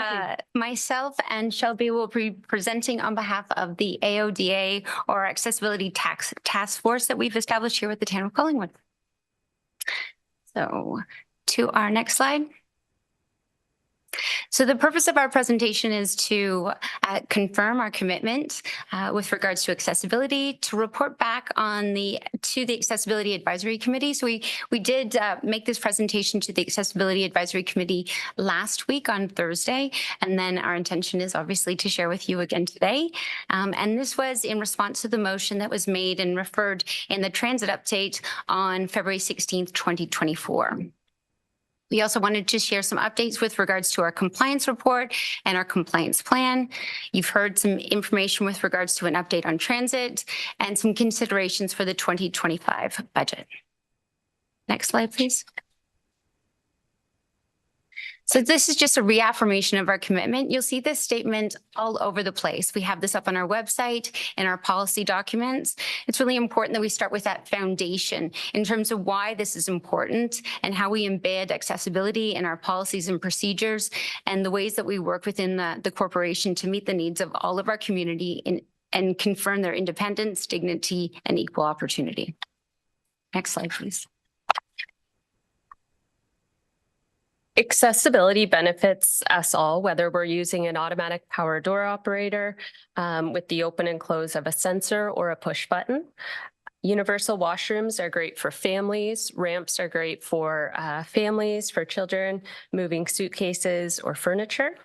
myself and Shelby will be presenting on behalf of the AODA, or Accessibility Task Force, that we've established here with the town of Collingwood. So to our next slide. So the purpose of our presentation is to confirm our commitment with regards to accessibility, to report back on to the Accessibility Advisory Committee. So we did make this presentation to the Accessibility Advisory Committee last week on Thursday, and then our intention is obviously to share with you again today. And this was in response to the motion that was made and referred in the transit update on February 16th, 2024. We also wanted to share some updates with regards to our compliance report and our compliance plan. You've heard some information with regards to an update on transit and some considerations for the 2025 budget. Next slide, please. So this is just a reaffirmation of our commitment. You'll see this statement all over the place. We have this up on our website and our policy documents. It's really important that we start with that foundation in terms of why this is important and how we embed accessibility in our policies and procedures and the ways that we work within the corporation to meet the needs of all of our community and confirm their independence, dignity, and equal opportunity. Next slide, please. Accessibility benefits us all, whether we're using an automatic power door operator with the open and close of a sensor or a push button. Universal washrooms are great for families. Ramps are great for families, for children, moving suitcases or furniture.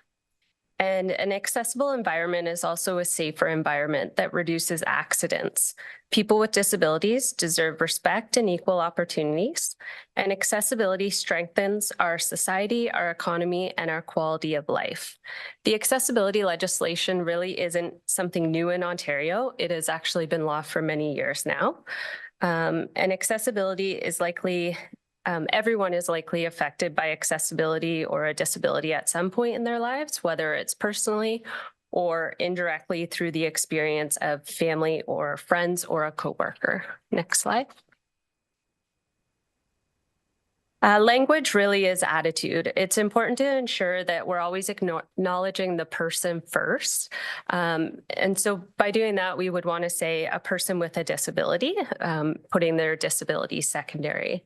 And an accessible environment is also a safer environment that reduces accidents. People with disabilities deserve respect and equal opportunities, and accessibility strengthens our society, our economy, and our quality of life. The accessibility legislation really isn't something new in Ontario. It has actually been law for many years now. And accessibility is likely everyone is likely affected by accessibility or a disability at some point in their lives, whether it's personally or indirectly through the experience of family or friends or a coworker. Next slide. Language really is attitude. It's important to ensure that we're always acknowledging the person first. And so by doing that, we would want to say a person with a disability, putting their disability secondary.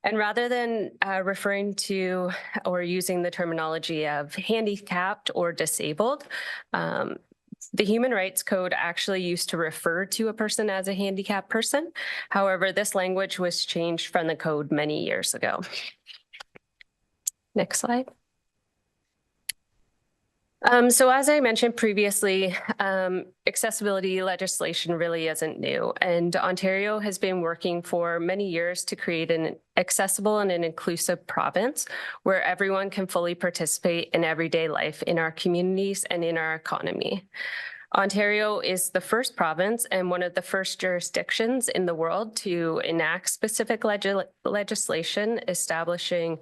And rather than referring to or using the terminology of handicapped or disabled, the Human Rights Code actually used to refer to a person as a handicapped person. However, this language was changed from the code many years ago. Next slide. So as I mentioned previously, accessibility legislation really isn't new, and Ontario has been working for many years to create an accessible and an inclusive province where everyone can fully participate in everyday life in our communities and in our economy. Ontario is the first province and one of the first jurisdictions in the world to enact specific legislation establishing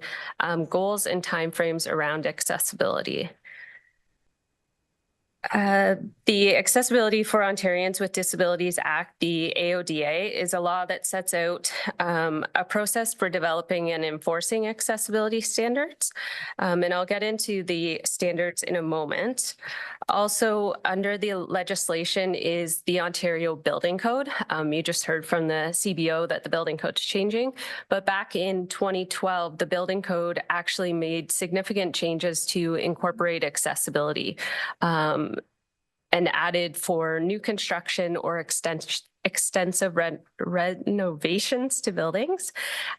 goals and timeframes around accessibility. The Accessibility for Ontarians with Disabilities Act, the AODA, is a law that sets out a process for developing and enforcing accessibility standards. And I'll get into the standards in a moment. Also, under the legislation is the Ontario Building Code. You just heard from the CBO that the Building Code is changing, but back in 2012, the Building Code actually made significant changes to incorporate accessibility and added for new construction or extensive renovations to buildings.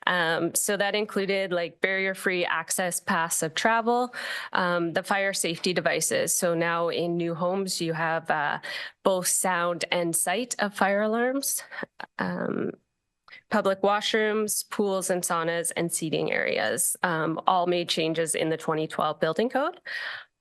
So that included like barrier-free access paths of travel, the fire safety devices. So now in new homes, you have both sound and sight of fire alarms, public washrooms, pools and saunas, and seating areas, all made changes in the 2012 building code.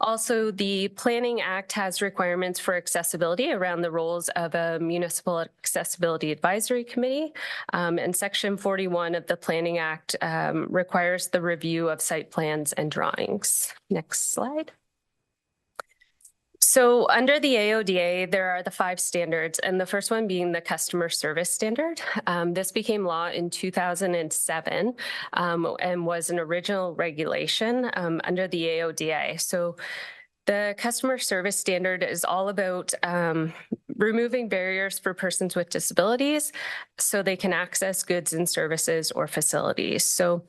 Also, the Planning Act has requirements for accessibility around the roles of a Municipal Accessibility Advisory Committee. And Section 41 of the Planning Act requires the review of site plans and drawings. Next slide. So under the AODA, there are the 5 standards, and the first one being the customer service standard. This became law in 2007 and was an original regulation under the AODA. So the customer service standard is all about removing barriers for persons with disabilities so they can access goods and services or facilities. So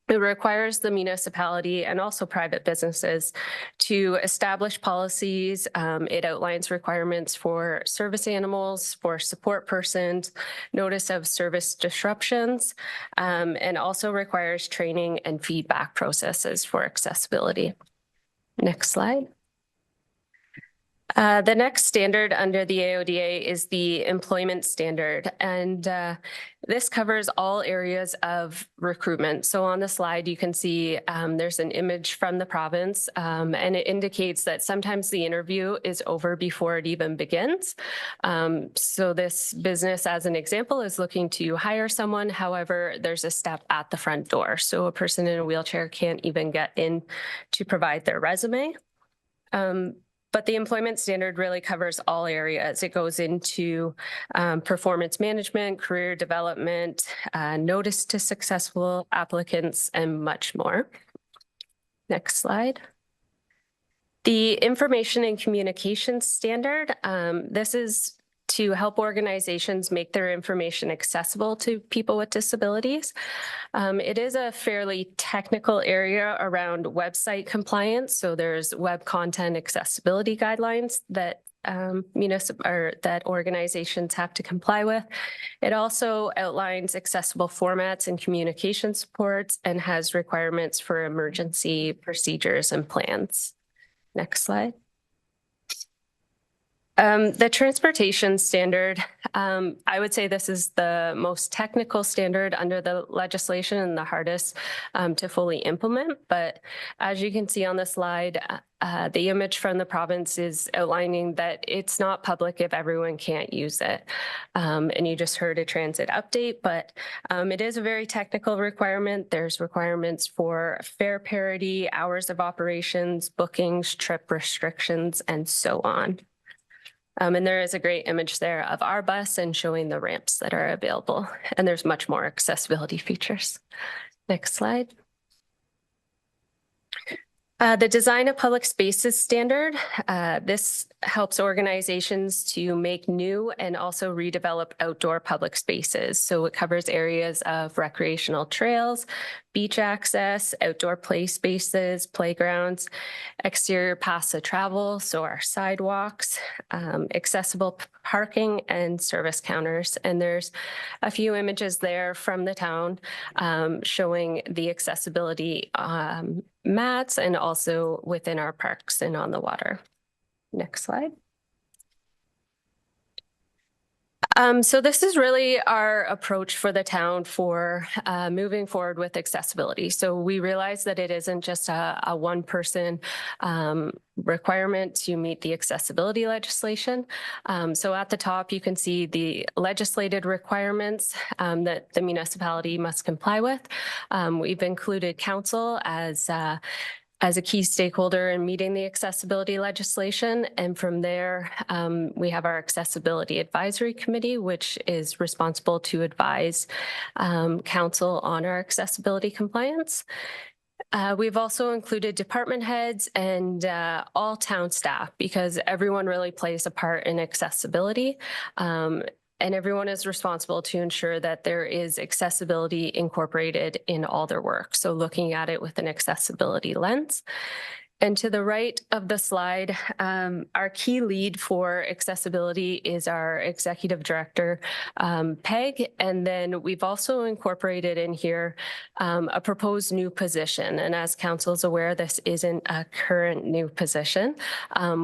it requires the municipality and also private businesses to establish policies. It outlines requirements for service animals, for support persons, notice of service disruptions, and also requires training and feedback processes for accessibility. Next slide. The next standard under the AODA is the employment standard, and this covers all areas of recruitment. So on the slide, you can see there's an image from the province, and it indicates that sometimes the interview is over before it even begins. So this business, as an example, is looking to hire someone. However, there's a step at the front door. So a person in a wheelchair can't even get in to provide their resume. But the employment standard really covers all areas. It goes into performance management, career development, notice to successful applicants, and much more. Next slide. The information and communications standard, this is to help organizations make their information accessible to people with disabilities. It is a fairly technical area around website compliance. So there's web content accessibility guidelines that that organizations have to comply with. It also outlines accessible formats and communication supports and has requirements for emergency procedures and plans. Next slide. The transportation standard, I would say this is the most technical standard under the legislation and the hardest to fully implement. But as you can see on the slide, the image from the province is outlining that it's not public if everyone can't use it. And you just heard a transit update, but it is a very technical requirement. There's requirements for fare parity, hours of operations, bookings, trip restrictions, and so on. And there is a great image there of our bus and showing the ramps that are available. And there's much more accessibility features. Next slide. The design of public spaces standard. This helps organizations to make new and also redevelop outdoor public spaces. So it covers areas of recreational trails, beach access, outdoor play spaces, playgrounds, exterior paths of travel, so our sidewalks, accessible parking, and service counters. And there's a few images there from the town showing the accessibility mats and also within our parks and on the water. Next slide. So this is really our approach for the town for moving forward with accessibility. So we realize that it isn't just a one-person requirement to meet the accessibility legislation. So at the top, you can see the legislated requirements that the municipality must comply with. We've included council as a key stakeholder in meeting the accessibility legislation. And from there, we have our Accessibility Advisory Committee, which is responsible to advise council on our accessibility compliance. We've also included department heads and all town staff because everyone really plays a part in accessibility. And everyone is responsible to ensure that there is accessibility incorporated in all their work. So looking at it with an accessibility lens. And to the right of the slide, our key lead for accessibility is our executive director, Peg. And then we've also incorporated in here a proposed new position. And as council is aware, this isn't a current new position.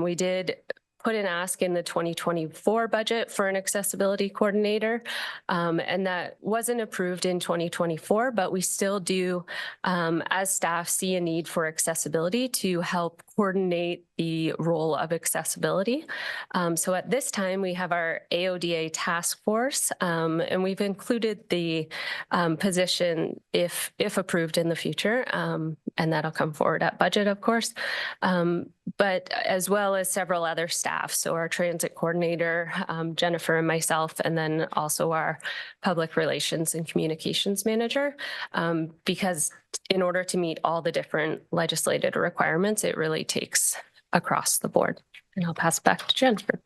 We did put an ask in the 2024 budget for an accessibility coordinator, and that wasn't approved in 2024, but we still do, as staff, see a need for accessibility to help coordinate the role of accessibility. So at this time, we have our AODA task force, and we've included the position if approved in the future, and that'll come forward at budget, of course, but as well as several other staff. So our transit coordinator, Jennifer, and myself, and then also our public relations and communications manager, because in order to meet all the different legislated requirements, it really takes across the board. And I'll pass back to Jennifer.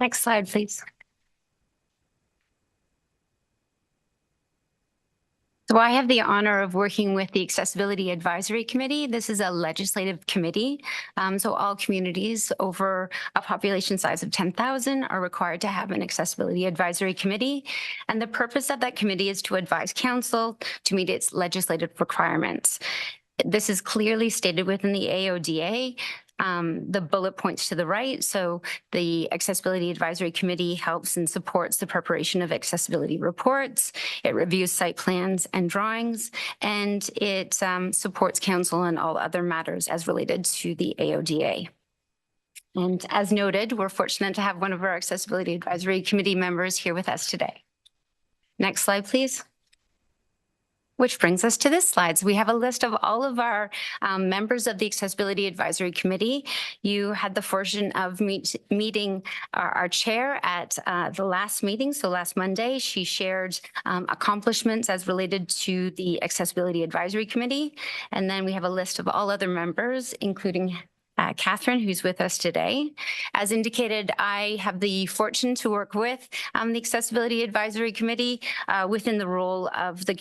Next slide, please. So I have the honor of working with the Accessibility Advisory Committee. This is a legislative committee. So all communities over a population size of 10,000 are required to have an Accessibility Advisory Committee. And the purpose of that committee is to advise council to meet its legislative requirements. This is clearly stated within the AODA. The bullet points to the right. So the Accessibility Advisory Committee helps and supports the preparation of accessibility reports. It reviews site plans and drawings, and it supports council on all other matters as related to the AODA. And as noted, we're fortunate to have one of our Accessibility Advisory Committee members here with us today. Next slide, please. Which brings us to this slide. So we have a list of all of our members of the Accessibility Advisory Committee. You had the fortune of meeting our chair at the last meeting. So last Monday, she shared accomplishments as related to the Accessibility Advisory Committee. And then we have a list of all other members, including Catherine, who's with us today. As indicated, I have the fortune to work with the Accessibility Advisory Committee within the role of the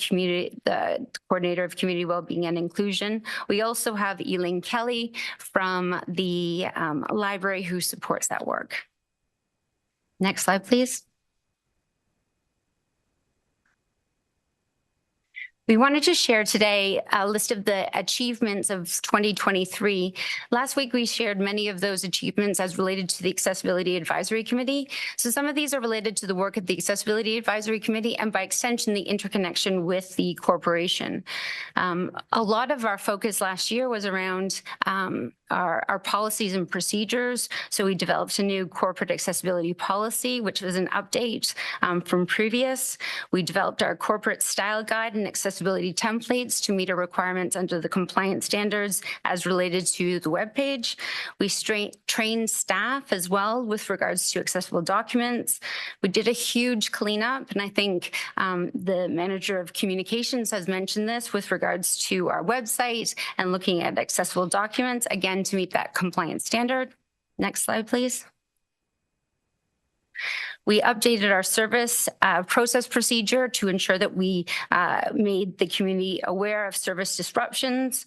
coordinator of community wellbeing and inclusion. We also have Elaine Kelly from the library who supports that work. Next slide, please. We wanted to share today a list of the achievements of 2023. Last week, we shared many of those achievements as related to the Accessibility Advisory Committee. So some of these are related to the work of the Accessibility Advisory Committee and by extension, the interconnection with the corporation. A lot of our focus last year was around our policies and procedures. So we developed a new corporate accessibility policy, which was an update from previous. We developed our corporate style guide and accessibility templates to meet our requirements under the compliance standards as related to the webpage. We trained staff as well with regards to accessible documents. We did a huge cleanup, and I think the manager of communications has mentioned this with regards to our website and looking at accessible documents, again, to meet that compliance standard. Next slide, please. We updated our service process procedure to ensure that we made the community aware of service disruptions.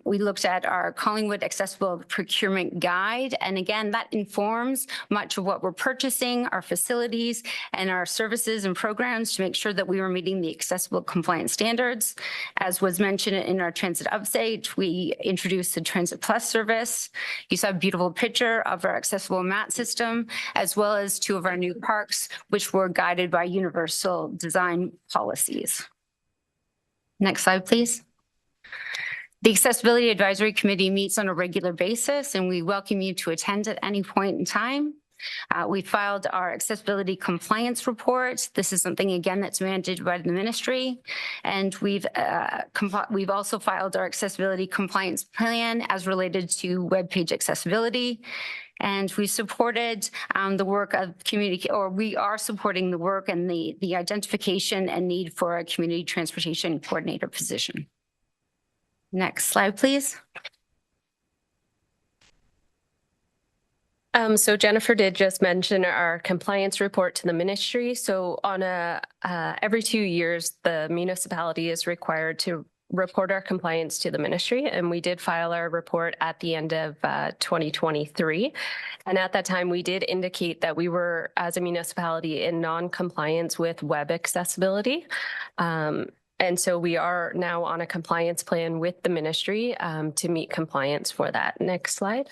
We looked at our Collingwood Accessible Procurement Guide. And again, that informs much of what we're purchasing, our facilities, and our services and programs to make sure that we were meeting the accessible compliance standards. As was mentioned in our transit update, we introduced the Transit Plus service. You saw a beautiful picture of our accessible mat system, as well as two of our new parks, which were guided by universal design policies. Next slide, please. The Accessibility Advisory Committee meets on a regular basis, and we welcome you to attend at any point in time. We filed our accessibility compliance report. This is something, again, that's mandated by the ministry. And we've also filed our accessibility compliance plan as related to webpage accessibility. And we supported the work of community, or we are supporting the work and the identification and need for a community transportation coordinator position. Next slide, please. So Jennifer did just mention our compliance report to the ministry. So on every 2 years, the municipality is required to report our compliance to the ministry, and we did file our report at the end of 2023. And at that time, we did indicate that we were, as a municipality, in non-compliance with web accessibility. And so we are now on a compliance plan with the ministry to meet compliance for that. Next slide.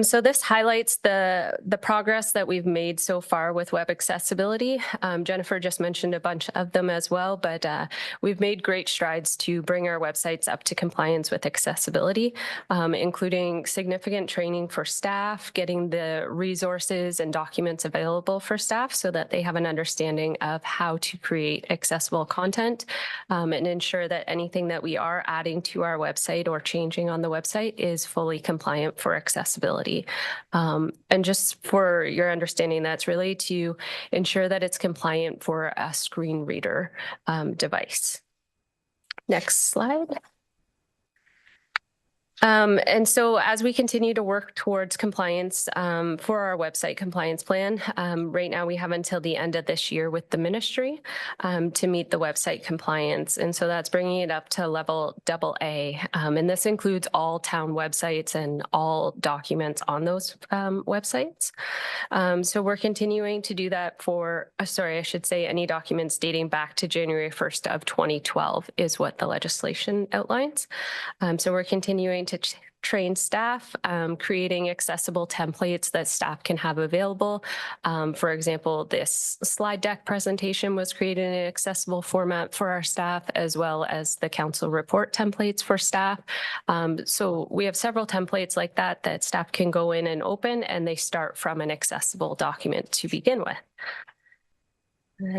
So this highlights the progress that we've made so far with web accessibility. Jennifer just mentioned a bunch of them as well, but we've made great strides to bring our websites up to compliance with accessibility, including significant training for staff, getting the resources and documents available for staff so that they have an understanding of how to create accessible content, and ensure that anything that we are adding to our website or changing on the website is fully compliant for accessibility. And just for your understanding, that's really to ensure that it's compliant for a screen reader device. Next slide. And so as we continue to work towards compliance for our website compliance plan, right now we have until the end of this year with the ministry to meet the website compliance. And so that's bringing it up to level AA. And this includes all town websites and all documents on those websites. So we're continuing to do that for, sorry, I should say any documents dating back to January 1st of 2012 is what the legislation outlines. So we're continuing to train staff, creating accessible templates that staff can have available. For example, this slide deck presentation was created in an accessible format for our staff, as well as the council report templates for staff. So we have several templates like that that staff can go in and open, and they start from an accessible document to begin with.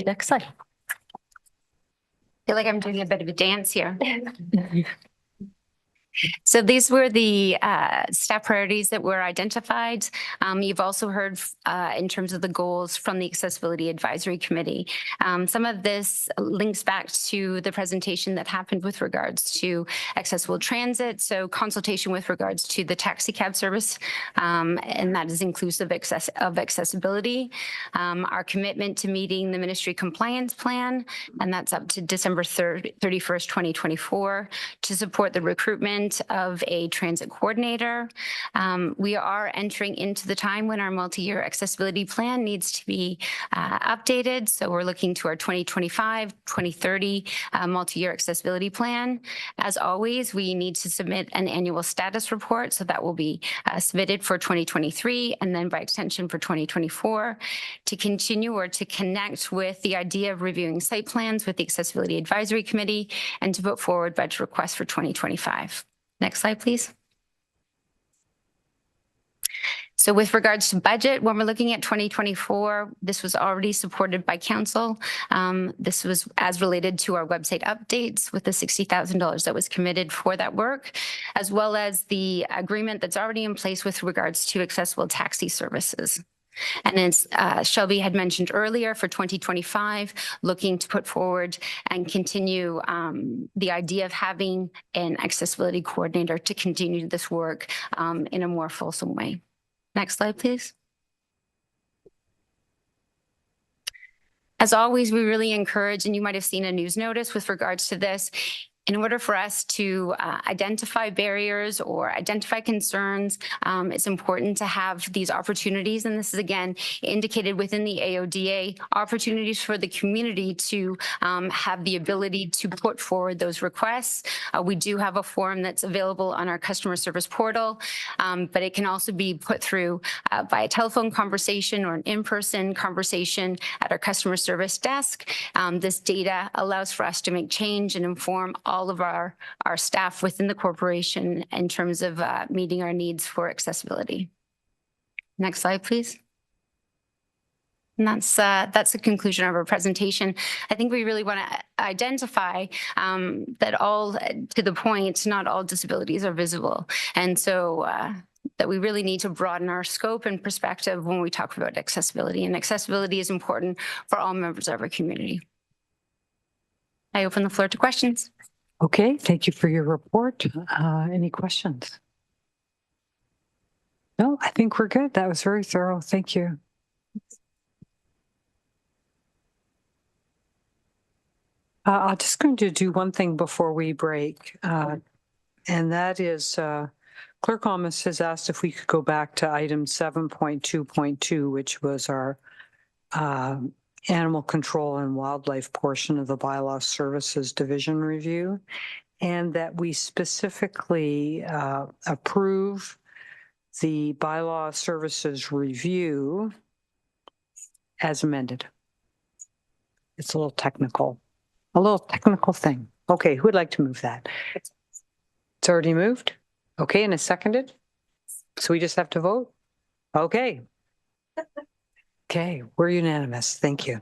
Next slide. I feel like I'm doing a bit of a dance here. So these were the staff priorities that were identified. You've also heard in terms of the goals from the Accessibility Advisory Committee. Some of this links back to the presentation that happened with regards to accessible transit. So consultation with regards to the taxi cab service, and that is inclusive of accessibility. Our commitment to meeting the ministry compliance plan, and that's up to December 31st, 2024, to support the recruitment of a transit coordinator. We are entering into the time when our multi-year accessibility plan needs to be updated. So we're looking to our 2025-2030 multi-year accessibility plan. As always, we need to submit an annual status report. So that will be submitted for 2023 and then by extension for 2024 to continue or to connect with the idea of reviewing site plans with the Accessibility Advisory Committee and to put forward budget requests for 2025. Next slide, please. So with regards to budget, when we're looking at 2024, this was already supported by council. This was as related to our website updates with the $60,000 that was committed for that work, as well as the agreement that's already in place with regards to accessible taxi services. And as Shelby had mentioned earlier, for 2025, looking to put forward and continue the idea of having an accessibility coordinator to continue this work in a more fulsome way. Next slide, please. As always, we really encourage, and you might have seen a news notice with regards to this, in order for us to identify barriers or identify concerns, it's important to have these opportunities. And this is, again, indicated within the AODA, opportunities for the community to have the ability to put forward those requests. We do have a form that's available on our customer service portal, but it can also be put through by a telephone conversation or an in-person conversation at our customer service desk. This data allows for us to make change and inform all of our staff within the corporation in terms of meeting our needs for accessibility. Next slide, please. And that's the conclusion of our presentation. I think we really want to identify that all, to the point, not all disabilities are visible. And so that we really need to broaden our scope and perspective when we talk about accessibility. And accessibility is important for all members of our community. I open the floor to questions. Okay, thank you for your report. Any questions? No, I think we're good. That was very thorough. Thank you. I'm just going to do one thing before we break, and that is Clerk Almus has asked if we could go back to item 7.2.2, which was our animal control and wildlife portion of the By-law Services Division review, and that we specifically approve the By-law Services review as amended. It's a little technical thing. Okay, who would like to move that? It's already moved. Okay, and it's seconded. So we just have to vote? Okay. Okay, we're unanimous. Thank you.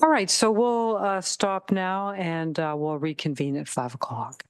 All right, so we'll stop now and we'll reconvene at 5 o'clock.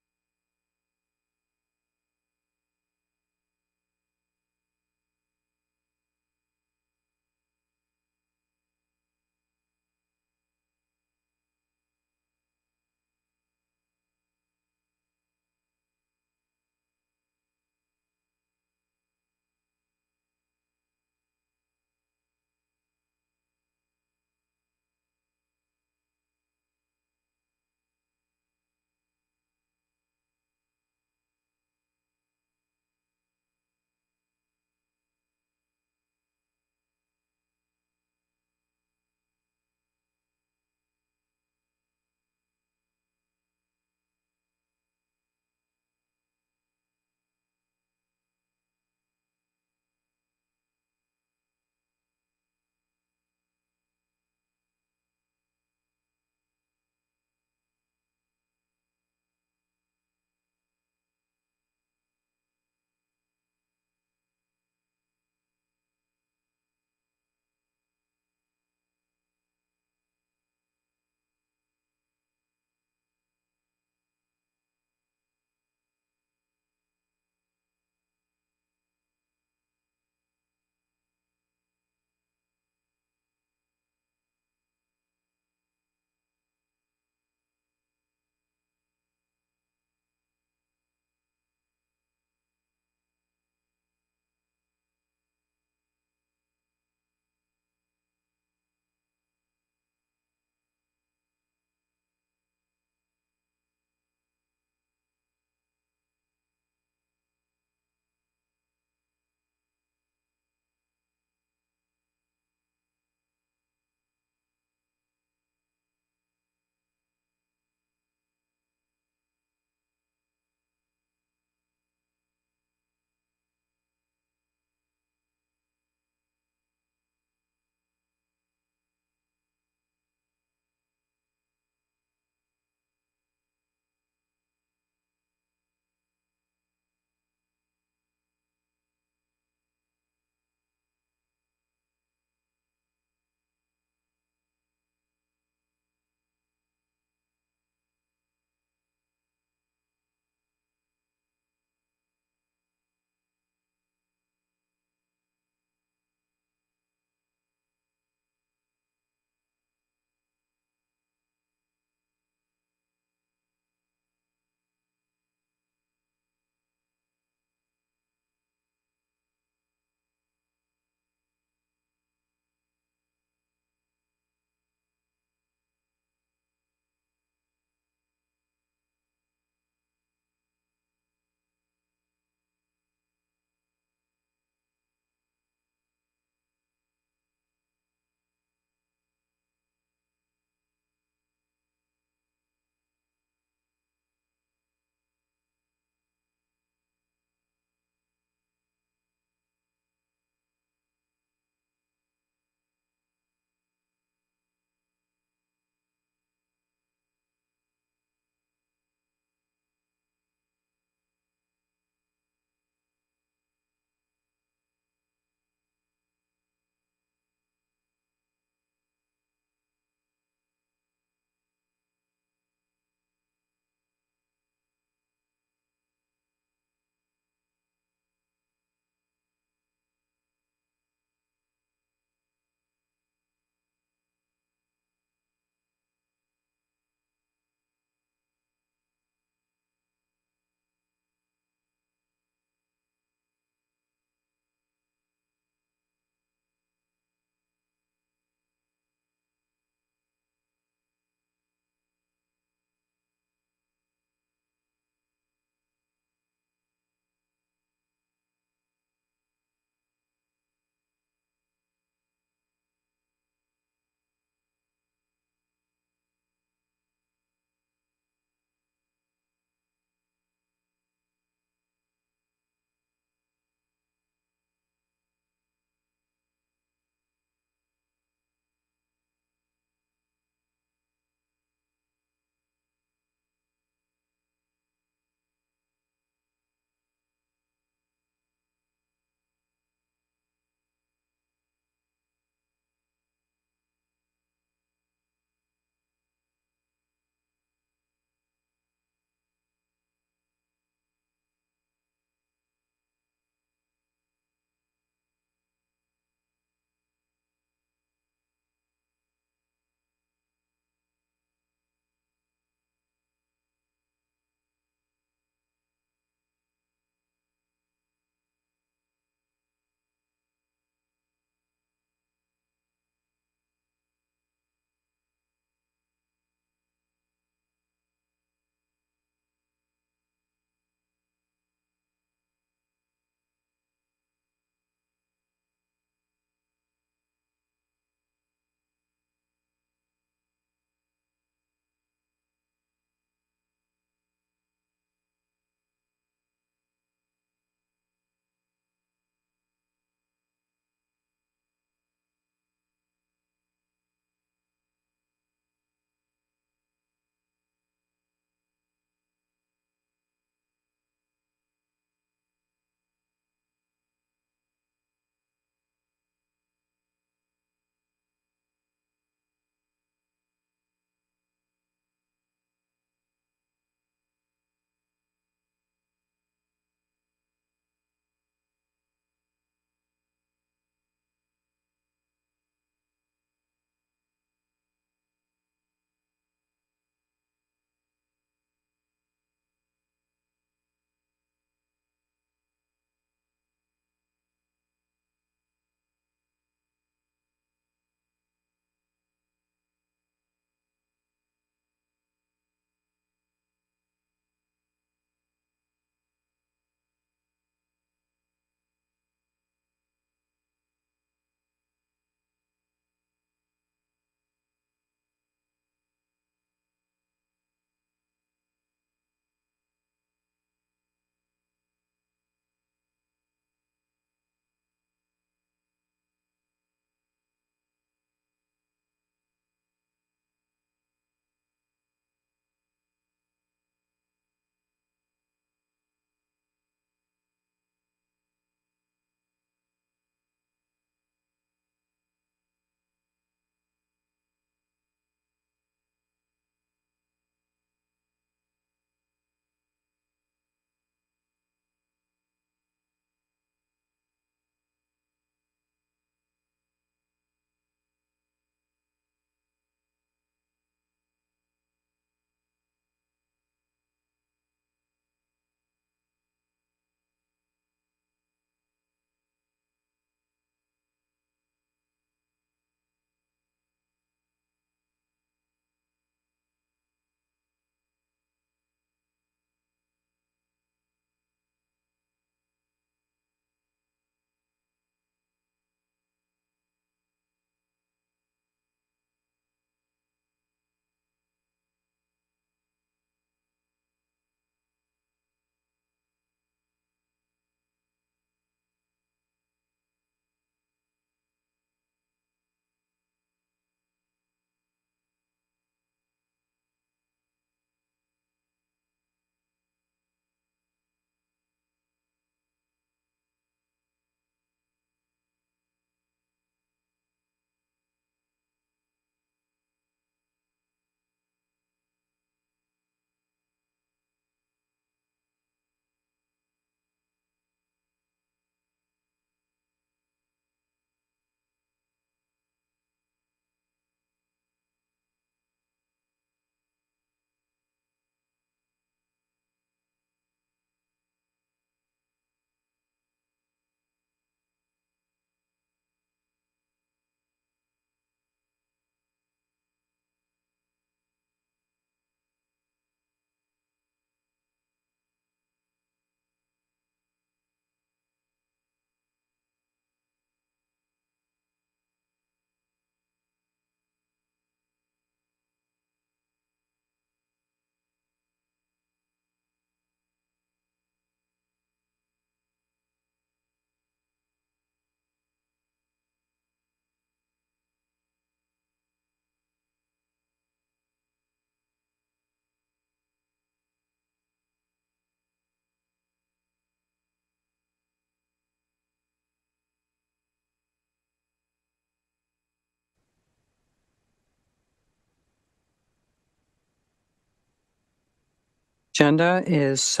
agenda is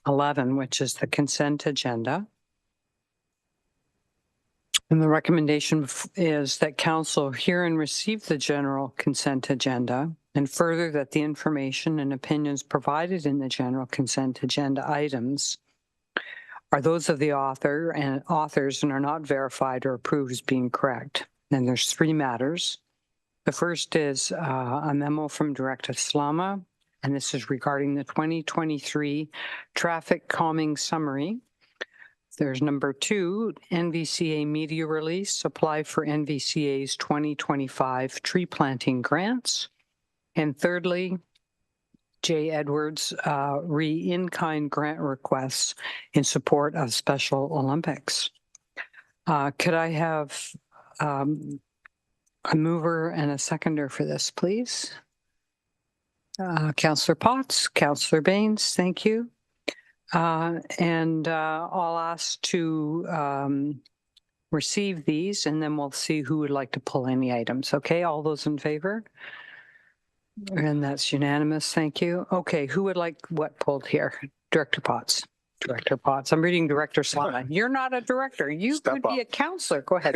11, which is the consent agenda. And the recommendation is that council hear and receive the general consent agenda, and further that the information and opinions provided in the general consent agenda items are those of the authors and are not verified or approved as being correct. And there's 3 matters. The first is a memo from Director Slama, and this is regarding the 2023 traffic calming summary. There's number 2, NVCA media release, apply for NVCA's 2025 tree planting grants. And thirdly, J. Edwards in-kind grant requests in support of Special Olympics. Could I have a mover and a seconder for this, please? Councillor Potts, Councillor Baines, thank you. And I'll ask to receive these, and then we'll see who would like to pull any items. Okay, all those in favor? And that's unanimous. Thank you. Okay, who would like what pulled here? Director Potts. Director Potts. I'm reading Director Slama. You're not a director. You could be a counselor. Go ahead.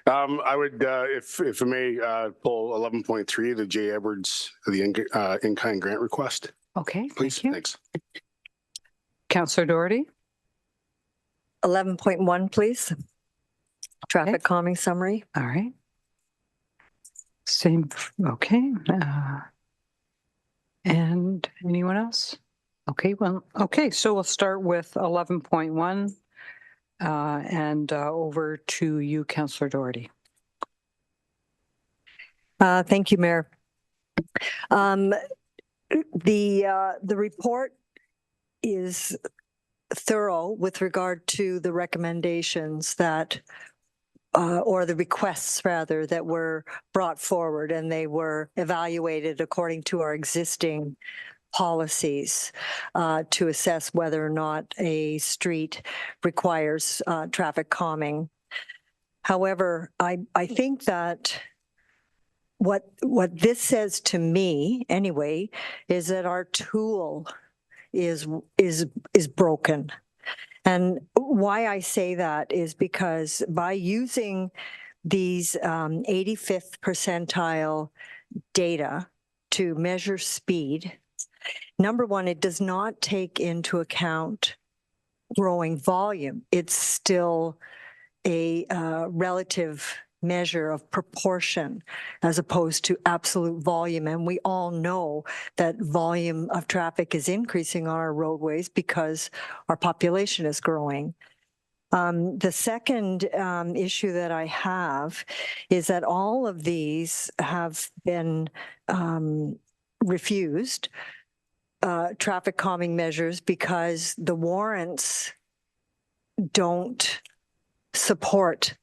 I would, if I may, pull 11.3, the J. Edwards, the in-kind grant request. Okay, please. Thank you. Thanks. Councillor Doherty. 11.1, please. Traffic calming summary. All right. Same. Okay. And anyone else? Okay. Well, okay. So we'll start with 11.1 and over to you, Councillor Doherty. Thank you, Mayor. The report is thorough with regard to the recommendations that or the requests rather that were brought forward, and they were evaluated according to our existing policies to assess whether or not a street requires traffic calming. However, I think that what this says to me anyway is that our tool is broken. And why I say that is because by using these 85th percentile data to measure speed, number one, it does not take into account growing volume. It's still a relative measure of proportion as opposed to absolute volume. And we all know that volume of traffic is increasing on our roadways because our population is growing. The second issue that I have is that all of these have been refused, traffic calming measures, because the warrants don't support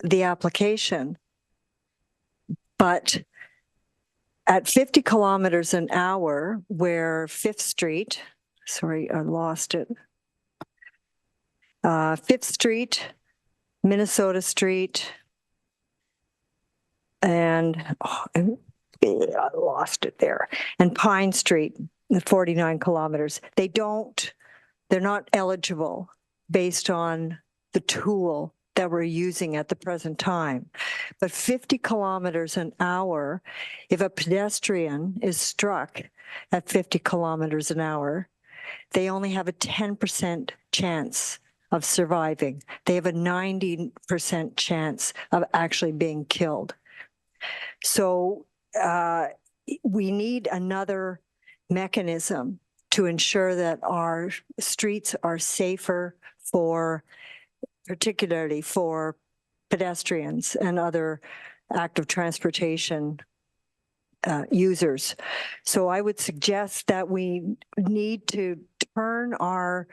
the application. But at 50 kilometers an hour, where 5th Street, sorry, I lost it. 5th Street, Minnesota Street, and I lost it there. And Pine Street, the 49 kilometers. They're not eligible based on the tool that we're using at the present time. But 50 kilometers an hour, if a pedestrian is struck at 50 kilometers an hour, they only have a 10% chance of surviving. They have a 90% chance of actually being killed. So we need another mechanism to ensure that our streets are safer particularly for pedestrians and other active transportation users. So I would suggest that we need to turn our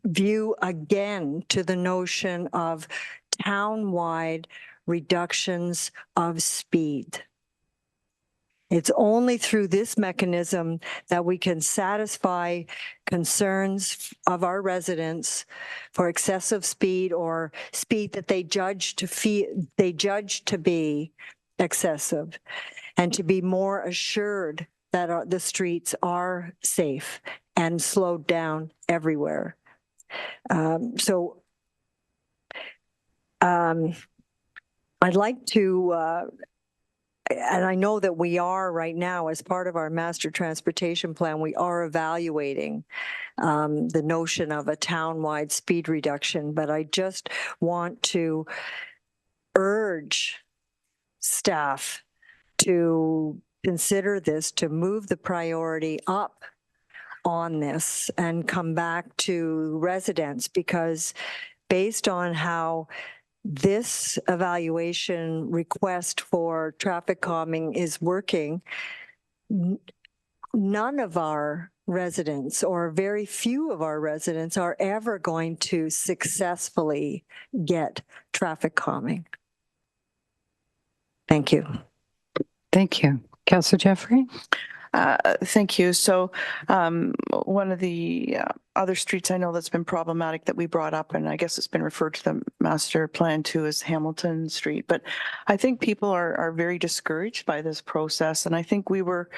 view again to the notion of town-wide reductions of speed. It's only through this mechanism that we can satisfy concerns of our residents for excessive speed or speed that they judge to be excessive, and to be more assured that the streets are safe and slowed down everywhere. I'd like to, and I know that we are right now, as part of our master transportation plan, we are evaluating the notion of a town-wide speed reduction, but I just want to urge staff to consider this, to move the priority up on this and come back to residents, because based on how this evaluation request for traffic calming is working, none of our residents, or very few of our residents, are ever going to successfully get traffic calming. Thank you. Thank you. Councillor Jeffrey? Thank you. So one of the other streets I know that's been problematic that we brought up, and I guess it's been referred to the master plan too, is Hamilton Street. But I think people are very discouraged by this process, and I think we were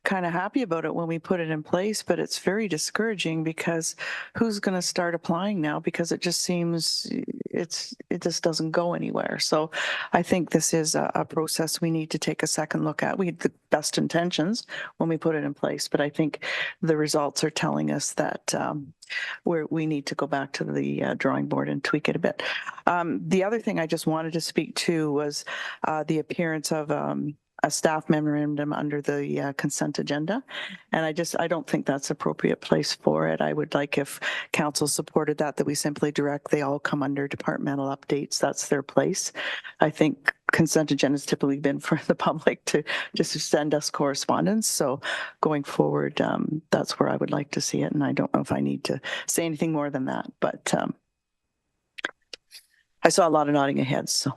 kind of happy about it when we put it in place, but it's very discouraging because who's going to start applying now? Because it just seems it just doesn't go anywhere. So I think this is a process we need to take a second look at. We had the best intentions when we put it in place, but I think the results are telling us that we need to go back to the drawing board and tweak it a bit. The other thing I just wanted to speak to was the appearance of a staff memorandum under the consent agenda. And I don't think that's appropriate place for it. I would like, if council supported that we simply direct they all come under departmental updates. That's their place. I think consent agenda has typically been for the public to just send us correspondence. So going forward, that's where I would like to see it. And I don't know if I need to say anything more than that, but I saw a lot of nodding heads, so.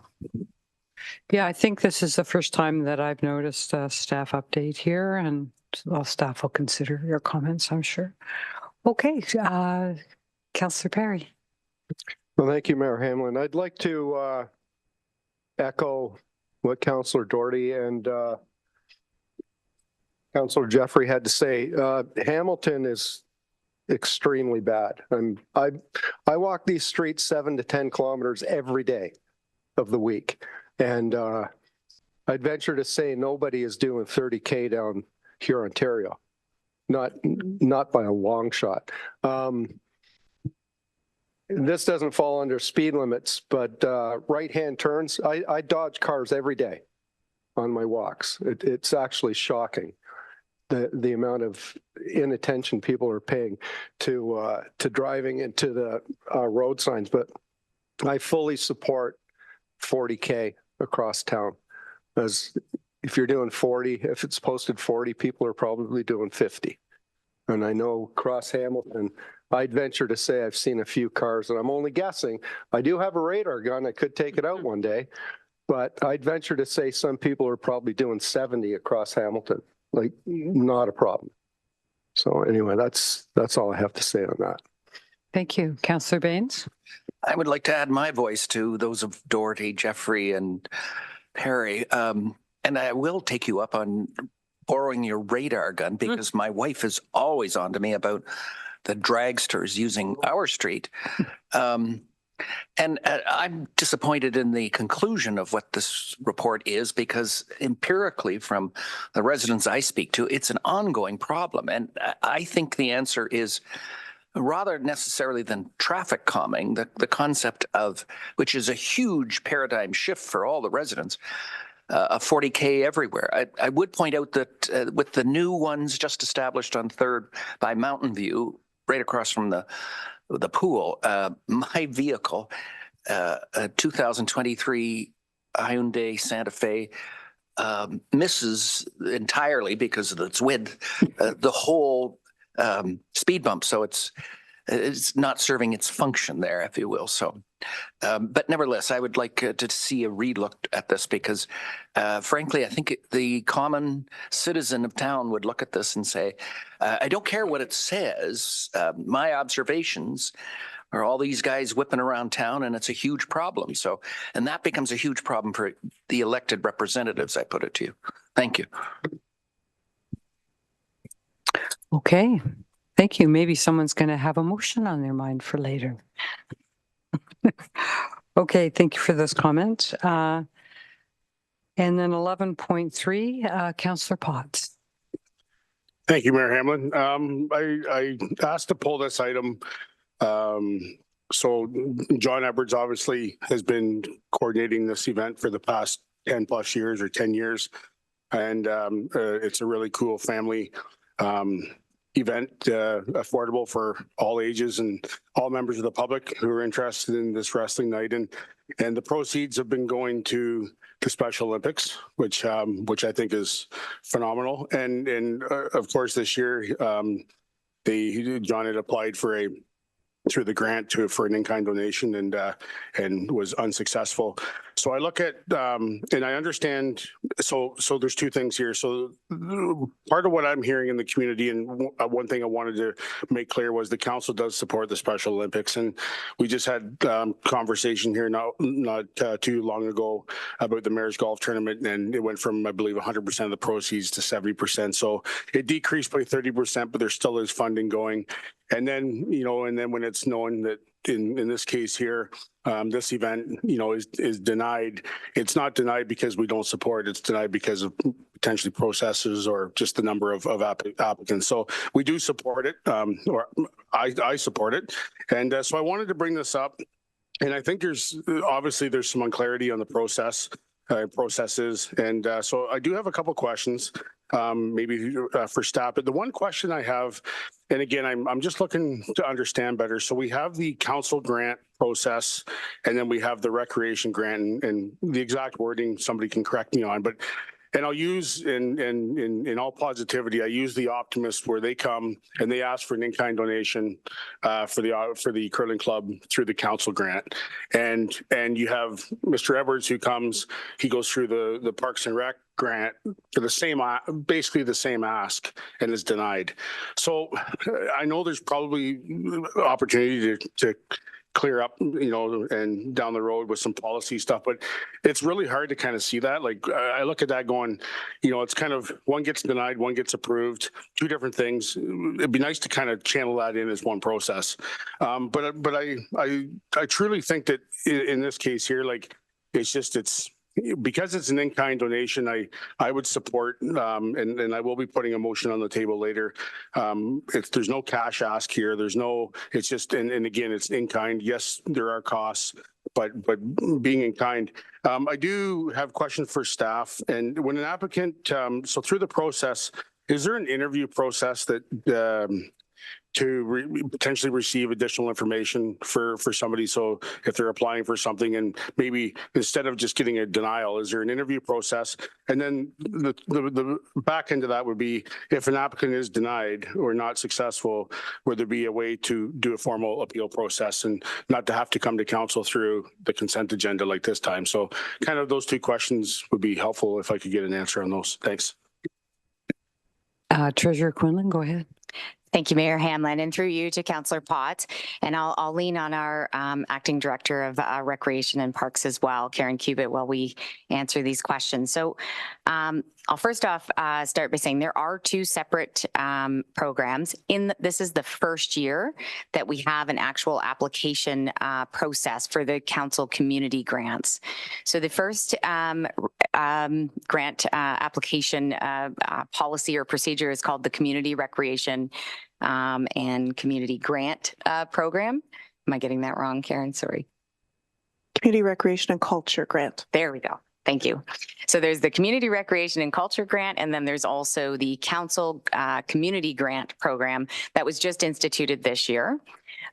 Yeah, I think this is the first time that I've noticed a staff update here, and all staff will consider your comments, I'm sure. Okay, Councillor Perry. Well, thank you, Mayor Hamlin. I'd like to echo what Councillor Doherty and Councillor Jeffrey had to say. Hamilton is extremely bad. I walk these streets 7 to 10 kilometers every day of the week. And I'd venture to say nobody is doing 30K down here, Ontario. Not by a long shot. This doesn't fall under speed limits, but right-hand turns, I dodge cars every day on my walks. It's actually shocking, the amount of inattention people are paying to driving into the road signs. But I fully support 40K across town, as if you're doing 40, if it's posted 40, people are probably doing 50. And I know across Hamilton, I'd venture to say I've seen a few cars, and I'm only guessing. I do have a radar gun. I could take it out one day, but I'd venture to say some people are probably doing 70 across Hamilton. Like, not a problem. So anyway, that's all I have to say on that. Thank you. Councillor Baines? I would like to add my voice to those of Doherty, Jeffrey, and Perry. And I will take you up on borrowing your radar gun, because my wife is always on to me about the dragsters using our street. And I'm disappointed in the conclusion of what this report is, because empirically from the residents I speak to, it's an ongoing problem. And I think the answer is, rather necessarily than traffic calming, the concept of, which is a huge paradigm shift for all the residents, a 40K everywhere. I would point out that with the new ones just established on 3rd by Mountain View, right across from the pool, my vehicle, a 2023 Hyundai Santa Fe, misses entirely because of its width, the whole speed bump. So it's not serving its function there, if you will. So, but nevertheless, I would like to see a relook at this, because frankly, I think the common citizen of town would look at this and say, I don't care what it says. My observations are all these guys whipping around town, and it's a huge problem. So, and that becomes a huge problem for the elected representatives, I put it to you. Thank you. Okay, thank you. Maybe someone's going to have a motion on their mind for later. Okay, thank you for those comments. And then 11.3, Councillor Potts. Thank you, Mayor Hamlin. I asked to pull this item. So John Edwards obviously has been coordinating this event for the past 10 plus years or 10 years. And it's a really cool family event, affordable for all ages and all members of the public who are interested in this wrestling night. And the proceeds have been going to the Special Olympics, which I think is phenomenal. And of course, this year, John had applied for through the grant for an in-kind donation and was unsuccessful. So I look at and I understand. So there's two things here. So part of what I'm hearing in the community, and one thing I wanted to make clear was the council does support the Special Olympics, and we just had conversation here not too long ago about the Mayor's Golf Tournament, and it went from I believe 100% of the proceeds to 70%. So it decreased by 30%, but there still is funding going. And then, when it's known that in this case here, this event, is denied, it's not denied because we don't support it. It's denied because of potentially processes or just the number of applicants. So we do support it, or I support it. And so I wanted to bring this up. And I think there's some unclarity on the processes. And so I do have a couple questions, maybe for staff. But the one question I have, and again, I'm just looking to understand better. So we have the council grant process, and then we have the recreation grant, and the exact wording somebody can correct me on. But and I'll use in all positivity, I use the Optimist where they come and they ask for an in-kind donation for the curling club through the council grant, and you have Mr. Edwards who comes, he goes through the Parks and Rec grant for basically the same ask, and is denied. So I know there's probably opportunity to clear up, and down the road with some policy stuff, but it's really hard to kind of see that. Like I look at that going, it's kind of one gets denied, one gets approved, two different things. It'd be nice to kind of channel that in as one process. But I truly think that in this case here, like it's because it's an in-kind donation, I would support, and I will be putting a motion on the table later. There's no cash ask here. It's just, and again, it's in-kind. Yes, there are costs, but being in-kind. I do have questions for staff. And when an applicant, so through the process, is there an interview process that to potentially receive additional information for somebody? So if they're applying for something, and maybe instead of just getting a denial, is there an interview process? And then the back end of that would be, if an applicant is denied or not successful, would there be a way to do a formal appeal process and not to have to come to council through the consent agenda like this time? So kind of those two questions would be helpful if I could get an answer on those. Thanks. Treasurer Quinlan, go ahead. Thank you, Mayor Hamlin, and through you to Councillor Potts. And I'll lean on our Acting Director of Recreation and Parks as well, Karen Cubitt, while we answer these questions. So I'll first off start by saying there are two separate programs. This is the first year that we have an actual application process for the council community grants. So the first grant application policy or procedure is called the Community Recreation and Community Grant Program. Am I getting that wrong, Karen? Sorry. Community Recreation and Culture Grant. There we go. Thank you. So there's the Community Recreation and Culture Grant, and then there's also the Council Community Grant Program that was just instituted this year.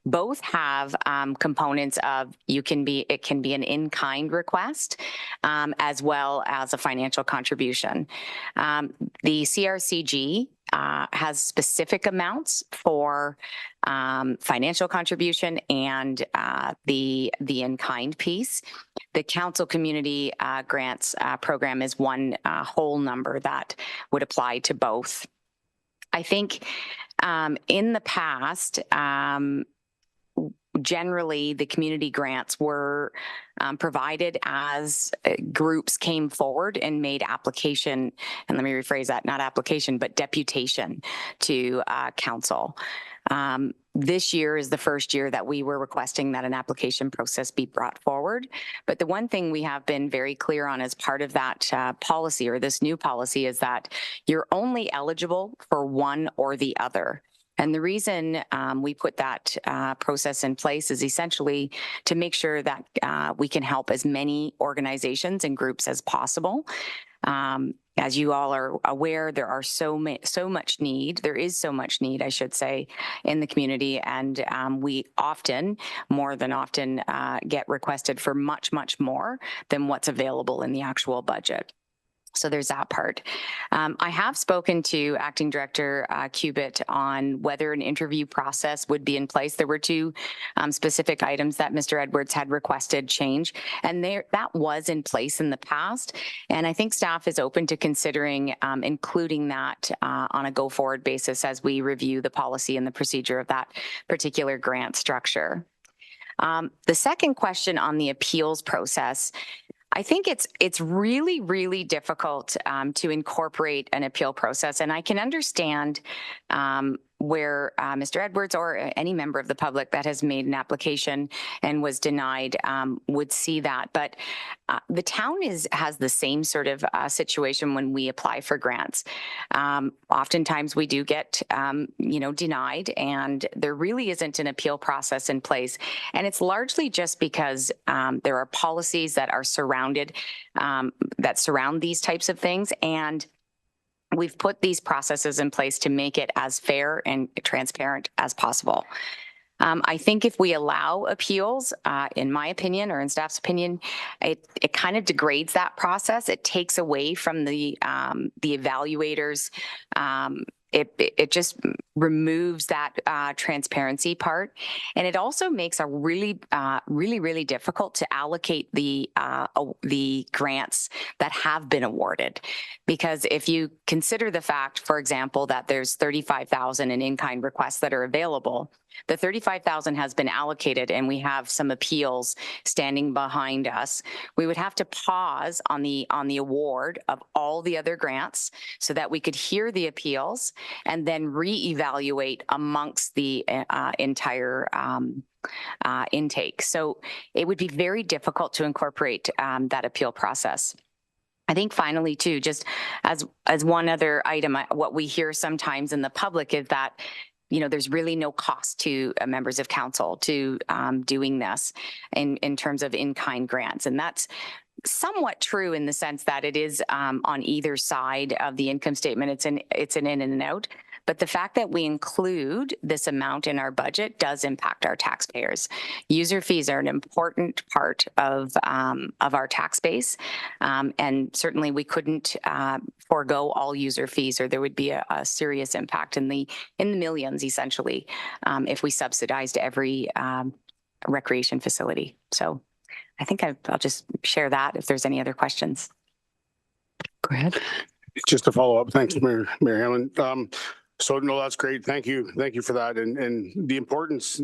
Both have components of it can be an in-kind request as well as a financial contribution. The CRCG has specific amounts for financial contribution and the in-kind piece. The Council Community Grants Program is one whole number that would apply to both. I think in the past, generally the community grants were provided as groups came forward and made application, and let me rephrase that, not application, but deputation to council. This year is the first year that we were requesting that an application process be brought forward. But the one thing we have been very clear on as part of that policy, or this new policy, is that you're only eligible for one or the other. And the reason we put that process in place is essentially to make sure that we can help as many organizations and groups as possible. As you all are aware, there is so much need, I should say, in the community. And we often, more than often, get requested for much, much more than what's available in the actual budget. So there's that part. I have spoken to Acting Director Cubitt on whether an interview process would be in place. There were two specific items that Mr. Edwards had requested change, and that was in place in the past. And I think staff is open to considering including that on a go-forward basis as we review the policy and the procedure of that particular grant structure. The second question on the appeals process, I think it's really, really difficult to incorporate an appeal process. And I can understand where Mr. Edwards or any member of the public that has made an application and was denied would see that. But the town has the same sort of situation when we apply for grants. Oftentimes we do get, denied, and there really isn't an appeal process in place. And it's largely just because there are policies that are that surround these types of things. And we've put these processes in place to make it as fair and transparent as possible. I think if we allow appeals, in my opinion, or in staff's opinion, it kind of degrades that process. It takes away from the evaluators. It just removes that transparency part, and it also makes a really difficult to allocate the grants that have been awarded. Because if you consider the fact, for example, that there's 35,000 in-kind requests that are available, the 35,000 has been allocated, and we have some appeals standing behind us. We would have to pause on the award of all the other grants so that we could hear the appeals and then reevaluate amongst the entire intake. So it would be very difficult to incorporate that appeal process. I think finally, too, just as one other item, what we hear sometimes in the public is that there's really no cost to members of council to doing this in terms of in-kind grants. And that's somewhat true in the sense that it is on either side of the income statement. It's an in and an out. But the fact that we include this amount in our budget does impact our taxpayers. User fees are an important part of our tax base. And certainly we couldn't forego all user fees, or there would be a serious impact in the millions, essentially, if we subsidized every recreation facility. So I think I'll just share that if there's any other questions. Go ahead. Just to follow up, thanks, Mayor Hamlin. So no, that's great. Thank you for that. And the importance,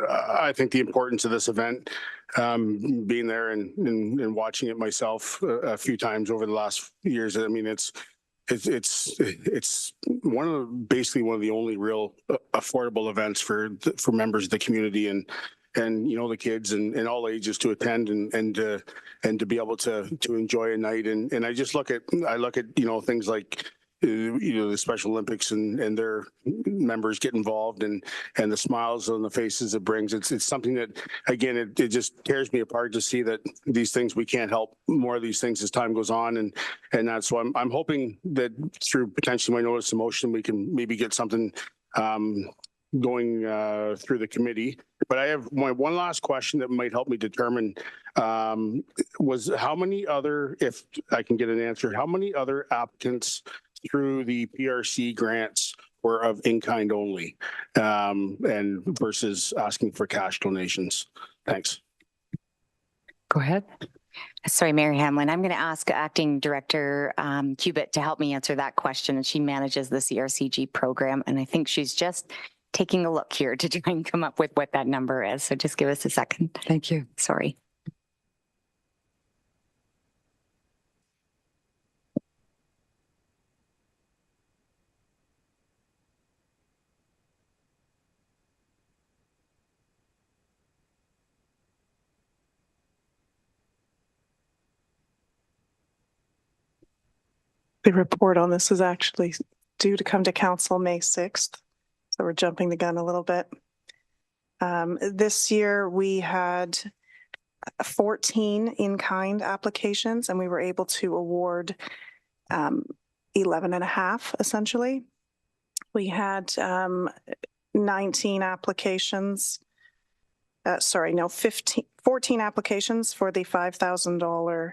I think the importance of this event, being there and watching it myself a few times over the last years. I mean, it's basically one of the only real affordable events for members of the community and the kids and all ages to attend and to be able to enjoy a night. And I just look at things like the Special Olympics and their members get involved and the smiles on the faces it brings. It's something that, again, it just tears me apart to see that these things, we can't help more of these things as time goes on. And that's why I'm hoping that through potentially my notice of motion, we can maybe get something going through the committee. But I have one last question that might help me determine was how many other, if I can get an answer, how many other applicants through the PRC grants were of in-kind only and versus asking for cash donations? Thanks. Go ahead. Sorry, Mayor Hamlin. I'm going to ask Acting Director Cubitt to help me answer that question. And she manages the CRCG program. And I think she's just taking a look here to try and come up with what that number is. So just give us a second. Thank you. Sorry. The report on this is actually due to come to council May 6th. So we're jumping the gun a little bit. This year we had 14 in-kind applications and we were able to award 11 and a half essentially. We had 19 applications, 14 applications for the $5,000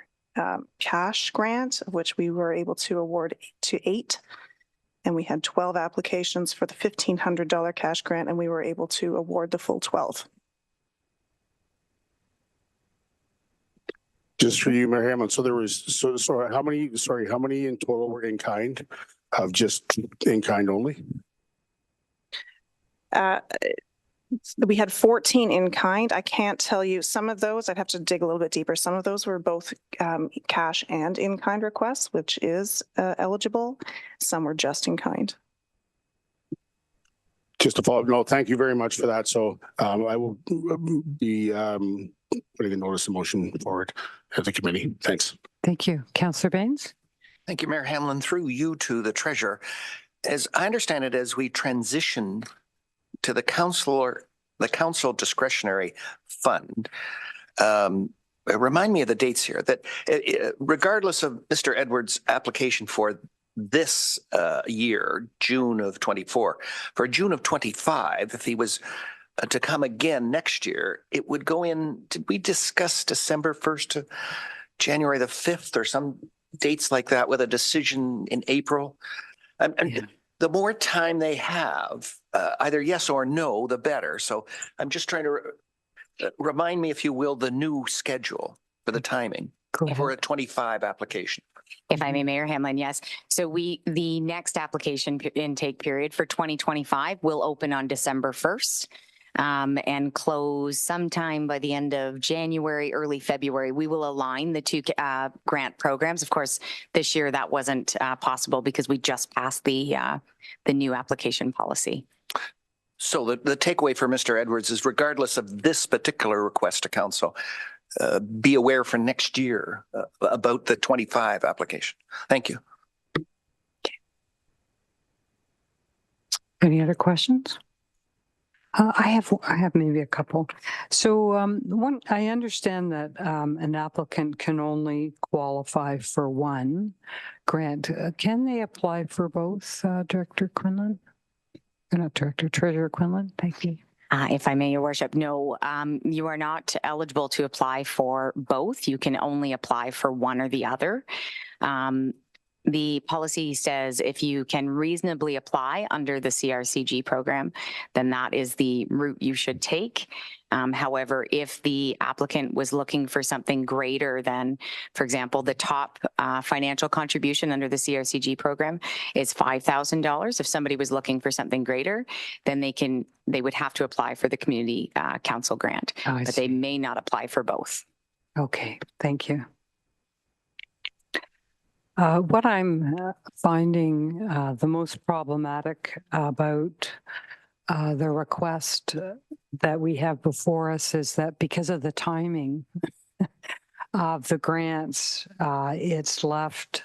cash grant, of which we were able to award to 8. And we had 12 applications for the $1,500 cash grant, and we were able to award the full 12. Just for you, Mayor Hamlin. So there was, so how many in total were in kind, of just in kind only? We had 14 in kind. I can't tell you some of those. I'd have to dig a little bit deeper. Some of those were both cash and in kind requests, which is eligible. Some were just in kind. Just to follow up, no, thank you very much for that. So I will be putting a notice of motion forward at the committee. Thanks. Thank you. Councillor Baines? Thank you, Mayor Hamlin. Through you to the treasurer. As I understand it, as we transition to the council discretionary fund, remind me of the dates here, that regardless of Mr. Edwards' application for this year, June of 24, for June of 25, if he was to come again next year, it would go in, did we discuss December 1st to January the 5th or some dates like that with a decision in April? The more time they have, either yes or no, the better. So I'm just trying to remind me, if you will, the new schedule for the timing for a 25 application. If I may, Mayor Hamlin, yes. So the next application intake period for 2025 will open on December 1st. And close sometime by the end of January, early February. We will align the two grant programs. Of course, this year that wasn't possible because we just passed the new application policy. So the takeaway for Mr. Edwards is, regardless of this particular request to council, be aware for next year about the 25 application. Thank you. Any other questions? I have maybe a couple. So one, I understand that an applicant can only qualify for one grant. Can they apply for both, Director Quinlan? Not Director, Treasurer Quinlan. Thank you. If I may, Your Worship, no, you are not eligible to apply for both. You can only apply for one or the other. The policy says if you can reasonably apply under the CRCG program, then that is the route you should take. However, if the applicant was looking for something greater than, for example, the top financial contribution under the CRCG program is $5,000. If somebody was looking for something greater, then they would have to apply for the community council grant, but they may not apply for both. Okay, thank you. What I'm finding the most problematic about the request that we have before us is that because of the timing of the grants, it's left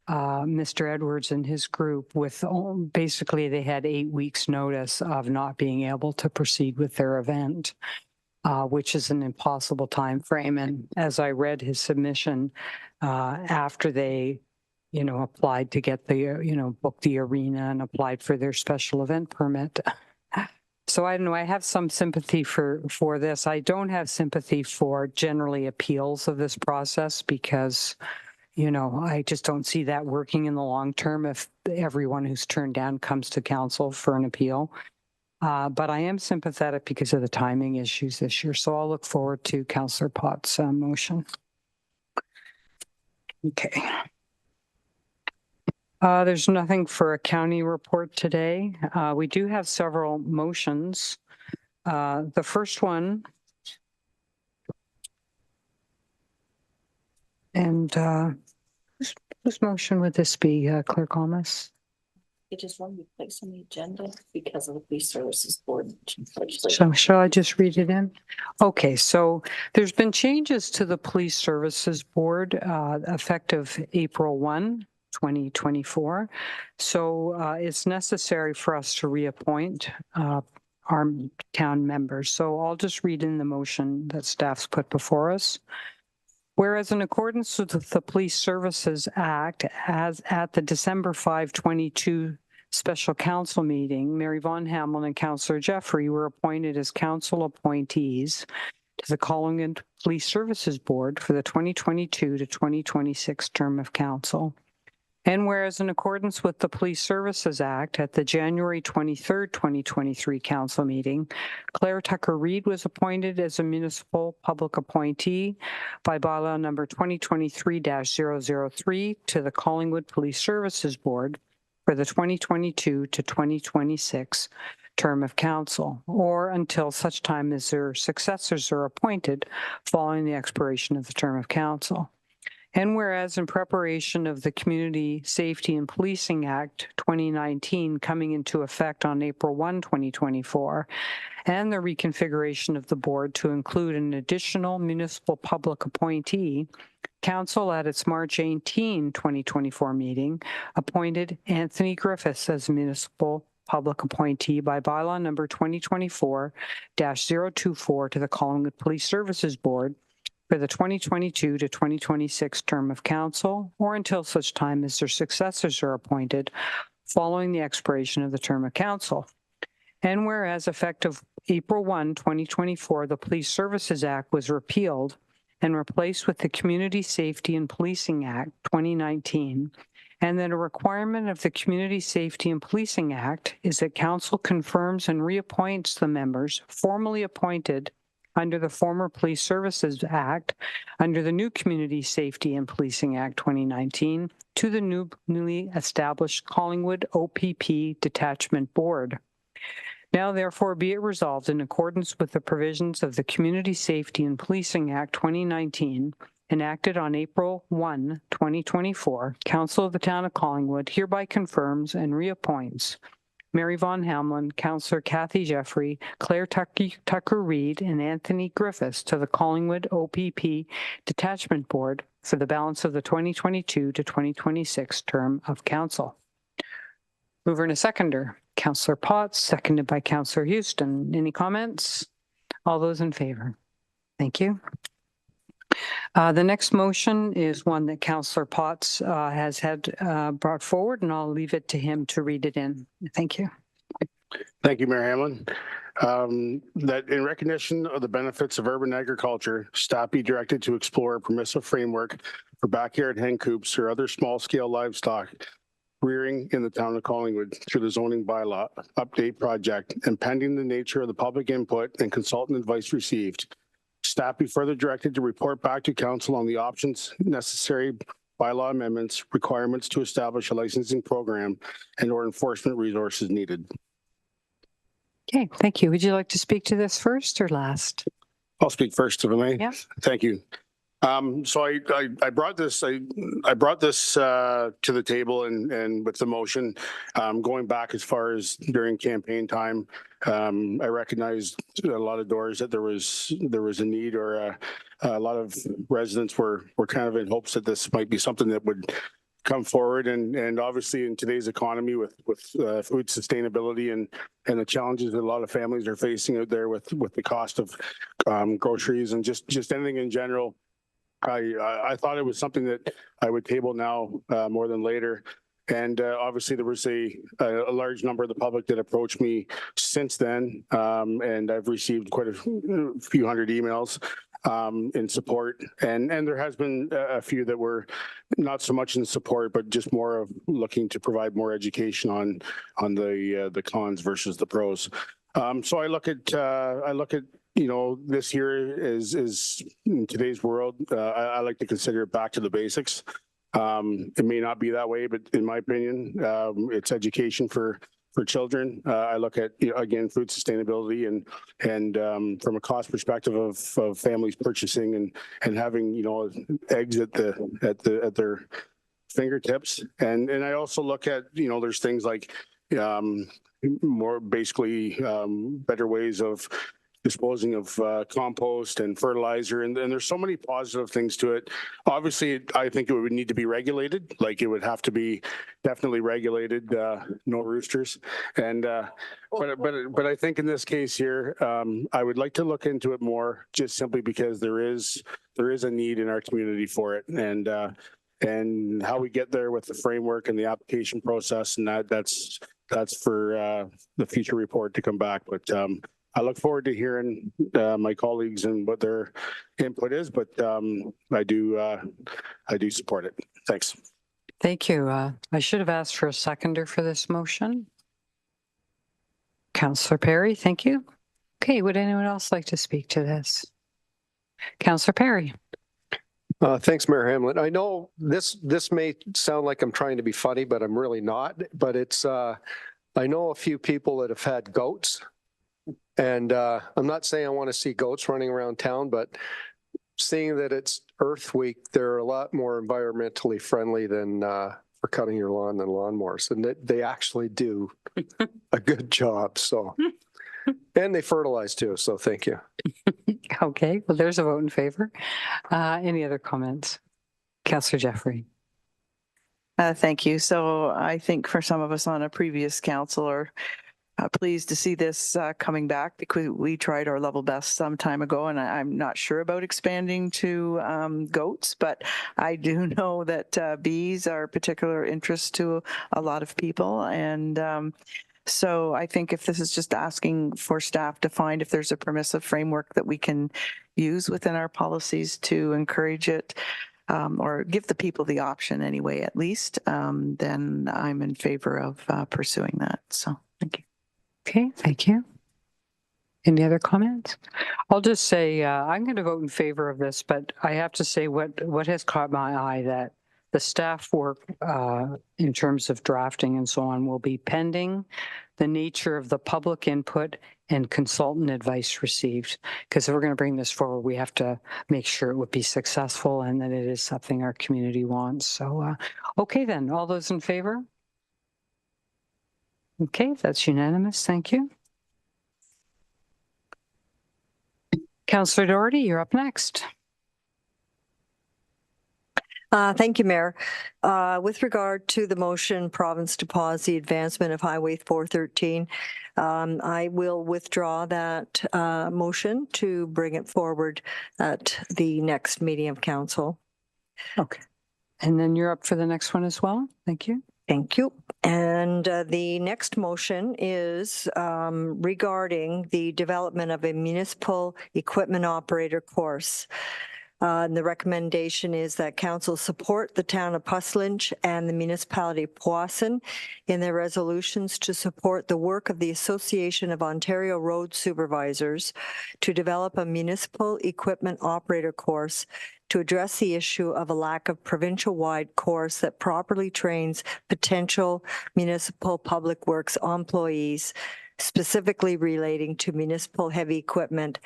Mr. Edwards and his group with basically they had 8 weeks notice of not being able to proceed with their event, which is an impossible time frame. And as I read his submission, after they, applied to get the, book the arena and applied for their special event permit. So I don't know, I have some sympathy for this. I don't have sympathy for generally appeals of this process because, I just don't see that working in the long term if everyone who's turned down comes to council for an appeal. But I am sympathetic because of the timing issues this year. So I'll look forward to Councillor Potts' motion. Okay. There's nothing for a county report today. We do have several motions. The first one, and whose motion would this be, Clerk Almas? It is one we place on the agenda because of the Police Services Board. So shall I just read it in? Okay, so there's been changes to the Police Services Board effective April 1, 2024. So it's necessary for us to reappoint our town members. So I'll just read in the motion that staff's put before us. Whereas in accordance with the Police Services Act, as at the December 5, 2022 special council meeting, Mary Von Hamlin and Councillor Jeffrey were appointed as council appointees to the Collingwood Police Services Board for the 2022 to 2026 term of council. And whereas in accordance with the Police Services Act, at the January 23rd, 2023 council meeting, Claire Tucker Reid was appointed as a municipal public appointee by bylaw number 2023-003 to the Collingwood Police Services Board for the 2022 to 2026 term of council, or until such time as their successors are appointed following the expiration of the term of council. And whereas in preparation of the Community Safety and Policing Act 2019 coming into effect on April 1, 2024, and the reconfiguration of the board to include an additional municipal public appointee, Council at its March 18, 2024 meeting appointed Anthony Griffiths as municipal public appointee by bylaw number 2024-024 to the Collingwood Police Services Board for the 2022 to 2026 term of council, or until such time as their successors are appointed following the expiration of the term of council. And whereas effective April 1, 2024, the Police Services Act was repealed and replaced with the Community Safety and Policing Act 2019, and that a requirement of the Community Safety and Policing Act is that council confirms and reappoints the members formerly appointed under the former Police Services Act, under the new Community Safety and Policing Act 2019, to the newly established Collingwood OPP Detachment Board. Now, therefore, be it resolved in accordance with the provisions of the Community Safety and Policing Act 2019, enacted on April 1, 2024, Council of the Town of Collingwood hereby confirms and reappoints Mary Von Hamlin, Councillor Kathy Jeffrey, Claire Tucker Reid, and Anthony Griffiths to the Collingwood OPP Detachment Board for the balance of the 2022 to 2026 term of council. Mover and a seconder, Councillor Potts, seconded by Councillor Houston. Any comments? All those in favor? Thank you. The next motion is one that Councillor Potts has had brought forward, and I'll leave it to him to read it in. Thank you. Thank you, Mayor Hamlin. That in recognition of the benefits of urban agriculture, staff be directed to explore a permissive framework for backyard hen coops or other small-scale livestock rearing in the town of Collingwood through the zoning bylaw update project, and pending the nature of the public input and consultant advice received. Staff be further directed to report back to council on the options necessary, bylaw amendments, requirements to establish a licensing program, and or enforcement resources needed. Okay, thank you. Would you like to speak to this first or last? I'll speak first, if I may. Yeah. Thank you. So I brought this to the table and with the motion, going back as far as during campaign time, I recognized a lot of doors that there was a need, or a lot of residents were kind of in hopes that this might be something that would come forward, and obviously in today's economy with food sustainability and the challenges that a lot of families are facing out there with the cost of groceries and just anything in general. I thought it was something that I would table now more than later. And obviously there was a large number of the public that approached me since then. And I've received quite a few hundred emails in support. And there has been a few that were not so much in support, but just more of looking to provide more education on the cons versus the pros. So I look at this here is in today's world, I like to consider it back to the basics. It may not be that way, but in my opinion, it's education for children. I look at, again, food sustainability and from a cost perspective of families purchasing and having, eggs at their fingertips. And I also look at, there's things like more basically better ways of disposing of compost and fertilizer. And there's so many positive things to it. Obviously, I think it would need to be regulated. Like it would have to be definitely regulated, no roosters. And but I think in this case here, I would like to look into it more, just simply because there is a need in our community for it. And how we get there with the framework and the application process, and that's for the future report to come back. But I look forward to hearing my colleagues and what their input is, but I do support it. Thanks. Thank you. I should have asked for a seconder for this motion. Councillor Perry, thank you. Okay, would anyone else like to speak to this? Councillor Perry. Thanks, Mayor Hamlin. I know this may sound like I'm trying to be funny, but I'm really not. But it's I know a few people that have had goats. And I'm not saying I want to see goats running around town, but seeing that it's Earth Week, they're a lot more environmentally friendly than for cutting your lawn than lawnmowers. And they actually do a good job. So, and they fertilize too. So thank you. Okay, well, there's a vote in favor. Any other comments? Councillor Jeffrey. Thank you. So I think for some of us on a previous council are pleased to see this coming back, because we tried our level best some time ago, and I'm not sure about expanding to goats, but I do know that bees are a particular interest to a lot of people. And so I think if this is just asking for staff to find if there's a permissive framework that we can use within our policies to encourage it, or give the people the option anyway, at least, then I'm in favor of pursuing that. So thank you. Okay, thank you. Any other comments? I'll just say I'm going to vote in favor of this, but I have to say what has caught my eye, that the staff work in terms of drafting and so on will be pending the nature of the public input and consultant advice received. Because if we're going to bring this forward, we have to make sure it would be successful and that it is something our community wants. So, okay then, all those in favor? Okay, that's unanimous. Thank you. Councillor Doherty, you're up next. Thank you, Mayor. With regard to the motion, province to pause the advancement of Highway 413, I will withdraw that motion to bring it forward at the next meeting of council. Okay. And then you're up for the next one as well. Thank you. Thank you. And the next motion is regarding the development of a municipal equipment operator course. And the recommendation is that council support the town of Puslinch and the municipality of Powassan in their resolutions to support the work of the Association of Ontario Road Supervisors to develop a municipal equipment operator course to address the issue of a lack of provincial-wide course that properly trains potential municipal public works employees, specifically relating to municipal heavy equipment,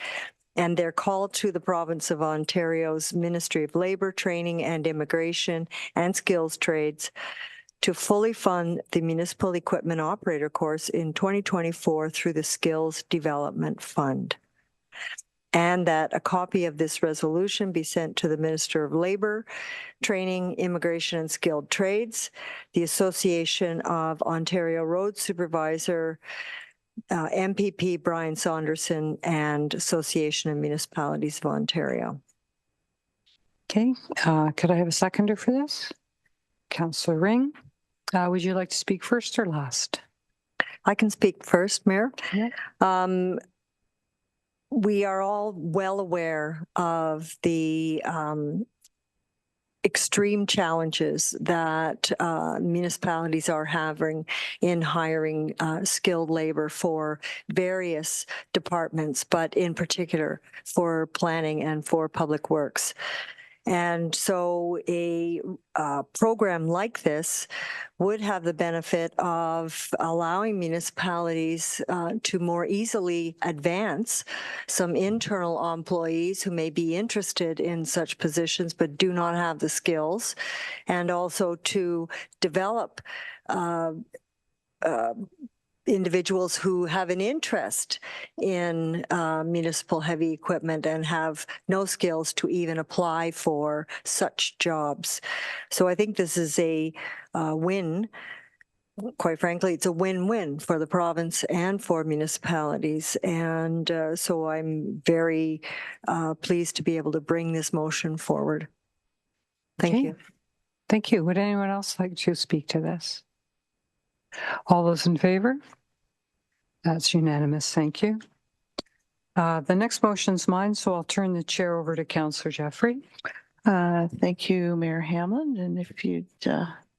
and their call to the province of Ontario's Ministry of Labour, Training and Immigration and Skills Trades to fully fund the municipal equipment operator course in 2024 through the Skills Development Fund. And that a copy of this resolution be sent to the Minister of Labour, Training, Immigration and Skilled Trades, the Association of Ontario Road Supervisor, MPP Bryan Saunderson, and Association of Municipalities of Ontario. Okay, could I have a seconder for this? Councillor Ring, would you like to speak first or last? I can speak first, Mayor. Yeah. We are all well aware of the extreme challenges that municipalities are having in hiring skilled labor for various departments, but in particular for planning and for public works. And so a program like this would have the benefit of allowing municipalities to more easily advance some internal employees who may be interested in such positions but do not have the skills, and also to develop individuals who have an interest in municipal heavy equipment and have no skills to even apply for such jobs. So I think this is a win. Quite frankly, it's a win-win for the province and for municipalities. And so I'm very pleased to be able to bring this motion forward. Thank you. Thank you. Would anyone else like to speak to this? All those in favor? That's unanimous. Thank you. The next motion's mine, so I'll turn the chair over to Councillor Jeffrey. Thank you, Mayor Hamlin. And if you'd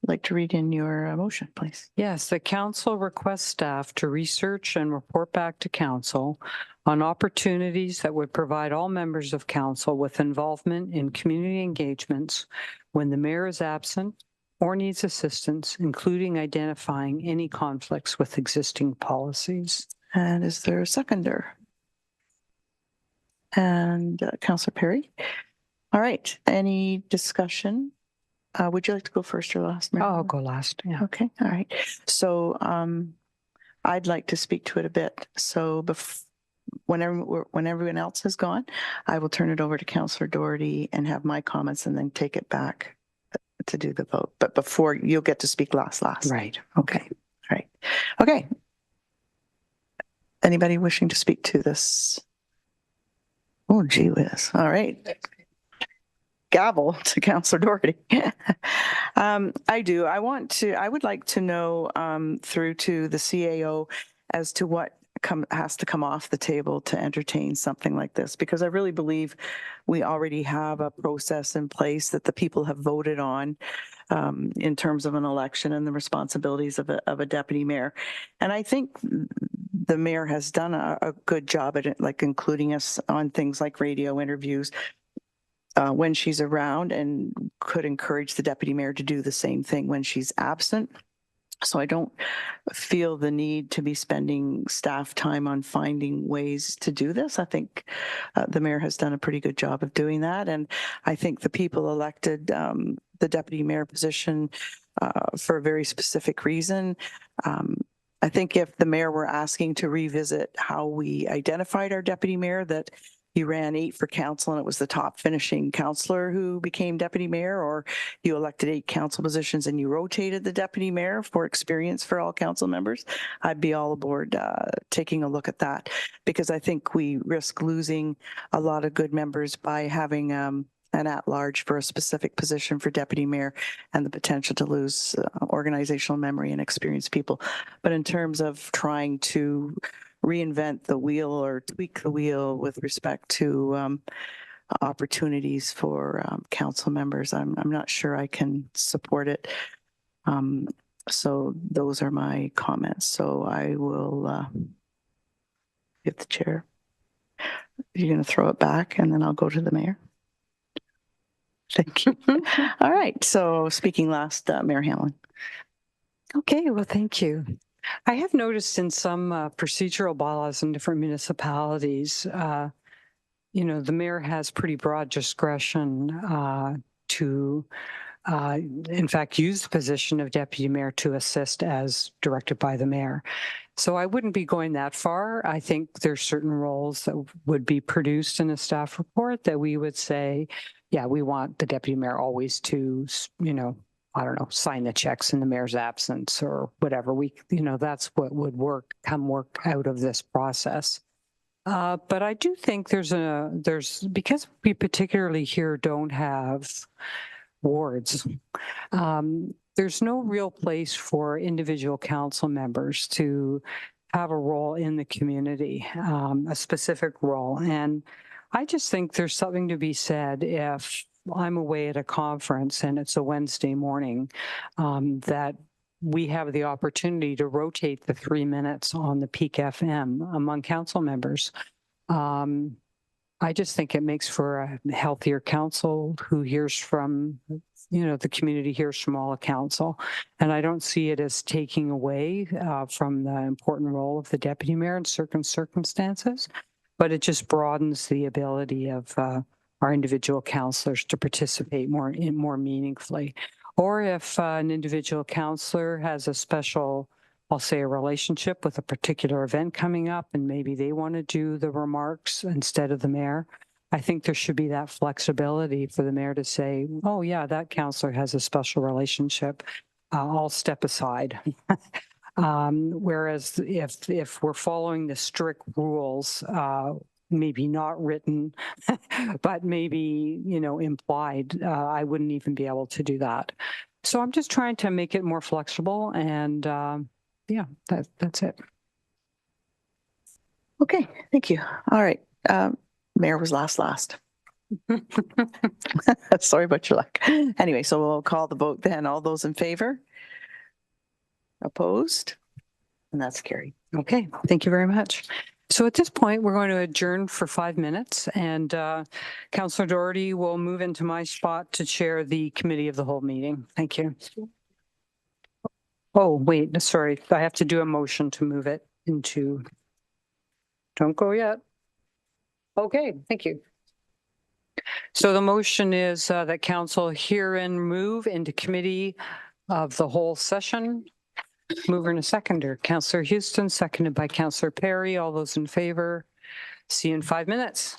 like to read in your motion, please. Yes, the council requests staff to research and report back to council on opportunities that would provide all members of council with involvement in community engagements when the mayor is absent or needs assistance, including identifying any conflicts with existing policies. And is there a seconder? And Councillor Perry. All right. Any discussion? Would you like to go first or last? Mary? I'll go last. Yeah. Okay. All right. So I'd like to speak to it a bit. So when everyone else has gone, I will turn it over to Councillor Doherty and have my comments and then take it back to do the vote. But before, you'll get to speak last. Right. Okay. All right. Okay. Anybody wishing to speak to this? Oh, gee whiz. All right. Gavel to Councillor Doherty. I do. I would like to know through to the CAO as to what has to come off the table to entertain something like this, because I really believe we already have a process in place that the people have voted on in terms of an election and the responsibilities of a deputy mayor. And I think the mayor has done a good job at it, like including us on things like radio interviews when she's around, and could encourage the deputy mayor to do the same thing when she's absent. So I don't feel the need to be spending staff time on finding ways to do this. I think the mayor has done a pretty good job of doing that. And I think the people elected the deputy mayor position for a very specific reason. I think if the mayor were asking to revisit how we identified our deputy mayor, that you ran 8 for council and it was the top finishing councillor who became deputy mayor, or you elected 8 council positions and you rotated the deputy mayor for experience for all council members, I'd be all aboard taking a look at that, because I think we risk losing a lot of good members by having an at-large for a specific position for deputy mayor, and the potential to lose organizational memory and experienced people. But in terms of trying to reinvent the wheel or tweak the wheel with respect to opportunities for council members, I'm not sure I can support it. So those are my comments. So I will give the chair. You're going to throw it back and then I'll go to the mayor. Thank you. All right. So speaking last, Mayor Hamlin. Okay, well, thank you. I have noticed in some procedural bylaws in different municipalities, the mayor has pretty broad discretion to, in fact, use the position of deputy mayor to assist as directed by the mayor. So I wouldn't be going that far. I think there's certain roles that would be produced in a staff report that we would say, yeah, we want the deputy mayor always to, I don't know, sign the checks in the mayor's absence or whatever. That's what would work out of this process. But I do think because we particularly here don't have wards, there's no real place for individual council members to have a role in the community, a specific role. And I just think there's something to be said if I'm away at a conference and it's a Wednesday morning, that we have the opportunity to rotate the 3 minutes on the Peak FM among council members. I just think it makes for a healthier council who hears from, the community hears from all of council. And I don't see it as taking away from the important role of the deputy mayor in certain circumstances, but it just broadens the ability of our individual councillors to participate more meaningfully. Or if an individual councillor has a special, I'll say, a relationship with a particular event coming up, and maybe they want to do the remarks instead of the mayor, I think there should be that flexibility for the mayor to say, oh yeah, that councillor has a special relationship. I'll step aside. Whereas if we're following the strict rules, maybe not written, but maybe, implied, I wouldn't even be able to do that. So I'm just trying to make it more flexible, and yeah, that's it. Okay, thank you. All right. Mayor was last. Sorry about your luck. Anyway, so we'll call the vote then. All those in favor? Opposed? And that's carried. Okay, thank you very much. So at this point, we're going to adjourn for 5 minutes, and Councillor Doherty will move into my spot to chair the committee of the whole meeting. Thank you. Oh, wait, sorry. I have to do a motion to move it into. Don't go yet. Okay, thank you. So the motion is that council herein move into committee of the whole session. Mover and a seconder. Councillor Houston, seconded by Councillor Perry. All those in favor? See you in 5 minutes.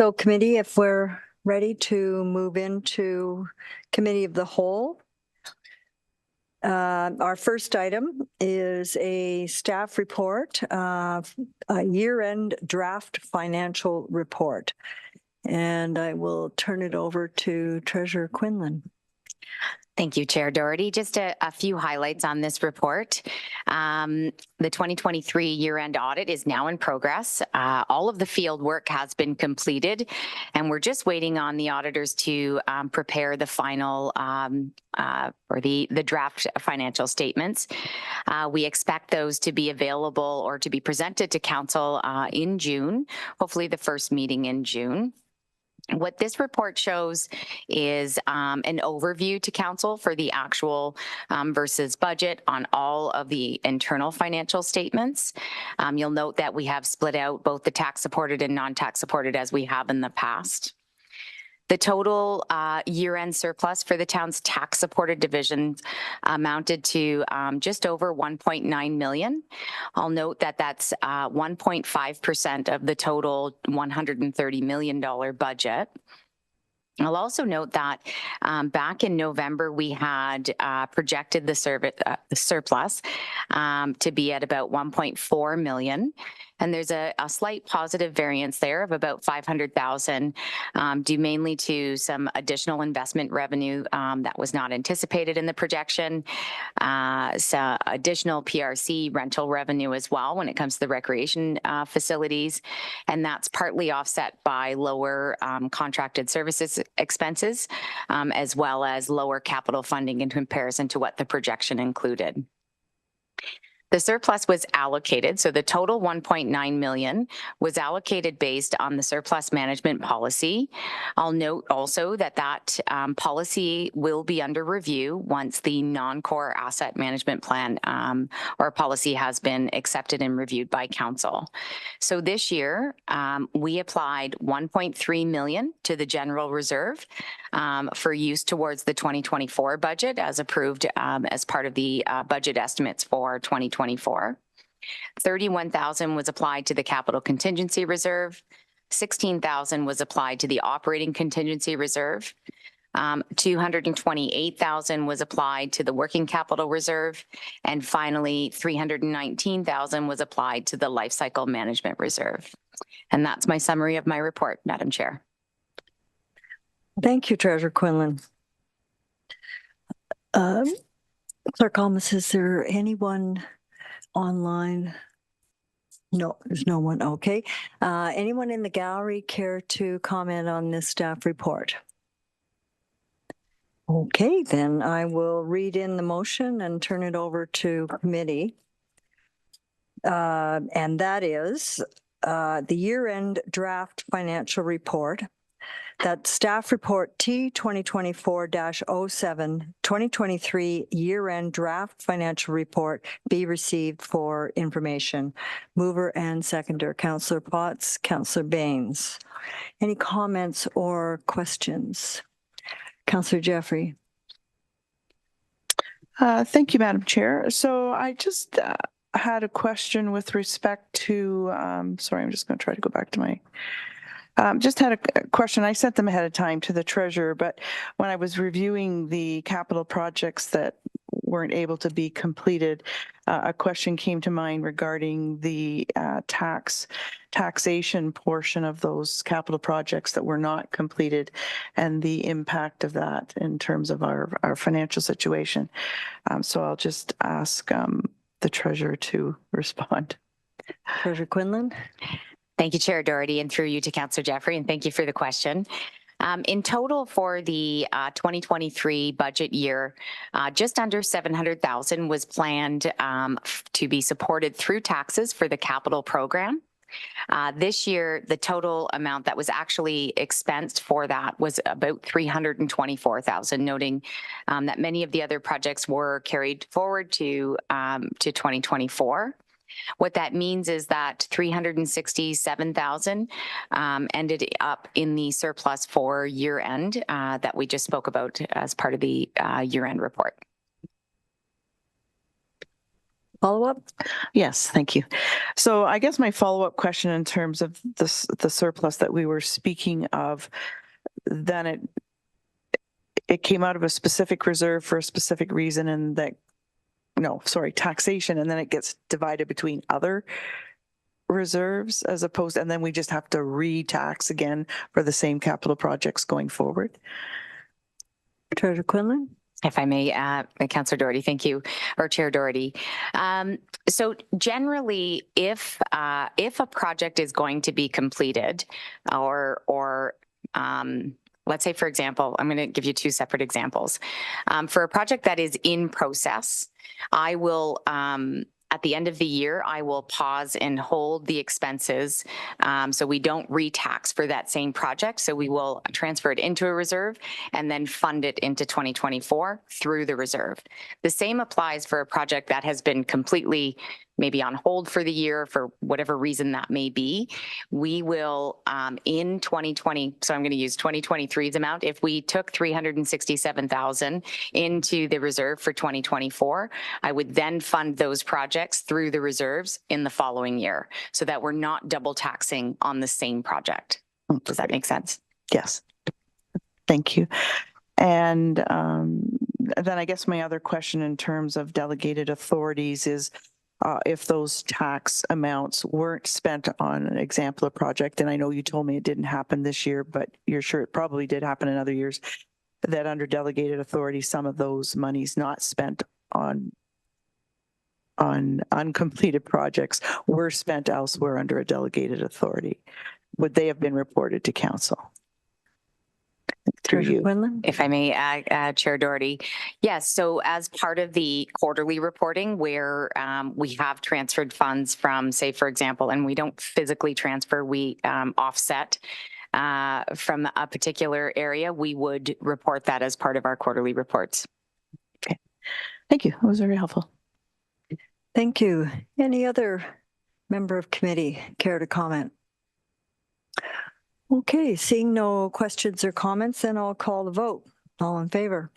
So committee, if we're ready to move into committee of the whole. Our first item is a staff report, a year-end draft financial report. And I will turn it over to Treasurer Quinlan. Thank you, Chair Doherty. Just a few highlights on this report. The 2023 year-end audit is now in progress. All of the field work has been completed, and we're just waiting on the auditors to prepare the final or the draft financial statements. We expect those to be available or to be presented to Council in June, hopefully the first meeting in June. What this report shows is an overview to Council for the actual versus budget on all of the internal financial statements. You'll note that we have split out both the tax supported and non-tax supported as we have in the past. The total year-end surplus for the town's tax-supported division amounted to just over 1.9 million. I'll note that that's 1.5% of the total $130 million budget. I'll also note that back in November, we had projected the surplus to be at about 1.4 million. And there's a slight positive variance there of about 500,000 due mainly to some additional investment revenue that was not anticipated in the projection. So additional PRC rental revenue as well when it comes to the recreation facilities. And that's partly offset by lower contracted services expenses, as well as lower capital funding in comparison to what the projection included. The surplus was allocated, so the total 1.9 million was allocated based on the surplus management policy. I'll note also that policy will be under review once the non-core asset management plan or policy has been accepted and reviewed by Council. So this year, we applied 1.3 million to the general reserve for use towards the 2024 budget as approved as part of the budget estimates for 2024. 31,000 was applied to the capital contingency reserve. 16,000 was applied to the operating contingency reserve. 228,000 was applied to the working capital reserve. And finally, 319,000 was applied to the life cycle management reserve. And that's my summary of my report, Madam Chair. Thank you, Treasurer Quinlan. Clerk Almas, is there anyone online? No, there's no one. Okay. Anyone in the gallery care to comment on this staff report? Okay, then I will read in the motion and turn it over to committee. And that is the year-end draft financial report. That staff report T2024-07 2023 year-end draft financial report be received for information. Mover and seconder, Councillor Potts, Councillor Baines. Any comments or questions? Councillor Jeffrey. Thank you, Madam Chair. So I just had a question with respect to, sorry, I'm just going to try to go back to my just had a question. I sent them ahead of time to the treasurer, but when I was reviewing the capital projects that weren't able to be completed, a question came to mind regarding the taxation portion of those capital projects that were not completed and the impact of that in terms of our financial situation. So I'll just ask the treasurer to respond. Treasurer Quinlan. Thank you, Chair Doherty, and through you to Councillor Jeffrey, and thank you for the question. In total for the 2023 budget year, just under 700,000 was planned to be supported through taxes for the capital program. This year, the total amount that was actually expensed for that was about 324,000, noting that many of the other projects were carried forward to 2024. What that means is that 367,000 ended up in the surplus for year end that we just spoke about as part of the year end report. Follow-up? Yes, thank you. So I guess my follow-up question in terms of the surplus that we were speaking of, then it came out of a specific reserve for a specific reason, and taxation, and then it gets divided between other reserves as opposed, and then we just have to re-tax again for the same capital projects going forward. Treasurer Quinlan? If I may, Councillor Doherty, thank you, or Chair Doherty. So generally, if a project is going to be completed, or let's say, for example, I'm going to give you two separate examples. For a project that is in process, I will, at the end of the year, I will pause and hold the expenses so we don't re-tax for that same project. So we will transfer it into a reserve and then fund it into 2024 through the reserve. The same applies for a project that has been completely maybe on hold for the year for whatever reason that may be. We will in 2020, so I'm going to use 2023's amount. If we took 367,000 into the reserve for 2024, I would then fund those projects through the reserves in the following year so that we're not double taxing on the same project. Does that make sense? Yes. Thank you. And then I guess my other question in terms of delegated authorities is if those tax amounts weren't spent on an exemplar project, and I know you told me it didn't happen this year, but you're sure it probably did happen in other years, that under delegated authority, some of those monies not spent on uncompleted projects were spent elsewhere under a delegated authority. Would they have been reported to council? Through you. If I may, Chair Doherty. Yes, so as part of the quarterly reporting where we have transferred funds from, say, for example, and we don't physically transfer, we offset from a particular area, we would report that as part of our quarterly reports. Okay. Thank you. That was very helpful. Thank you. Any other member of committee care to comment? Okay, seeing no questions or comments, then I'll call the vote. All in favor?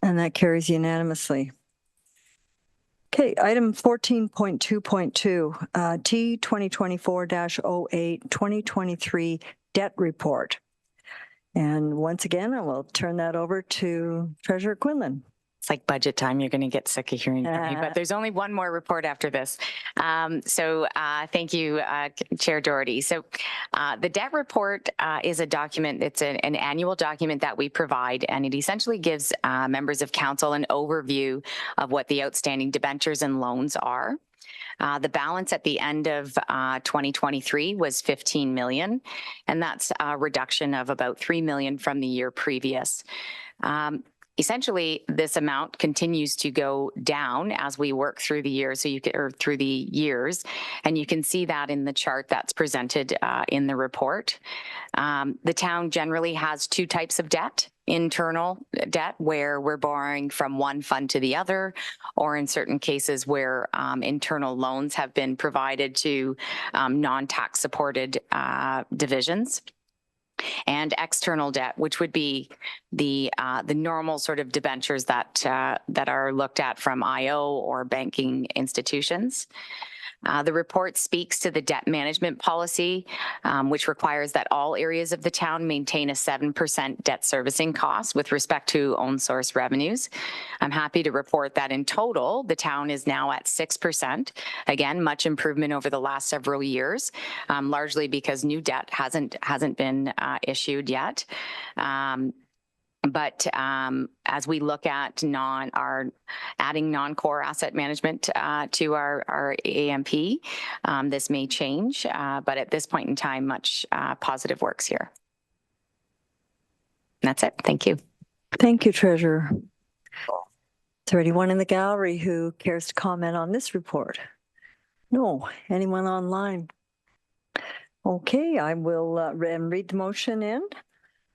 And that carries unanimously. Okay, item 14.2.2, T 2024-08 2023 debt report. And once again, I will turn that over to Treasurer Quinlan. It's like budget time. You're going to get sick of hearing from me, but there's only one more report after this. Thank you, Chair Doherty. So the debt report is a document. It's an annual document that we provide, and it essentially gives members of council an overview of what the outstanding debentures and loans are. The balance at the end of 2023 was 15 million, and that's a reduction of about 3 million from the year previous. Essentially, this amount continues to go down as we work through the year, through the years, and you can see that in the chart that's presented in the report. The town generally has two types of debt: internal debt, where we're borrowing from one fund to the other, or in certain cases where internal loans have been provided to non-tax supported divisions. And external debt, which would be the normal sort of debentures that are looked at from IO or banking institutions. The report speaks to the debt management policy, which requires that all areas of the town maintain a 7% debt servicing cost with respect to own source revenues. I'm happy to report that in total, the town is now at 6%. Again, much improvement over the last several years, largely because new debt hasn't been issued yet. But as we look at adding non-core asset management to our AMP, this may change, but at this point in time, much positive works here. And that's it. Thank you. Thank you, Treasurer. Is there anyone in the gallery who cares to comment on this report? No. Anyone online? Okay, I will read the motion in.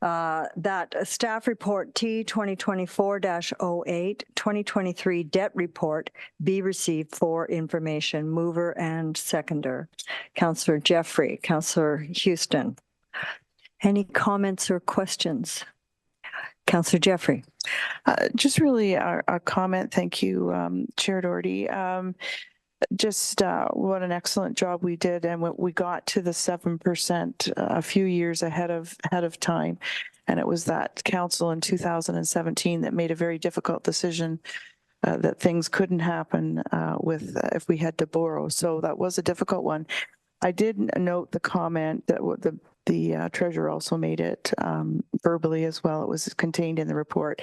That staff report T 2024-08 2023 debt report be received for information. Mover and seconder. Councillor Jeffrey, Councillor Houston. Any comments or questions? Councillor Jeffrey. Just really a comment. Thank you, Chair Doherty. Just what an excellent job we did, and we got to the 7% a few years ahead of time. And it was that council in 2017 that made a very difficult decision that things couldn't happen with if we had to borrow. So that was a difficult one. I did note the comment that the treasurer also made it verbally as well. It was contained in the report,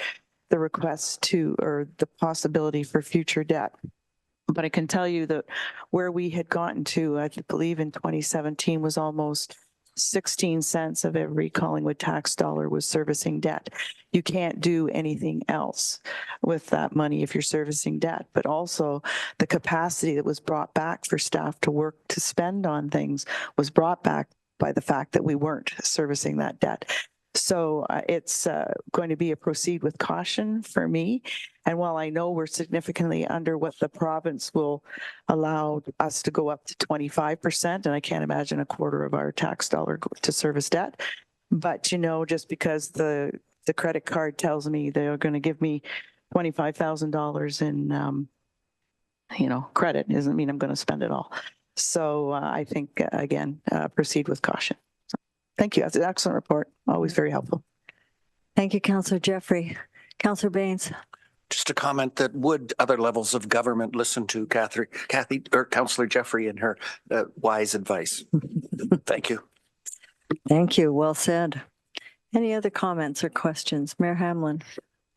the request to, or the possibility for future debt. But I can tell you that where we had gotten to, I believe in 2017, was almost 16 cents of every Collingwood tax dollar was servicing debt. You can't do anything else with that money if you're servicing debt, but also the capacity that was brought back for staff to work to spend on things was brought back by the fact that we weren't servicing that debt. So it's going to be a proceed with caution for me. And while I know we're significantly under what the province will allow us to go up to 25%, and I can't imagine a quarter of our tax dollar to service debt, but you know, just because the credit card tells me they're going to give me $25,000 in credit doesn't mean I'm going to spend it all. So I think again, proceed with caution. Thank you. That's an excellent report. Always very helpful. Thank you, Councillor Jeffrey. Councillor Baines. Just a comment that would other levels of government listen to Councillor Jeffrey and her wise advice. Thank you. Thank you. Well said. Any other comments or questions? Mayor Hamlin.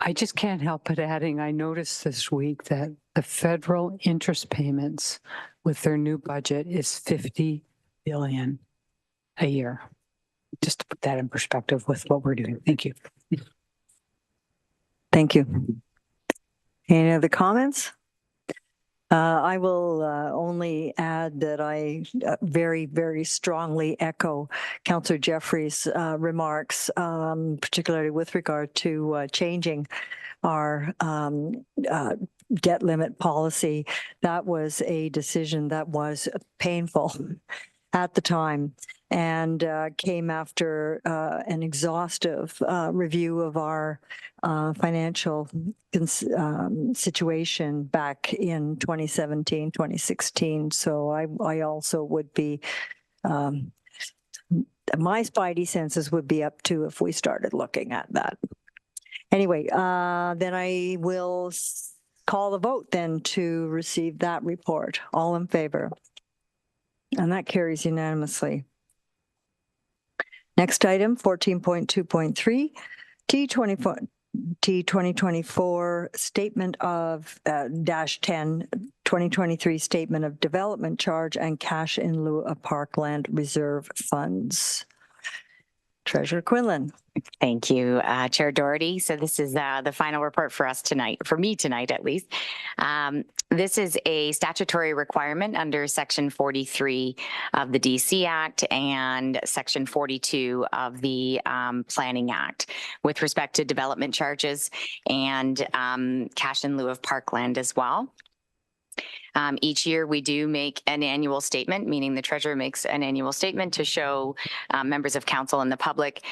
I just can't help but adding, I noticed this week that the federal interest payments with their new budget is $50 billion a year. Just to put that in perspective with what we're doing. Thank you. Thank you. Any other comments? I will only add that I very, very strongly echo Councillor Jeffrey's remarks, particularly with regard to changing our debt limit policy. That was a decision that was painful at the time and came after an exhaustive review of our financial situation back in 2017, 2016. So I also would be, my spidey senses would be up to if we started looking at that. Anyway, then I will call the vote then to receive that report. All in favor? And that carries unanimously. Next item, 14.2.3, T2024 Statement of -10, 2023 Statement of Development Charge and Cash in lieu of Parkland Reserve Funds. Treasurer Quinlan. Thank you, Chair Doherty. So this is the final report for us tonight, for me tonight at least. This is a statutory requirement under Section 43 of the DC Act and Section 42 of the Planning Act with respect to development charges and cash in lieu of parkland as well. Each year we do make an annual statement, meaning the treasurer makes an annual statement to show members of council and the public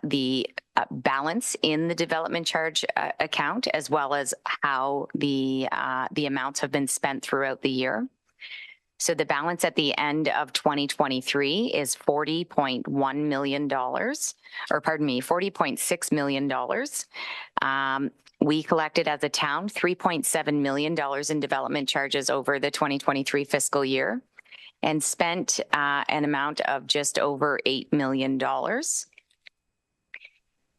the balance in the development charge account, as well as how the amounts have been spent throughout the year. So the balance at the end of 2023 is $40.1 million, or pardon me, $40.6 million. We collected as a town $3.7 million in development charges over the 2023 fiscal year and spent an amount of just over $8 million.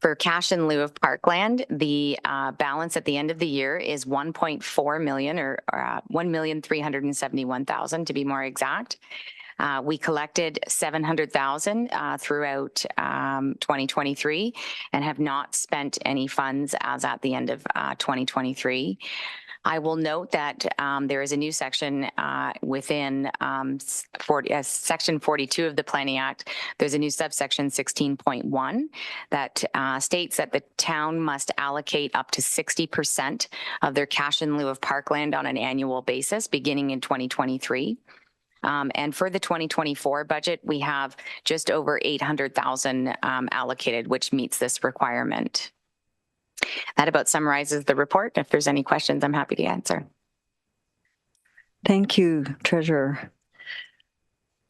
For cash in lieu of parkland, the balance at the end of the year is $1.4 million, or $1,371,000 to be more exact. We collected $700,000 throughout 2023 and have not spent any funds as at the end of 2023. I will note that there is a new section within Section 42 of the Planning Act. There's a new subsection 16.1 that states that the town must allocate up to 60% of their cash in lieu of parkland on an annual basis beginning in 2023. And for the 2024 budget, we have just over $800,000 allocated, which meets this requirement. That about summarizes the report. If there's any questions, I'm happy to answer. Thank you, Treasurer.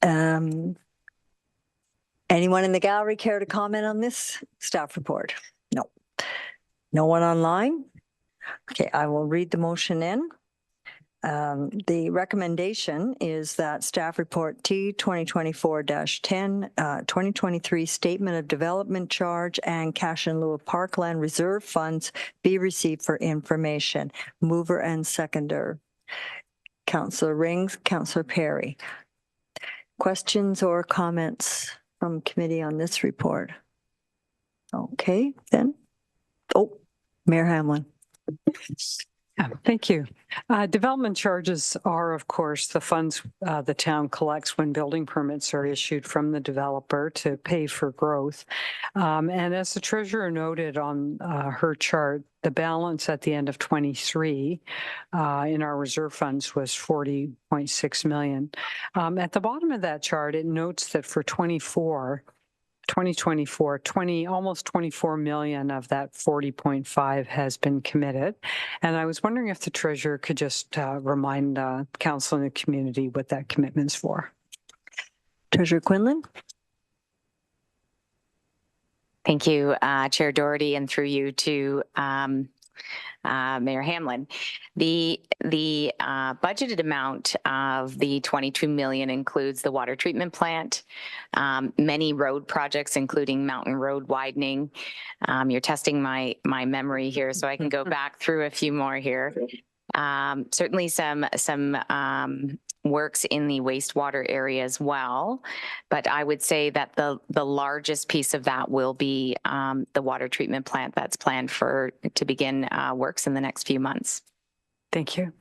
Anyone in the gallery care to comment on this staff report? No. No one online? Okay, I will read the motion in. The recommendation is that staff report T 2024-10, 2023 Statement of Development Charge and Cash in lieu of Parkland Reserve Funds be received for information. Mover and seconder. Councillor Rings, Councillor Perry. Questions or comments from committee on this report? Okay, then. Oh, Mayor Hamlin. Thank you. Development charges are, of course, the funds the town collects when building permits are issued from the developer to pay for growth. And as the treasurer noted on her chart, the balance at the end of 23 in our reserve funds was 40.6 million. At the bottom of that chart, it notes that for 2024, almost 24 million of that 40.5 has been committed. And I was wondering if the treasurer could just remind council and the community what that commitment's for. Treasurer Quinlan. Thank you, Chair Doherty, and through you to Mayor Hamlin. The budgeted amount of the 22 million includes the water treatment plant, many road projects, including Mountain Road widening. You're testing my memory here, so I can go back through a few more here. Certainly some works in the wastewater area as well, but I would say that the largest piece of that will be the water treatment plant that's planned to begin works in the next few months. Thank you.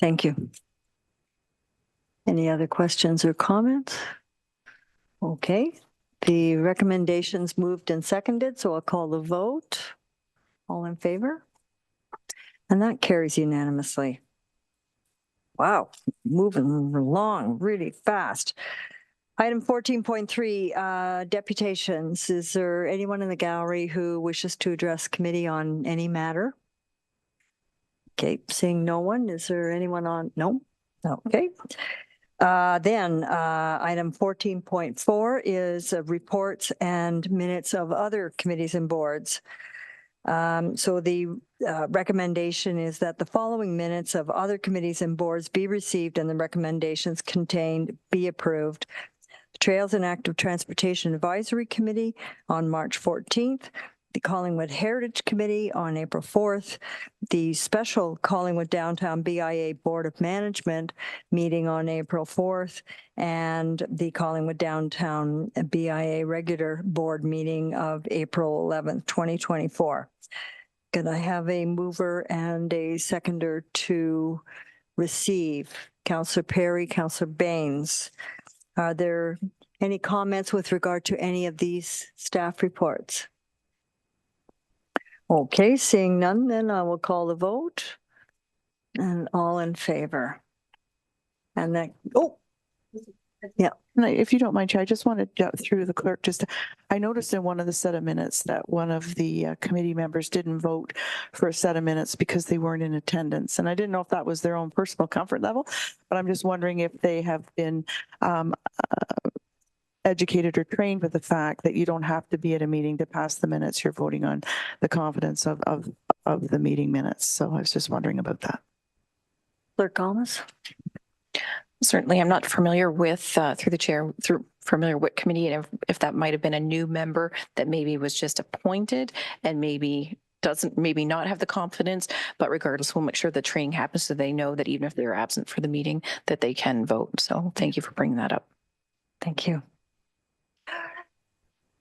Thank you. Any other questions or comments? Okay, the recommendations moved and seconded, so I'll call the vote. All in favor? And that carries unanimously. Wow, moving along really fast. Item 14.3, deputations. Is there anyone in the gallery who wishes to address committee on any matter? Okay, seeing no one. Is there anyone on? No? Okay. Then item 14.4 is reports and minutes of other committees and boards. So the recommendation is that the following minutes of other committees and boards be received and the recommendations contained be approved. The Trails and Active Transportation Advisory Committee on March 14th, the Collingwood Heritage Committee on April 4th, the special Collingwood Downtown BIA Board of Management meeting on April 4th, and the Collingwood Downtown BIA regular board meeting of April 11th, 2024. Could I have a mover and a seconder to receive? Councillor Perry, Councillor Baines. Are there any comments with regard to any of these staff reports? Okay, seeing none, then I will call the vote. And all in favor. And that, oh, yeah. If you don't mind, Chair, I just wanted to through the clerk, I noticed in one of the set of minutes that one of the committee members didn't vote for a set of minutes because they weren't in attendance. And I didn't know if that was their own personal comfort level, but I'm just wondering if they have been educated or trained with the fact that you don't have to be at a meeting to pass the minutes. You're voting on the confidence of the meeting minutes. So I was just wondering about that. Clerk Thomas. Certainly, I'm not familiar with, through the chair, familiar with committee, and if that might have been a new member that maybe was just appointed and maybe not have the confidence, but regardless, we'll make sure the training happens so they know that even if they're absent for the meeting, that they can vote. So thank you for bringing that up. Thank you.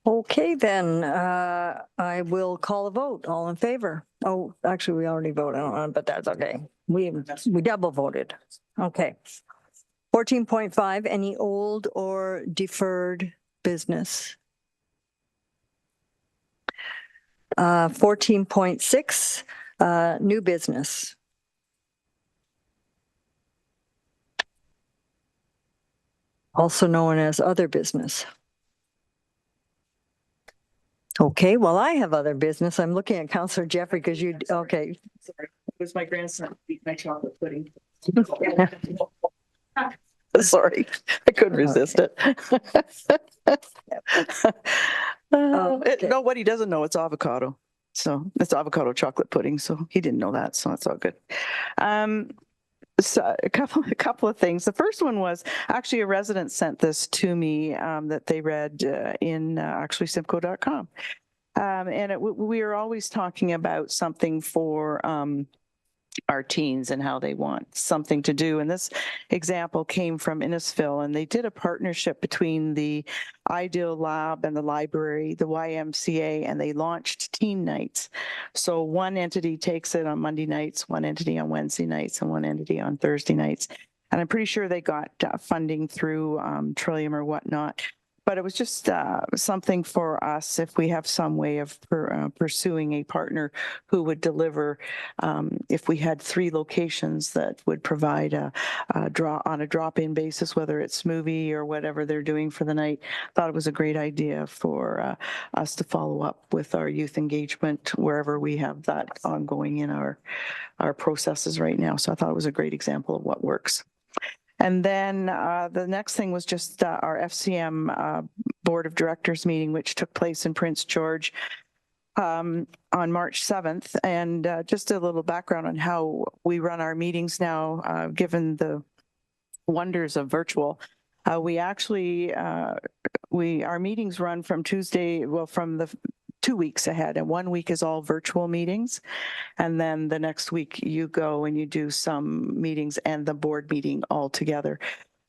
Okay, then I will call a vote. All in favor? Oh, actually, we already voted on it, but that's okay. We double voted. Okay. 14.5, any old or deferred business? 14.6, new business. Also known as other business. Okay, well, I have other business. I'm looking at Councillor Jeffrey because you, okay. Sorry, it was my grandson eating my chocolate pudding. Sorry, I couldn't resist it. No, what he doesn't know, it's avocado. So it's avocado chocolate pudding. So he didn't know that. So that's all good. So a couple of things. The first one was actually a resident sent this to me that they read in actually simcoe.com. And we are always talking about something for our teens and how they want something to do. And this example came from Innisfil, and they did a partnership between the Ideal Lab and the library, the YMCA, and they launched teen nights. So one entity takes it on Monday nights, one entity on Wednesday nights, and one entity on Thursday nights. And I'm pretty sure they got funding through Trillium or whatnot. But it was just something for us if we have some way of pursuing a partner who would deliver. If we had 3 locations that would provide a drop-in basis, whether it's movie or whatever they're doing for the night, thought it was a great idea for us to follow up with our youth engagement wherever we have that ongoing in our processes right now. So I thought it was a great example of what works. And then the next thing was just our FCM Board of Directors meeting, which took place in Prince George on March 7th. And just a little background on how we run our meetings now, given the wonders of virtual. We actually, our meetings run from Tuesday, well, from the 2 weeks ahead, and 1 week is all virtual meetings. And then the next week you go and you do some meetings and the board meeting all together.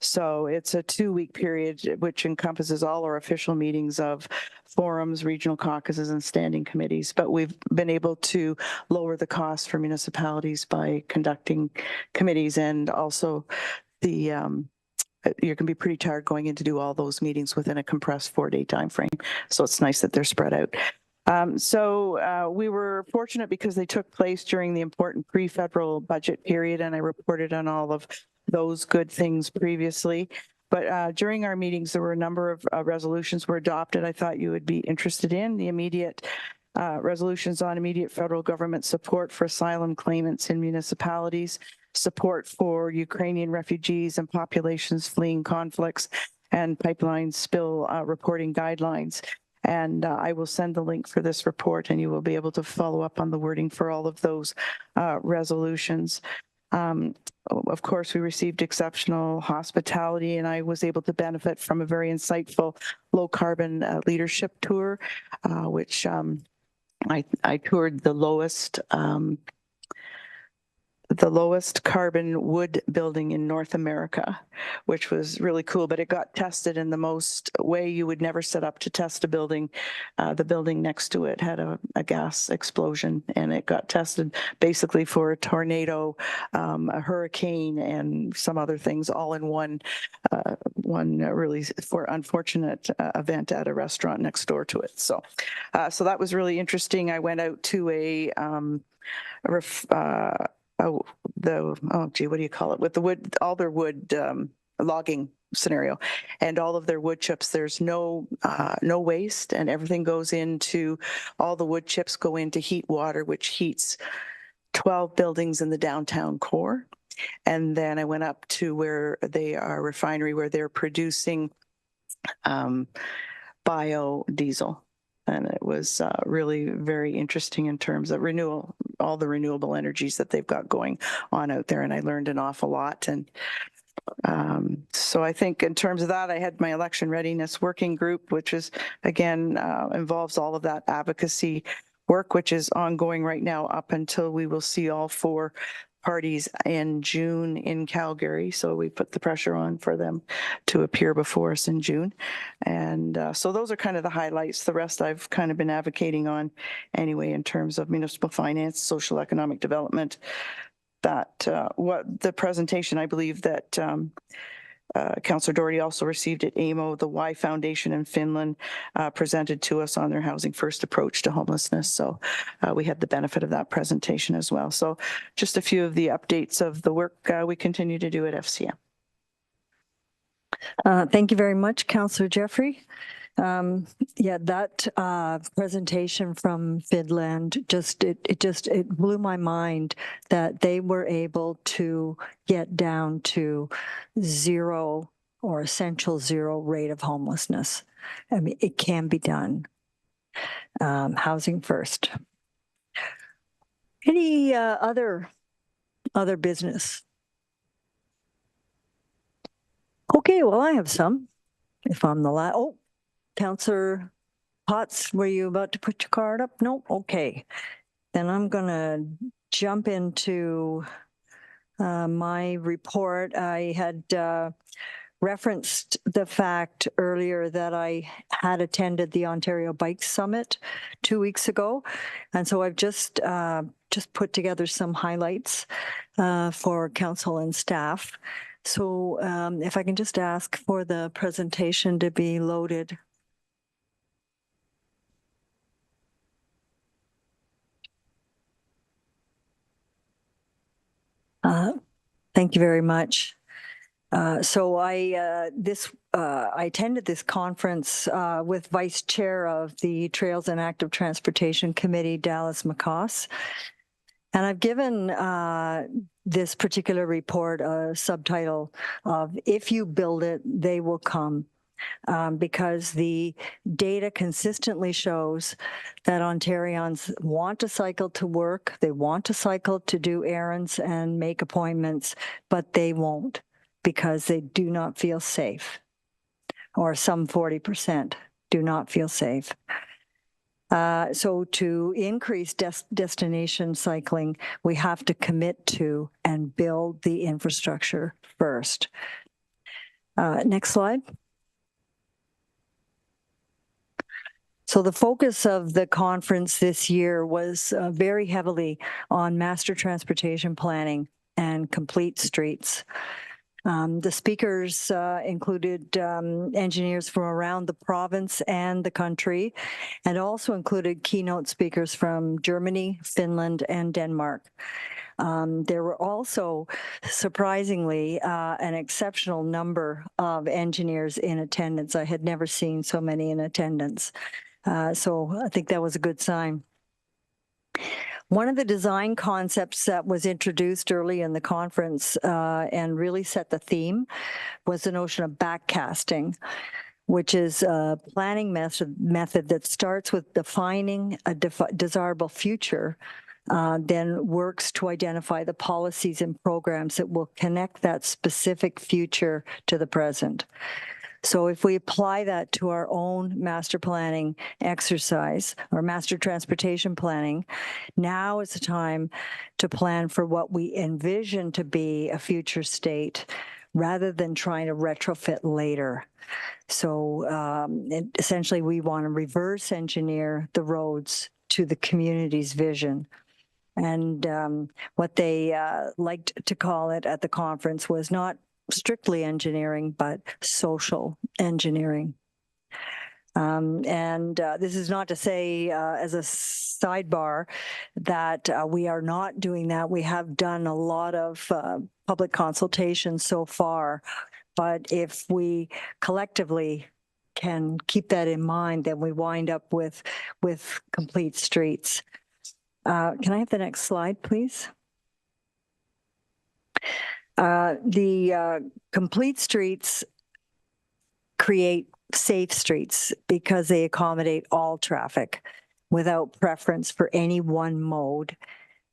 So it's a 2-week period, which encompasses all our official meetings of forums, regional caucuses, and standing committees. But we've been able to lower the cost for municipalities by conducting committees, and also the you can be pretty tired going in to do all those meetings within a compressed 4-day time frame. So it's nice that they're spread out. We were fortunate because they took place during the important pre-federal budget period, and I reported on all of those good things previously. But during our meetings, there were a number of resolutions were adopted I thought you would be interested in. The immediate resolutions on immediate federal government support for asylum claimants in municipalities, support for Ukrainian refugees and populations fleeing conflicts, and pipeline spill reporting guidelines. And I will send the link for this report, and you will be able to follow up on the wording for all of those resolutions. Of course, we received exceptional hospitality, and I was able to benefit from a very insightful low carbon leadership tour, which I toured the lowest carbon wood building in North America, which was really cool, but it got tested in the most way you would never set up to test a building. The building next to it had a gas explosion, and it got tested basically for a tornado, a hurricane, and some other things all in one really unfortunate event at a restaurant next door to it. So that was really interesting. I went out to what do you call it? With the wood, all their wood logging scenario, and all of their wood chips. There's no waste, and everything goes into, all the wood chips go into heat water, which heats 12 buildings in the downtown core. And then I went up to where they are a refinery where they're producing biodiesel. And it was really very interesting in terms of all the renewable energies that they've got going on out there. And I learned an awful lot. And so I think in terms of that, I had my election readiness working group, which is, again, involves all of that advocacy work, which is ongoing right now up until we will see all 4 parties in June in Calgary. So we put the pressure on for them to appear before us in June. And so those are kind of the highlights. The rest I've kind of been advocating on anyway in terms of municipal finance, social economic development. That what the presentation, I believe that Councillor Doherty also received at AMO, the Y Foundation in Finland presented to us on their Housing First approach to homelessness. So we had the benefit of that presentation as well. So just a few of the updates of the work we continue to do at FCM. Thank you very much, Councillor Jeffrey. Yeah, that presentation from Finland it blew my mind that they were able to get down to zero or essential zero rate of homelessness. I mean, it can be done. Housing first. Any other business? Okay, well, I have some. If I'm the last, oh, Councillor Potts, were you about to put your card up? No, okay. Then I'm gonna jump into my report. I had referenced the fact earlier that I had attended the Ontario Bike Summit 2 weeks ago. And so I've just put together some highlights for council and staff. So if I can just ask for the presentation to be loaded. Thank you very much. So I attended this conference with Vice Chair of the Trails and Active Transportation Committee, Dallas McCoss. And I've given this particular report a subtitle of "If You Build It, They Will Come." Because the data consistently shows that Ontarians want to cycle to work, they want to cycle to do errands and make appointments, but they won't because they do not feel safe, or some 40% do not feel safe. So to increase destination cycling, we have to commit to and build the infrastructure first. Next slide. So the focus of the conference this year was very heavily on master transportation planning and complete streets. The speakers included engineers from around the province and the country, and also included keynote speakers from Germany, Finland, and Denmark. There were also, surprisingly, an exceptional number of engineers in attendance. I had never seen so many in attendance. So I think that was a good sign. One of the design concepts that was introduced early in the conference and really set the theme was the notion of backcasting, which is a planning method that starts with defining a desirable future, then works to identify the policies and programs that will connect that specific future to the present. So if we apply that to our own master planning exercise or master transportation planning, now is the time to plan for what we envision to be a future state rather than trying to retrofit later. So essentially, we want to reverse engineer the roads to the community's vision. And what they liked to call it at the conference was not strictly engineering, but social engineering. This is not to say, as a sidebar, that we are not doing that. We have done a lot of public consultation so far, but if we collectively can keep that in mind, then we wind up with complete streets. Can I have the next slide, please? The complete streets create safe streets because they accommodate all traffic without preference for any one mode,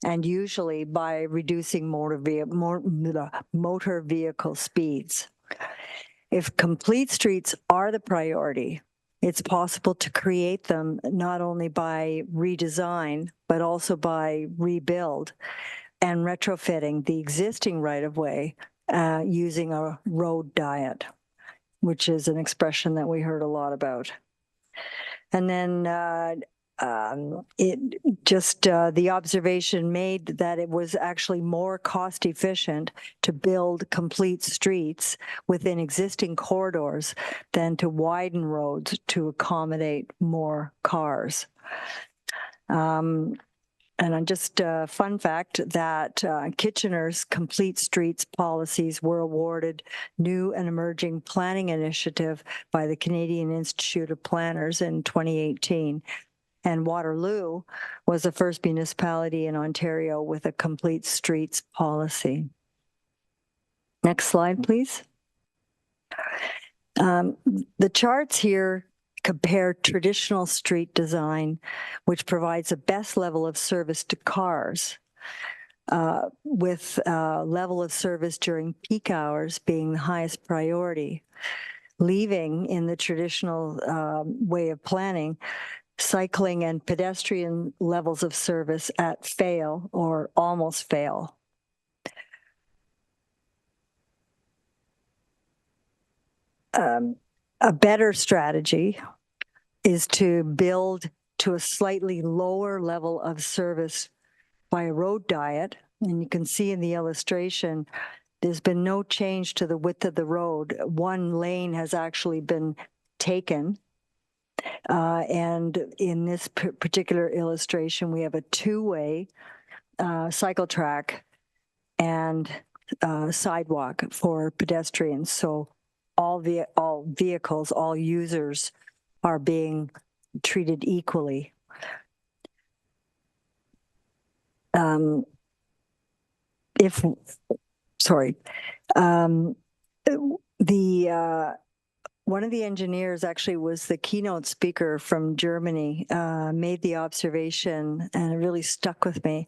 and usually by reducing motor vehicle speeds. If complete streets are the priority, it's possible to create them not only by redesign, but also by rebuild and retrofitting the existing right-of-way using a road diet, which is an expression that we heard a lot about. And then the observation made that it was actually more cost efficient to build complete streets within existing corridors than to widen roads to accommodate more cars. And just a fun fact that Kitchener's Complete Streets policies were awarded New and Emerging Planning Initiative by the Canadian Institute of Planners in 2018. And Waterloo was the first municipality in Ontario with a Complete Streets policy. Next slide, please. The charts here compare traditional street design, which provides the best level of service to cars, with level of service during peak hours being the highest priority, leaving in the traditional way of planning cycling and pedestrian levels of service at fail or almost fail. A better strategy is to build to a slightly lower level of service by a road diet. And you can see in the illustration, there's been no change to the width of the road. One lane has actually been taken. And in this particular illustration, we have a two-way cycle track and sidewalk for pedestrians. So all vehicles, all users are being treated equally. One of the engineers actually was the keynote speaker from Germany, made the observation, and it really stuck with me,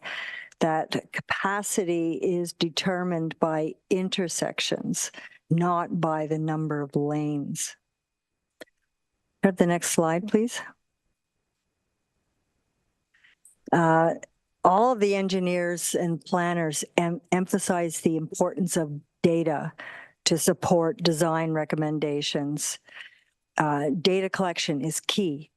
that capacity is determined by intersections, not by the number of lanes. Have the next slide, please. All of the engineers and planners emphasize the importance of data to support design recommendations. Data collection is key,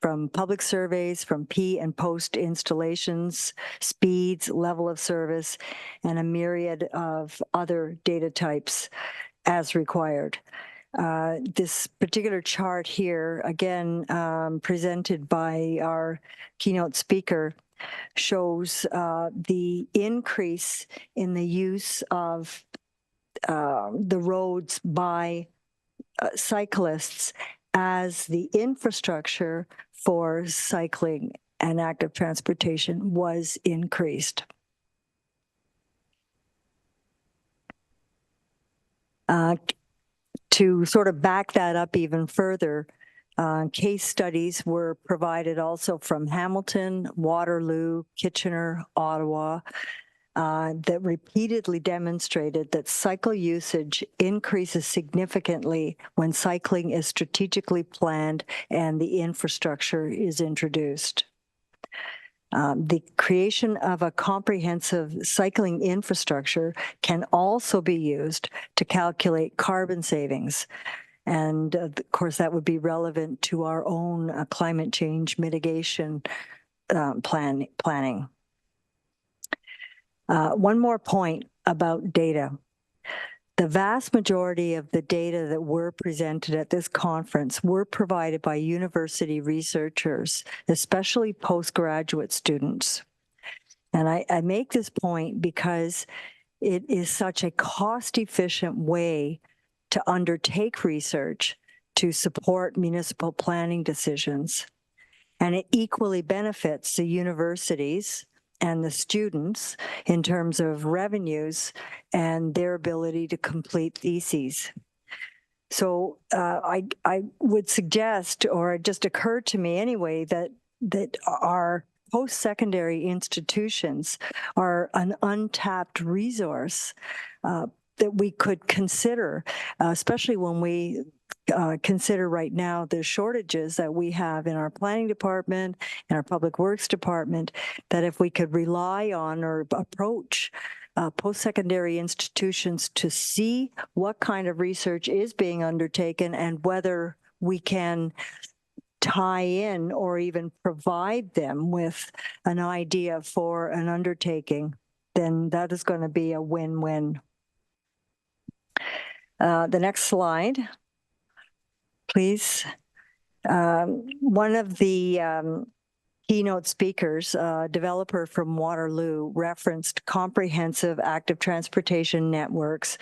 from public surveys, from pre and post installations, speeds, level of service, and a myriad of other data types as required. This particular chart here, again, presented by our keynote speaker, shows the increase in the use of the roads by cyclists as the infrastructure for cycling and active transportation was increased. To sort of back that up even further, case studies were provided also from Hamilton, Waterloo, Kitchener, Ottawa, that repeatedly demonstrated that cycle usage increases significantly when cycling is strategically planned and the infrastructure is introduced. The creation of a comprehensive cycling infrastructure can also be used to calculate carbon savings. And of course, that would be relevant to our own climate change mitigation planning. One more point about data. The vast majority of the data that were presented at this conference were provided by university researchers, especially postgraduate students. And I make this point because it is such a cost-efficient way to undertake research to support municipal planning decisions. And it equally benefits the universities and the students in terms of revenues and their ability to complete theses. So I would suggest, or it just occurred to me anyway, that our post-secondary institutions are an untapped resource that we could consider, especially when we consider right now the shortages that we have in our planning department and our public works department, that if we could rely on or approach post-secondary institutions to see what kind of research is being undertaken and whether we can tie in or even provide them with an idea for an undertaking, then that is going to be a win-win. The next slide, please. One of the keynote speakers, developer from Waterloo referenced comprehensive active transportation networks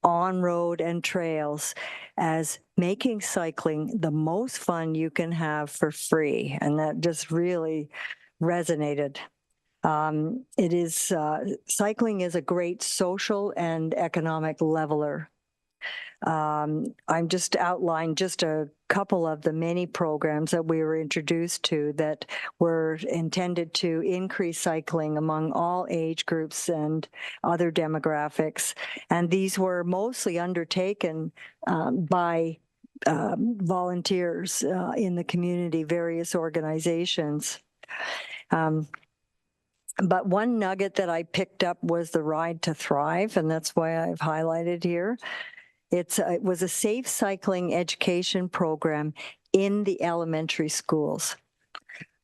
on road and trails as making cycling the most fun you can have for free. And that just really resonated. Cycling is a great social and economic leveler. I'm just outlined just a couple of the many programs that we were introduced to that were intended to increase cycling among all age groups and other demographics. And these were mostly undertaken by volunteers in the community, various organizations. But one nugget that I picked up was the Ride to Thrive, and that's why I've highlighted here. It was a safe cycling education program in the elementary schools.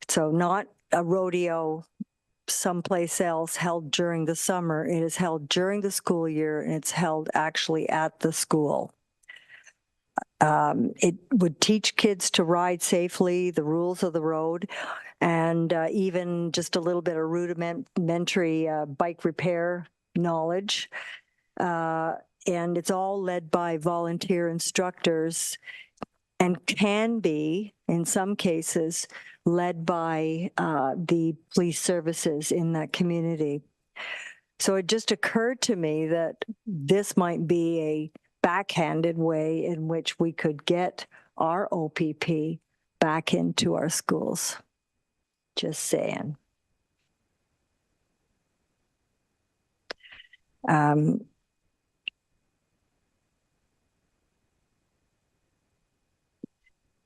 So not a rodeo someplace else held during the summer. It is held during the school year, and it's held actually at the school. It would teach kids to ride safely, the rules of the road, and even just a little bit of rudimentary bike repair knowledge. And it's all led by volunteer instructors and can be, in some cases, led by the police services in that community. So it just occurred to me that this might be a backhanded way in which we could get our OPP back into our schools. Just saying.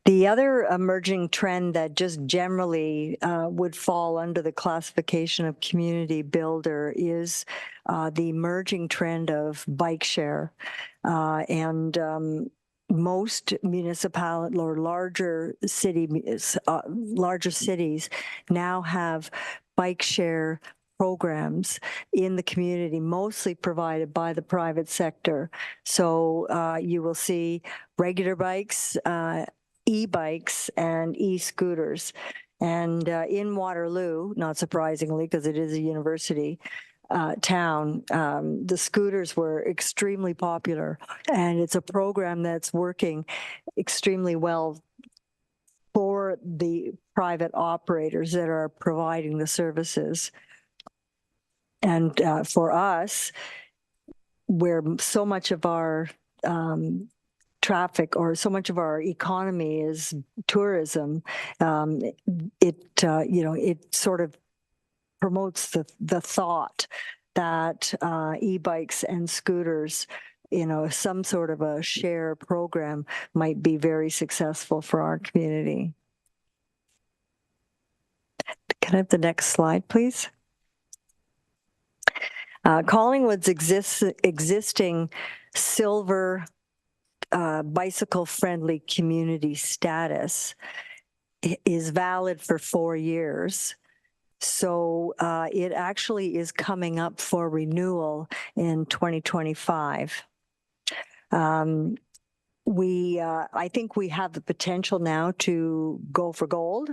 The other emerging trend that just generally would fall under the classification of community builder is the emerging trend of bike share. Most municipalities or larger cities now have bike share programs in the community, mostly provided by the private sector. So you will see regular bikes, e-bikes and e-scooters. And in Waterloo, not surprisingly, because it is a university town, the scooters were extremely popular. And it's a program that's working extremely well for the private operators that are providing the services. And for us, where so much of our traffic or so much of our economy is tourism, it sort of promotes the thought that e-bikes and scooters, some sort of a share program might be very successful for our community. Can I have the next slide, please? Collingwood's existing silver bicycle-friendly community status is valid for 4 years. So it actually is coming up for renewal in 2025. I think we have the potential now to go for gold.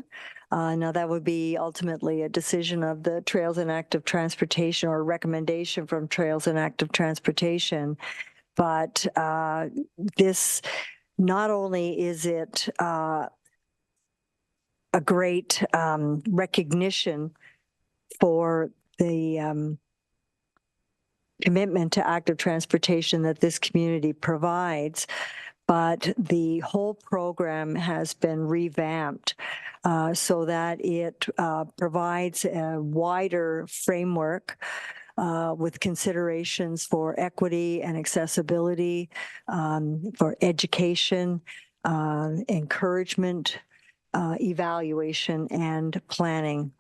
Now that would be ultimately a decision of the Trails and Active Transportation or a recommendation from Trails and Active Transportation. But this, not only is it a great recognition for the commitment to active transportation that this community provides, but the whole program has been revamped so that it provides a wider framework with considerations for equity and accessibility, for education, encouragement, evaluation, and planning.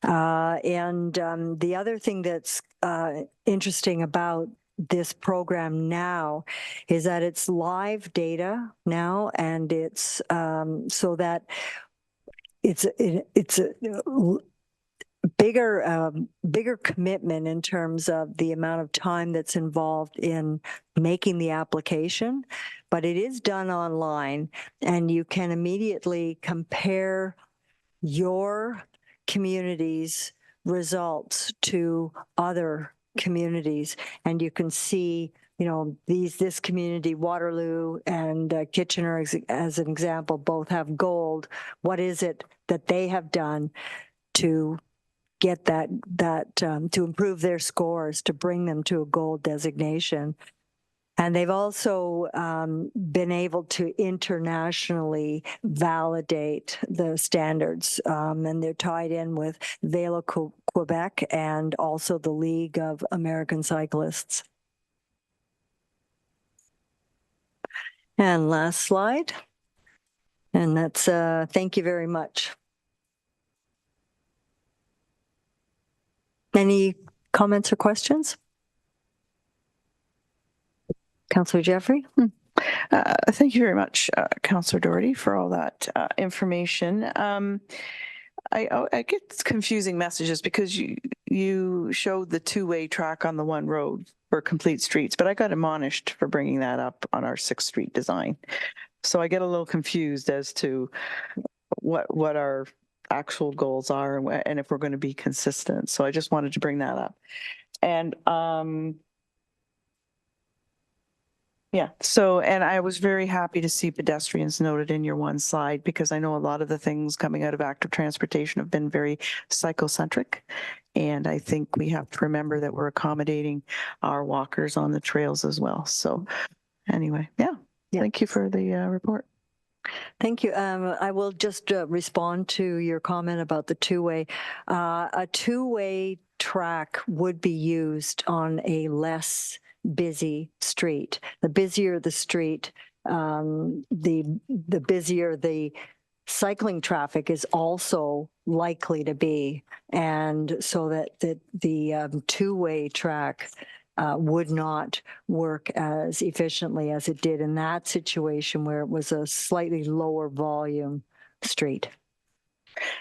The other thing that's interesting about this program now is that it's live data now, and it's so that it's a bigger commitment in terms of the amount of time that's involved in making the application, but it is done online, and you can immediately compare your community's results to other communities. And you can see, you know, this community, Waterloo and Kitchener, as an example, both have gold. What is it that they have done to get to improve their scores, to bring them to a gold designation? And they've also been able to internationally validate the standards, and they're tied in with Vélo Quebec and also the League of American Cyclists. And last slide. And that's thank you very much. Any comments or questions? Councillor Jeffrey? Thank you very much, Councillor Doherty, for all that information. I get confusing messages because you showed the two-way track on the one road for complete streets, but I got admonished for bringing that up on our 6th Street design. So I get a little confused as to what our actual goals are and if we're going to be consistent. So I just wanted to bring that up. And yeah, so, and I was very happy to see pedestrians noted in your one slide, because I know a lot of the things coming out of active transportation have been very cyclocentric. And I think we have to remember that we're accommodating our walkers on the trails as well. So anyway, yeah. Thank you for the report. Thank you. I will just respond to your comment about the two-way. A two-way track would be used on a less busy street. The busier the street, the busier the cycling traffic is also likely to be, and so that the two-way track would not work as efficiently as it did in that situation where it was a slightly lower volume street.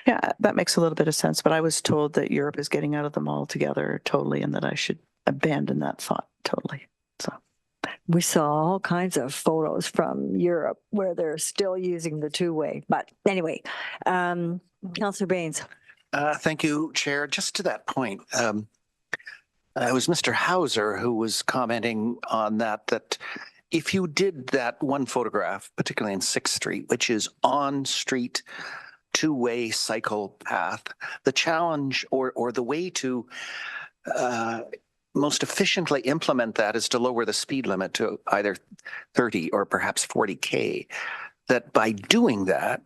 Yeah, that makes a little bit of sense, but I was told that Europe is getting out of them altogether totally, and that I should abandon that thought totally. So we saw all kinds of photos from Europe where they're still using the two-way. But anyway, Councillor Baines. Thank you, Chair. Just to that point, it was Mr. Hauser who was commenting on that if you did that one photograph, particularly in 6th Street, which is on-street two-way cycle path, the challenge or the way to most efficiently implement that is to lower the speed limit to either 30 or perhaps 40K. That by doing that,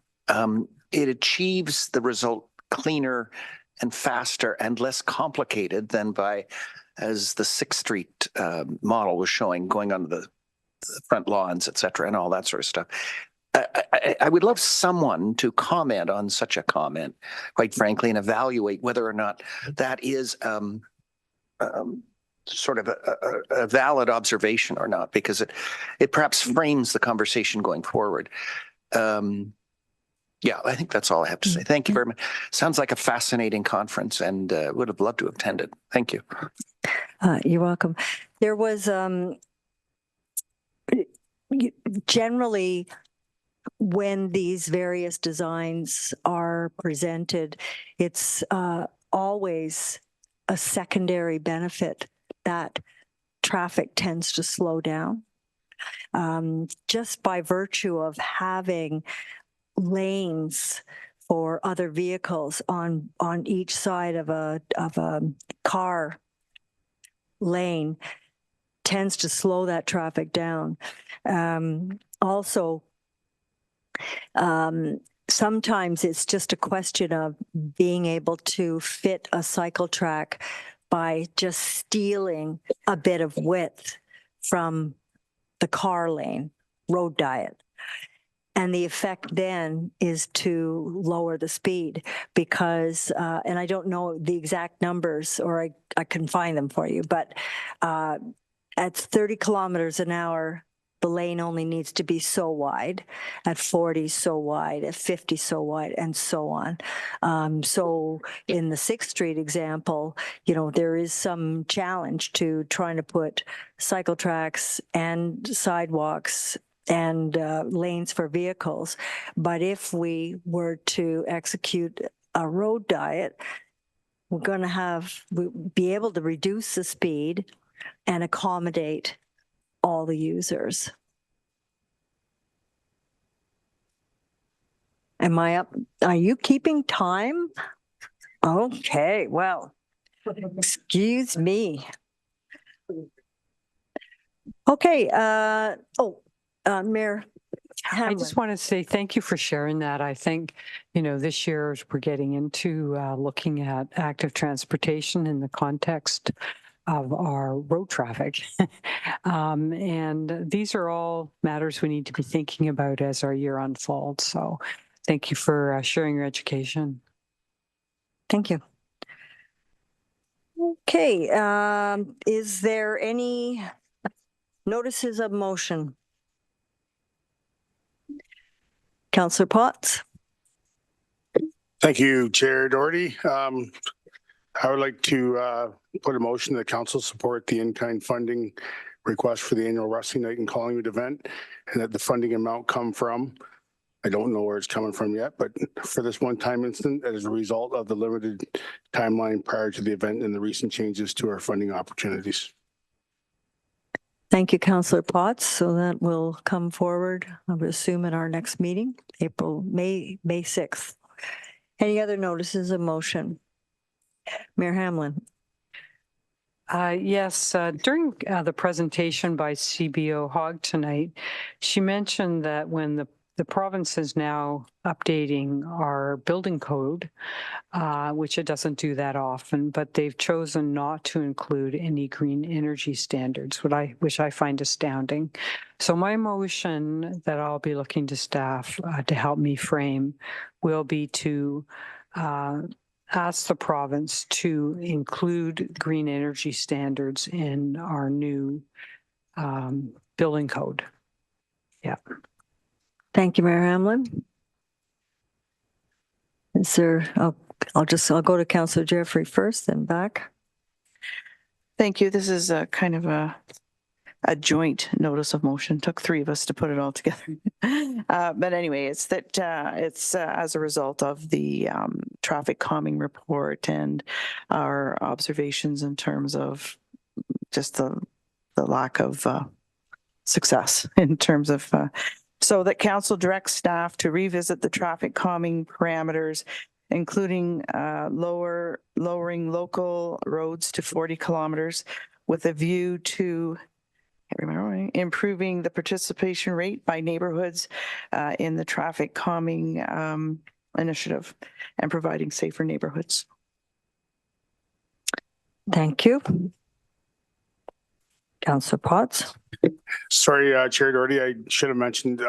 it achieves the result cleaner and faster and less complicated than by, as the 6th Street model was showing, going on the front lawns, et cetera, and all that sort of stuff. I would love someone to comment on such a comment, quite frankly, and evaluate whether or not that is sort of a valid observation or not, because it perhaps frames the conversation going forward. Yeah, I think that's all I have to say. Thank you very much. Sounds like a fascinating conference, and would have loved to have attended. Thank you. You're welcome. There was generally, when these various designs are presented, it's always a secondary benefit that traffic tends to slow down. Just by virtue of having lanes for other vehicles on each side of a car lane tends to slow that traffic down. Also, sometimes it's just a question of being able to fit a cycle track by just stealing a bit of width from the car lane, road diet. And the effect then is to lower the speed because, and I don't know the exact numbers, or I can find them for you, but at 30 kilometers an hour, the lane only needs to be so wide, at 40 so wide, at 50 so wide, and so on. So in the 6th Street example, you know, there is some challenge to trying to put cycle tracks and sidewalks lanes for vehicles. But if we were to execute a road diet, we're going to be able to reduce the speed and accommodate all the users. Am I up? Are you keeping time? Okay, well, excuse me. Okay, Mayor I just want to say thank you for sharing that. I think, this year as we're getting into looking at active transportation in the context of our road traffic. And these are all matters we need to be thinking about as our year unfolds. So thank you for sharing your education. Thank you. Okay, is there any notices of motion? Councillor Potts. Thank you, Chair Doherty. I would like to put a motion that council support the in-kind funding request for the annual wrestling night in Collingwood event, and that the funding amount come from, I don't know where it's coming from yet, but for this one-time incident as a result of the limited timeline prior to the event and the recent changes to our funding opportunities. Thank you, Councillor Potts. So that will come forward, I would assume, in our next meeting, May 6th. Any other notices of motion? Mayor Hamlin. Yes, during the presentation by CBO Hogg tonight, she mentioned that when the province is now updating our building code, which it doesn't do that often, but they've chosen not to include any green energy standards, which I find astounding. So my motion that I'll be looking to staff to help me frame will be to ask the province to include green energy standards in our new building code. Yeah. Thank you, Mayor Hamlin. Is there, I'll go to Councillor Jeffrey first, then back. Thank you. This is a kind of a joint notice of motion. Took three of us to put it all together. But anyway, it's that it's as a result of the traffic calming report and our observations in terms of just the lack of success in terms of so that council directs staff to revisit the traffic calming parameters, including lowering local roads to 40 kilometers with a view to improving the participation rate by neighborhoods in the traffic calming initiative and providing safer neighborhoods. Thank you. Councillor Potts. Sorry, Chair Doherty, I should have mentioned,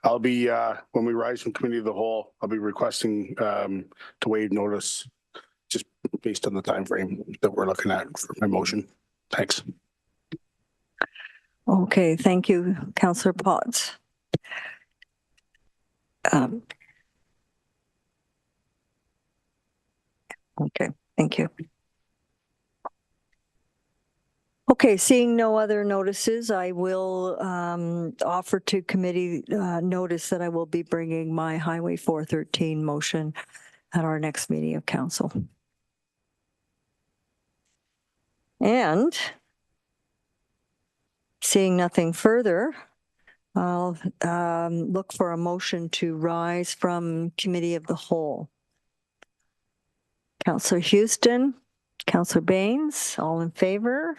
I'll be, when we rise from committee of the whole, I'll be requesting to waive notice just based on the time frame that we're looking at for my motion. Thanks. Okay, thank you, Councillor Potts. Okay, thank you. Okay, seeing no other notices, I will offer to committee notice that I will be bringing my Highway 413 motion at our next meeting of council. And seeing nothing further, I'll look for a motion to rise from committee of the whole. Councillor Houston, Councillor Baines, all in favor?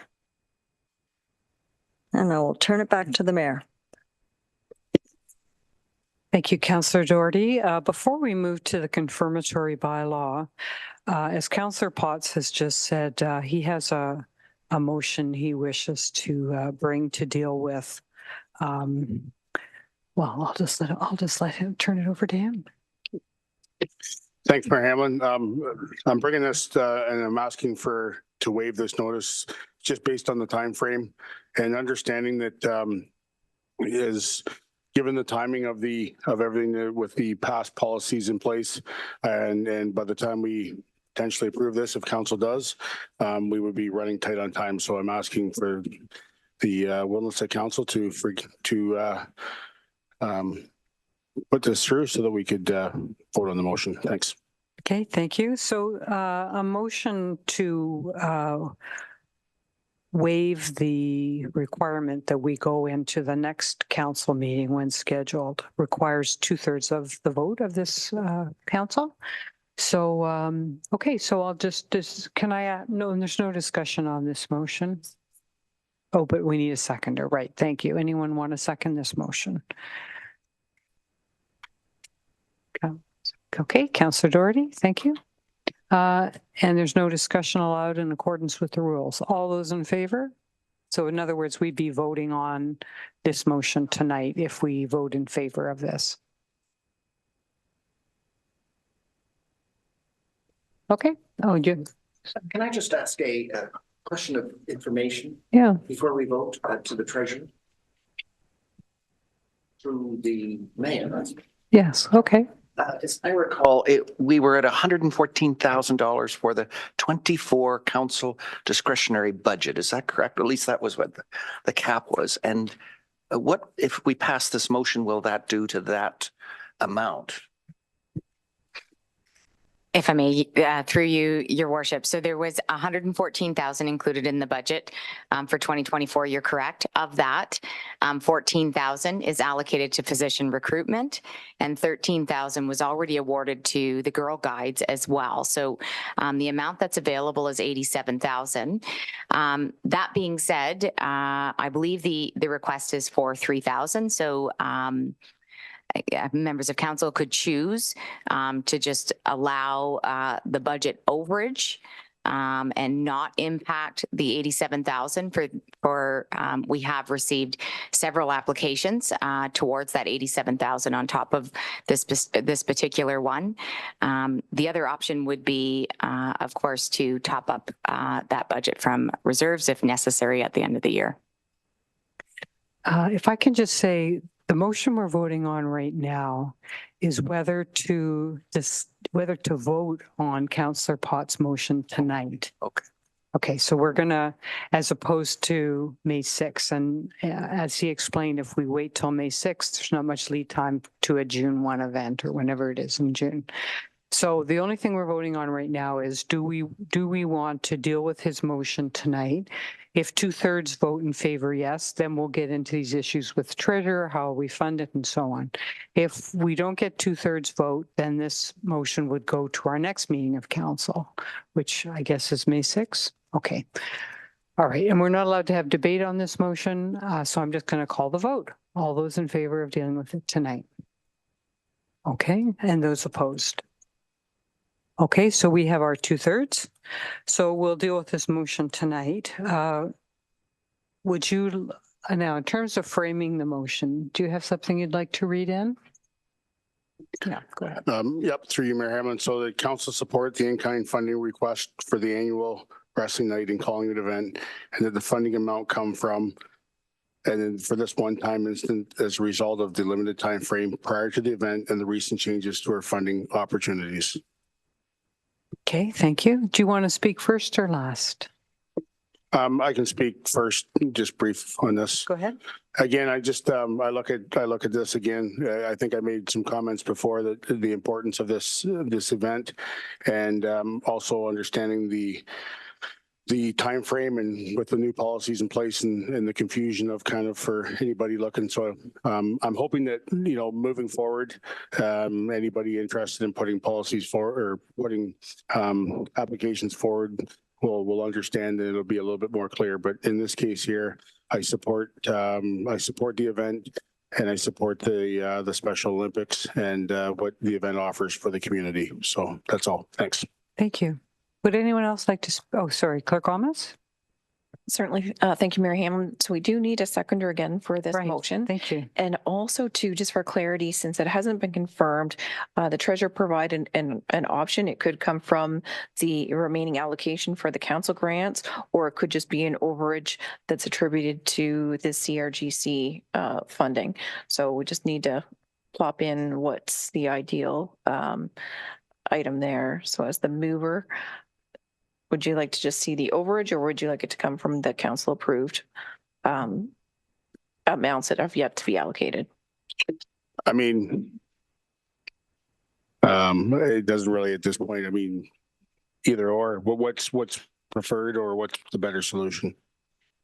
And I will turn it back to the mayor. Thank you, Councillor Doherty. Before we move to the confirmatory bylaw, as Councillor Potts has just said, he has a motion he wishes to bring to deal with. Well, I'll just let him turn it over to him. Thanks, Mayor Hamlin. I'm bringing this and I'm asking to waive this notice just based on the time frame and understanding that is given the timing of everything with the past policies in place, and by the time we potentially approve this, if council does, we would be running tight on time. So I'm asking for willingness of council to put this through so that we could vote on the motion. Thanks. Okay, thank you. So a motion to waive the requirement that we go into the next council meeting when scheduled requires 2/3 of the vote of this council. So, okay, so I'll can I, no, there's no discussion on this motion. Oh, but we need a seconder, right? Thank you. Anyone want to second this motion? Okay, Councillor Doherty, thank you. And there's no discussion allowed in accordance with the rules. All those in favor? So in other words, we'd be voting on this motion tonight if we vote in favor of this. Okay. Oh, you. Can I just ask a question of information? Yeah. Before we vote to the treasurer? Through the mayor. Yes, okay. As I recall, we were at $114,000 for the 24 council discretionary budget. Is that correct? At least that was what the cap was. And what, if we pass this motion, will that do to that amount? If I may, through you, your worship. So there was 114,000 included in the budget for 2024. You're correct. Of that, 14,000 is allocated to physician recruitment, and 13,000 was already awarded to the Girl Guides as well. So the amount that's available is 87,000. That being said, I believe the request is for 3,000. So members of council could choose to just allow the budget overage and not impact the 87,000 for we have received several applications towards that 87,000 on top of this particular one. The other option would be, of course, to top up that budget from reserves if necessary at the end of the year. If I can just say, the motion we're voting on right now is whether to vote on Councillor Potts' motion tonight. Okay. Okay, so we're gonna, as opposed to May 6th, and as he explained, if we wait till May 6th, there's not much lead time to a June 1 event or whenever it is in June. So the only thing we're voting on right now is do we want to deal with his motion tonight? If 2/3 vote in favor, yes, then we'll get into these issues with treasurer, how we fund it and so on. If we don't get 2/3 vote, then this motion would go to our next meeting of council, which I guess is May 6th. Okay. All right. And we're not allowed to have debate on this motion. So I'm just going to call the vote. All those in favor of dealing with it tonight. Okay. And those opposed. Okay, so we have our 2/3. So we'll deal with this motion tonight. Would you, now in terms of framing the motion, do you have something you'd like to read in? Yeah, go ahead. Yep, through you, Mayor Hamlin. So the council support the in-kind funding request for the annual wrestling night and Collingwood event, and that the funding amount come from, and then for this one-time instant as a result of the limited time frame prior to the event and the recent changes to our funding opportunities. Okay, thank you. Do you want to speak first or last? I can speak first, just brief on this. Go ahead. Again, I just I look at this again. I think I made some comments before that the importance of this event, and also understanding the time frame and with the new policies in place and the confusion of kind of for anybody looking. So I'm hoping that, you know, moving forward, anybody interested in putting policies forward or putting applications forward will understand that it'll be a little bit more clear. But in this case here, I support the event, and I support the Special Olympics and what the event offers for the community. So that's all. Thanks. Thank you. Would anyone else like to, oh, sorry, Clerk Almas? Certainly. Thank you, Mayor Hamlin. So we do need a seconder again for this motion. Thank you. And also too, just for clarity, since it hasn't been confirmed, the treasurer provided an option. It could come from the remaining allocation for the council grants, or it could just be an overage that's attributed to the CRGC funding. So we just need to plop in what's the ideal item there. So as the mover, would you like to just see the overage, or would you like it to come from the council approved amounts that have yet to be allocated. I mean, it doesn't really at this point. I mean, either or. What's preferred, or what's the better solution?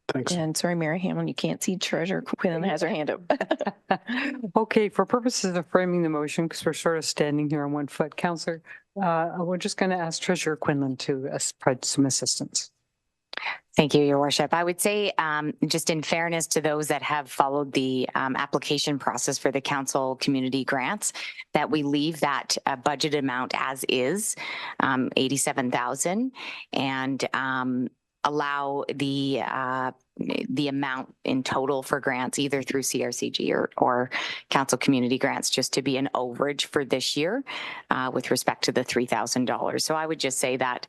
Thanks. And sorry, Mary Hamlin, you can't see Treasurer Quinlan has her hand up. Okay, for purposes of framing the motion, because we're sort of standing here on one foot, Councillor, we're just going to ask Treasurer Quinlan to provide some assistance. Thank you, Your Worship. I would say, just in fairness to those that have followed the application process for the council community grants, that we leave that budget amount as is, 87,000, and allow the amount in total for grants either through CRCG or council community grants just to be an overage for this year with respect to the $3,000. So I would just say that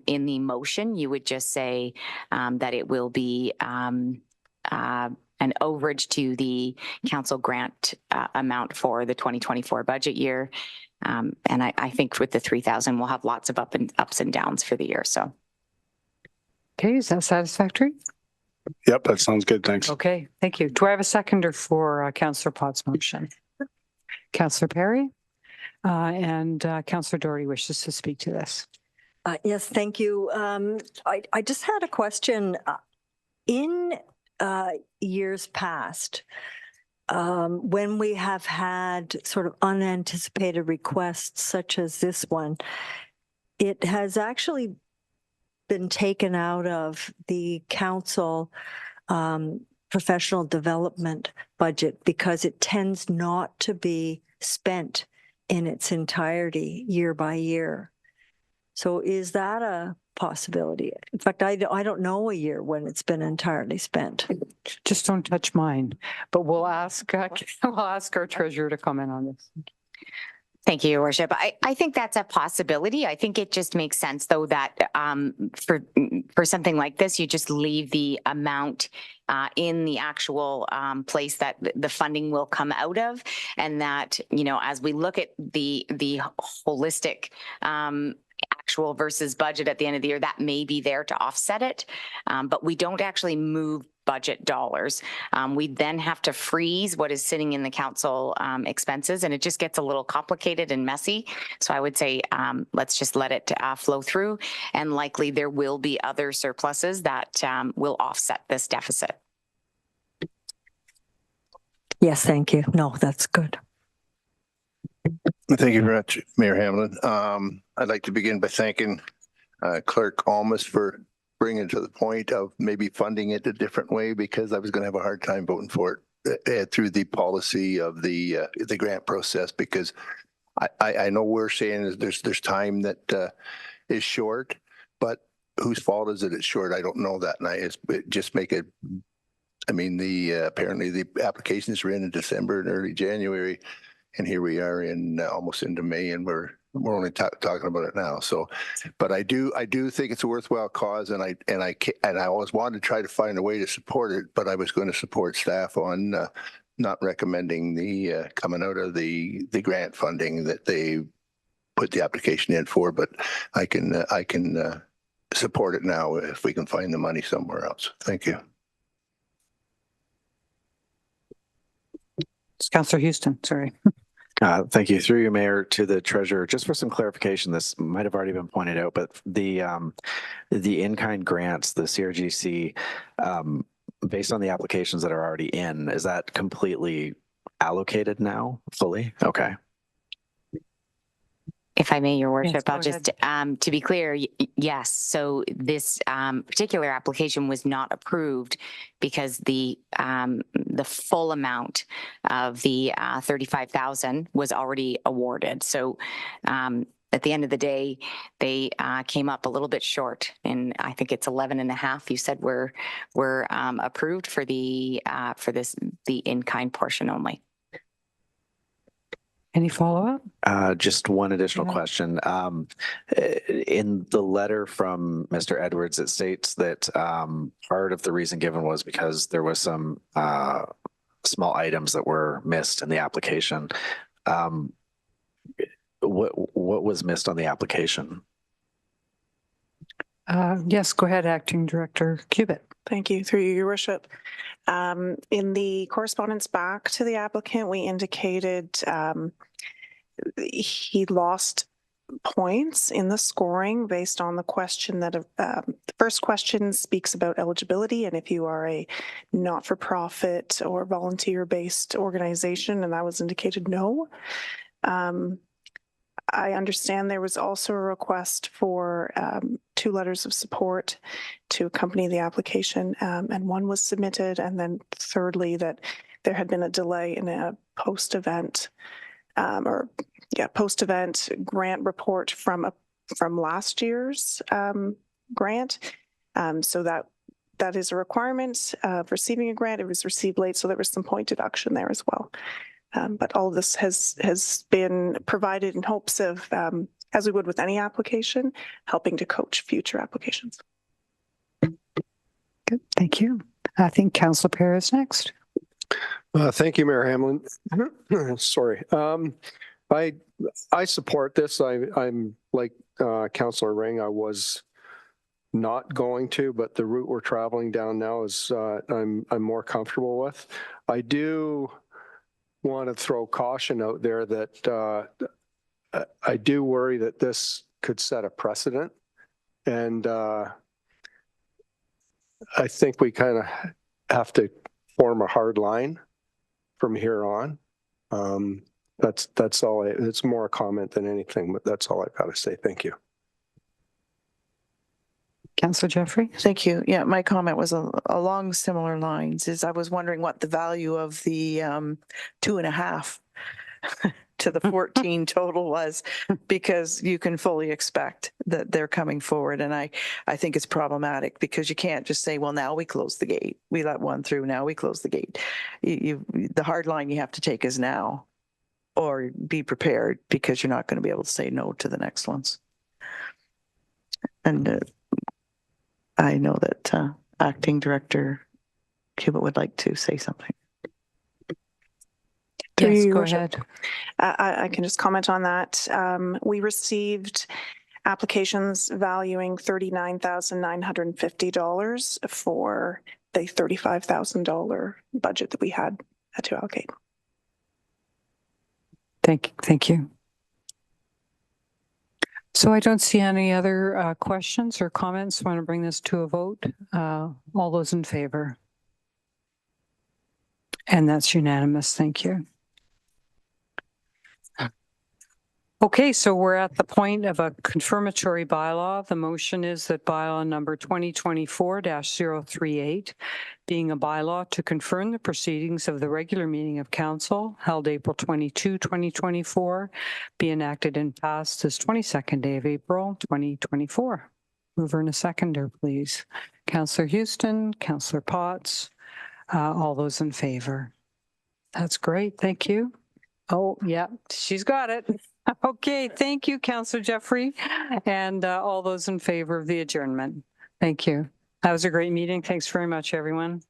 in the motion, you would just say that it will be an overage to the council grant amount for the 2024 budget year. And I think with the 3,000, we'll have lots of ups and downs for the year. So. Okay, is that satisfactory? Yep, that sounds good. Thanks. Okay, thank you. Do I have a seconder for Councillor Potts' motion? Councillor Perry and Councillor Doherty wishes to speak to this. Yes, thank you. I just had a question. In years past, when we have had sort of unanticipated requests such as this one, it has actually been taken out of the council professional development budget because it tends not to be spent in its entirety year by year. So is that a possibility? In fact, I don't know a year when it's been entirely spent. Just don't touch mine, but we'll ask our treasurer to comment on this. Thank you, Your Worship. I think that's a possibility. I think it just makes sense, though, that for something like this, you just leave the amount in the actual place that the funding will come out of, and that, you know, as we look at the holistic actual versus budget at the end of the year, that may be there to offset it, but we don't actually move budget dollars. We then have to freeze what is sitting in the council expenses, and it just gets a little complicated and messy. So I would say let's just let it flow through, and likely there will be other surpluses that will offset this deficit. Yes, thank you. No, that's good. Thank you very much, Mayor Hamlin. I'd like to begin by thanking Clerk Almas for bringing it to the point of maybe funding it a different way, because I was going to have a hard time voting for it through the policy of the grant process, because I know we're saying is there's time that is short, but whose fault is it it's short? I don't know that. And I just make it, I mean, apparently the applications were in December and early January, and here we are in almost into May, and we're only talking about it now. So, but I do think it's a worthwhile cause, and I always wanted to try to find a way to support it, but I was going to support staff on not recommending the coming out of the grant funding that they put the application in for. But I can support it now if we can find the money somewhere else. Thank you. It's Councillor Houston, sorry. Thank you. Through you, Mayor, to the Treasurer. Just for some clarification, this might have already been pointed out, but the in-kind grants, the CRGC, based on the applications that are already in, is that completely allocated now, fully? Okay. If I may, Your Worship, Yes, I'll just, to be clear, yes. So this particular application was not approved because the full amount of the 35,000 was already awarded. So at the end of the day, they came up a little bit short, and I think it's 11.5. You said were approved for the in-kind portion only. Any follow-up? Just one additional question. In the letter from Mr. Edwards, it states that part of the reason given was because there was some small items that were missed in the application. What was missed on the application? Yes, go ahead, Acting Director Cubitt. Thank you. Through you, Your Worship. In the correspondence back to the applicant, we indicated he lost points in the scoring based on the question that the first question speaks about eligibility and if you are a not-for-profit or volunteer-based organization, and that was indicated no. I understand there was also a request for 2 letters of support to accompany the application, and one was submitted, and then thirdly that there had been a delay in a post-event post-event grant report from last year's grant. So that is a requirement of receiving a grant. It was received late, so there was some point deduction there as well. But all of this has been provided in hopes of, as we would with any application, helping to coach future applications. Good, thank you. I think Councillor Perry is next. Thank you, Mayor Hamlin. Sorry. I support this. I'm like Councillor Ring. I was not going to, but the route we're traveling down now is I'm more comfortable with. I do want to throw caution out there that I do worry that this could set a precedent, and I think we kind of have to form a hard line from here on. That's all. It's more a comment than anything, but that's all I've got to say. Thank you. Councillor Jeffrey. Thank you. Yeah, my comment was along similar lines. Is I was wondering what the value of the 2.5 to the 14 total was, because you can fully expect that they're coming forward, and I think it's problematic because you can't just say, well, now we close the gate. We let one through. Now we close the gate. The hard line you have to take is now, or be prepared, because you're not going to be able to say no to the next ones. And I know that Acting Director Cubitt would like to say something. Yes, go ahead. I can just comment on that. We received applications valuing $39,950 for the $35,000 budget that we had to allocate. Thank you. So I don't see any other questions or comments. I want to bring this to a vote. All those in favor? And that's unanimous. Thank you. Okay, so we're at the point of a confirmatory bylaw. The motion is that bylaw number 2024-038, being a bylaw to confirm the proceedings of the regular meeting of council held April 22, 2024, be enacted and passed this 22nd day of April, 2024. Mover and a seconder, please. Councillor Houston, Councillor Potts, all those in favor. That's great. Thank you. Oh, yeah, she's got it. Okay, thank you, Councillor Jeffrey, and all those in favor of the adjournment. Thank you. That was a great meeting. Thanks very much, everyone.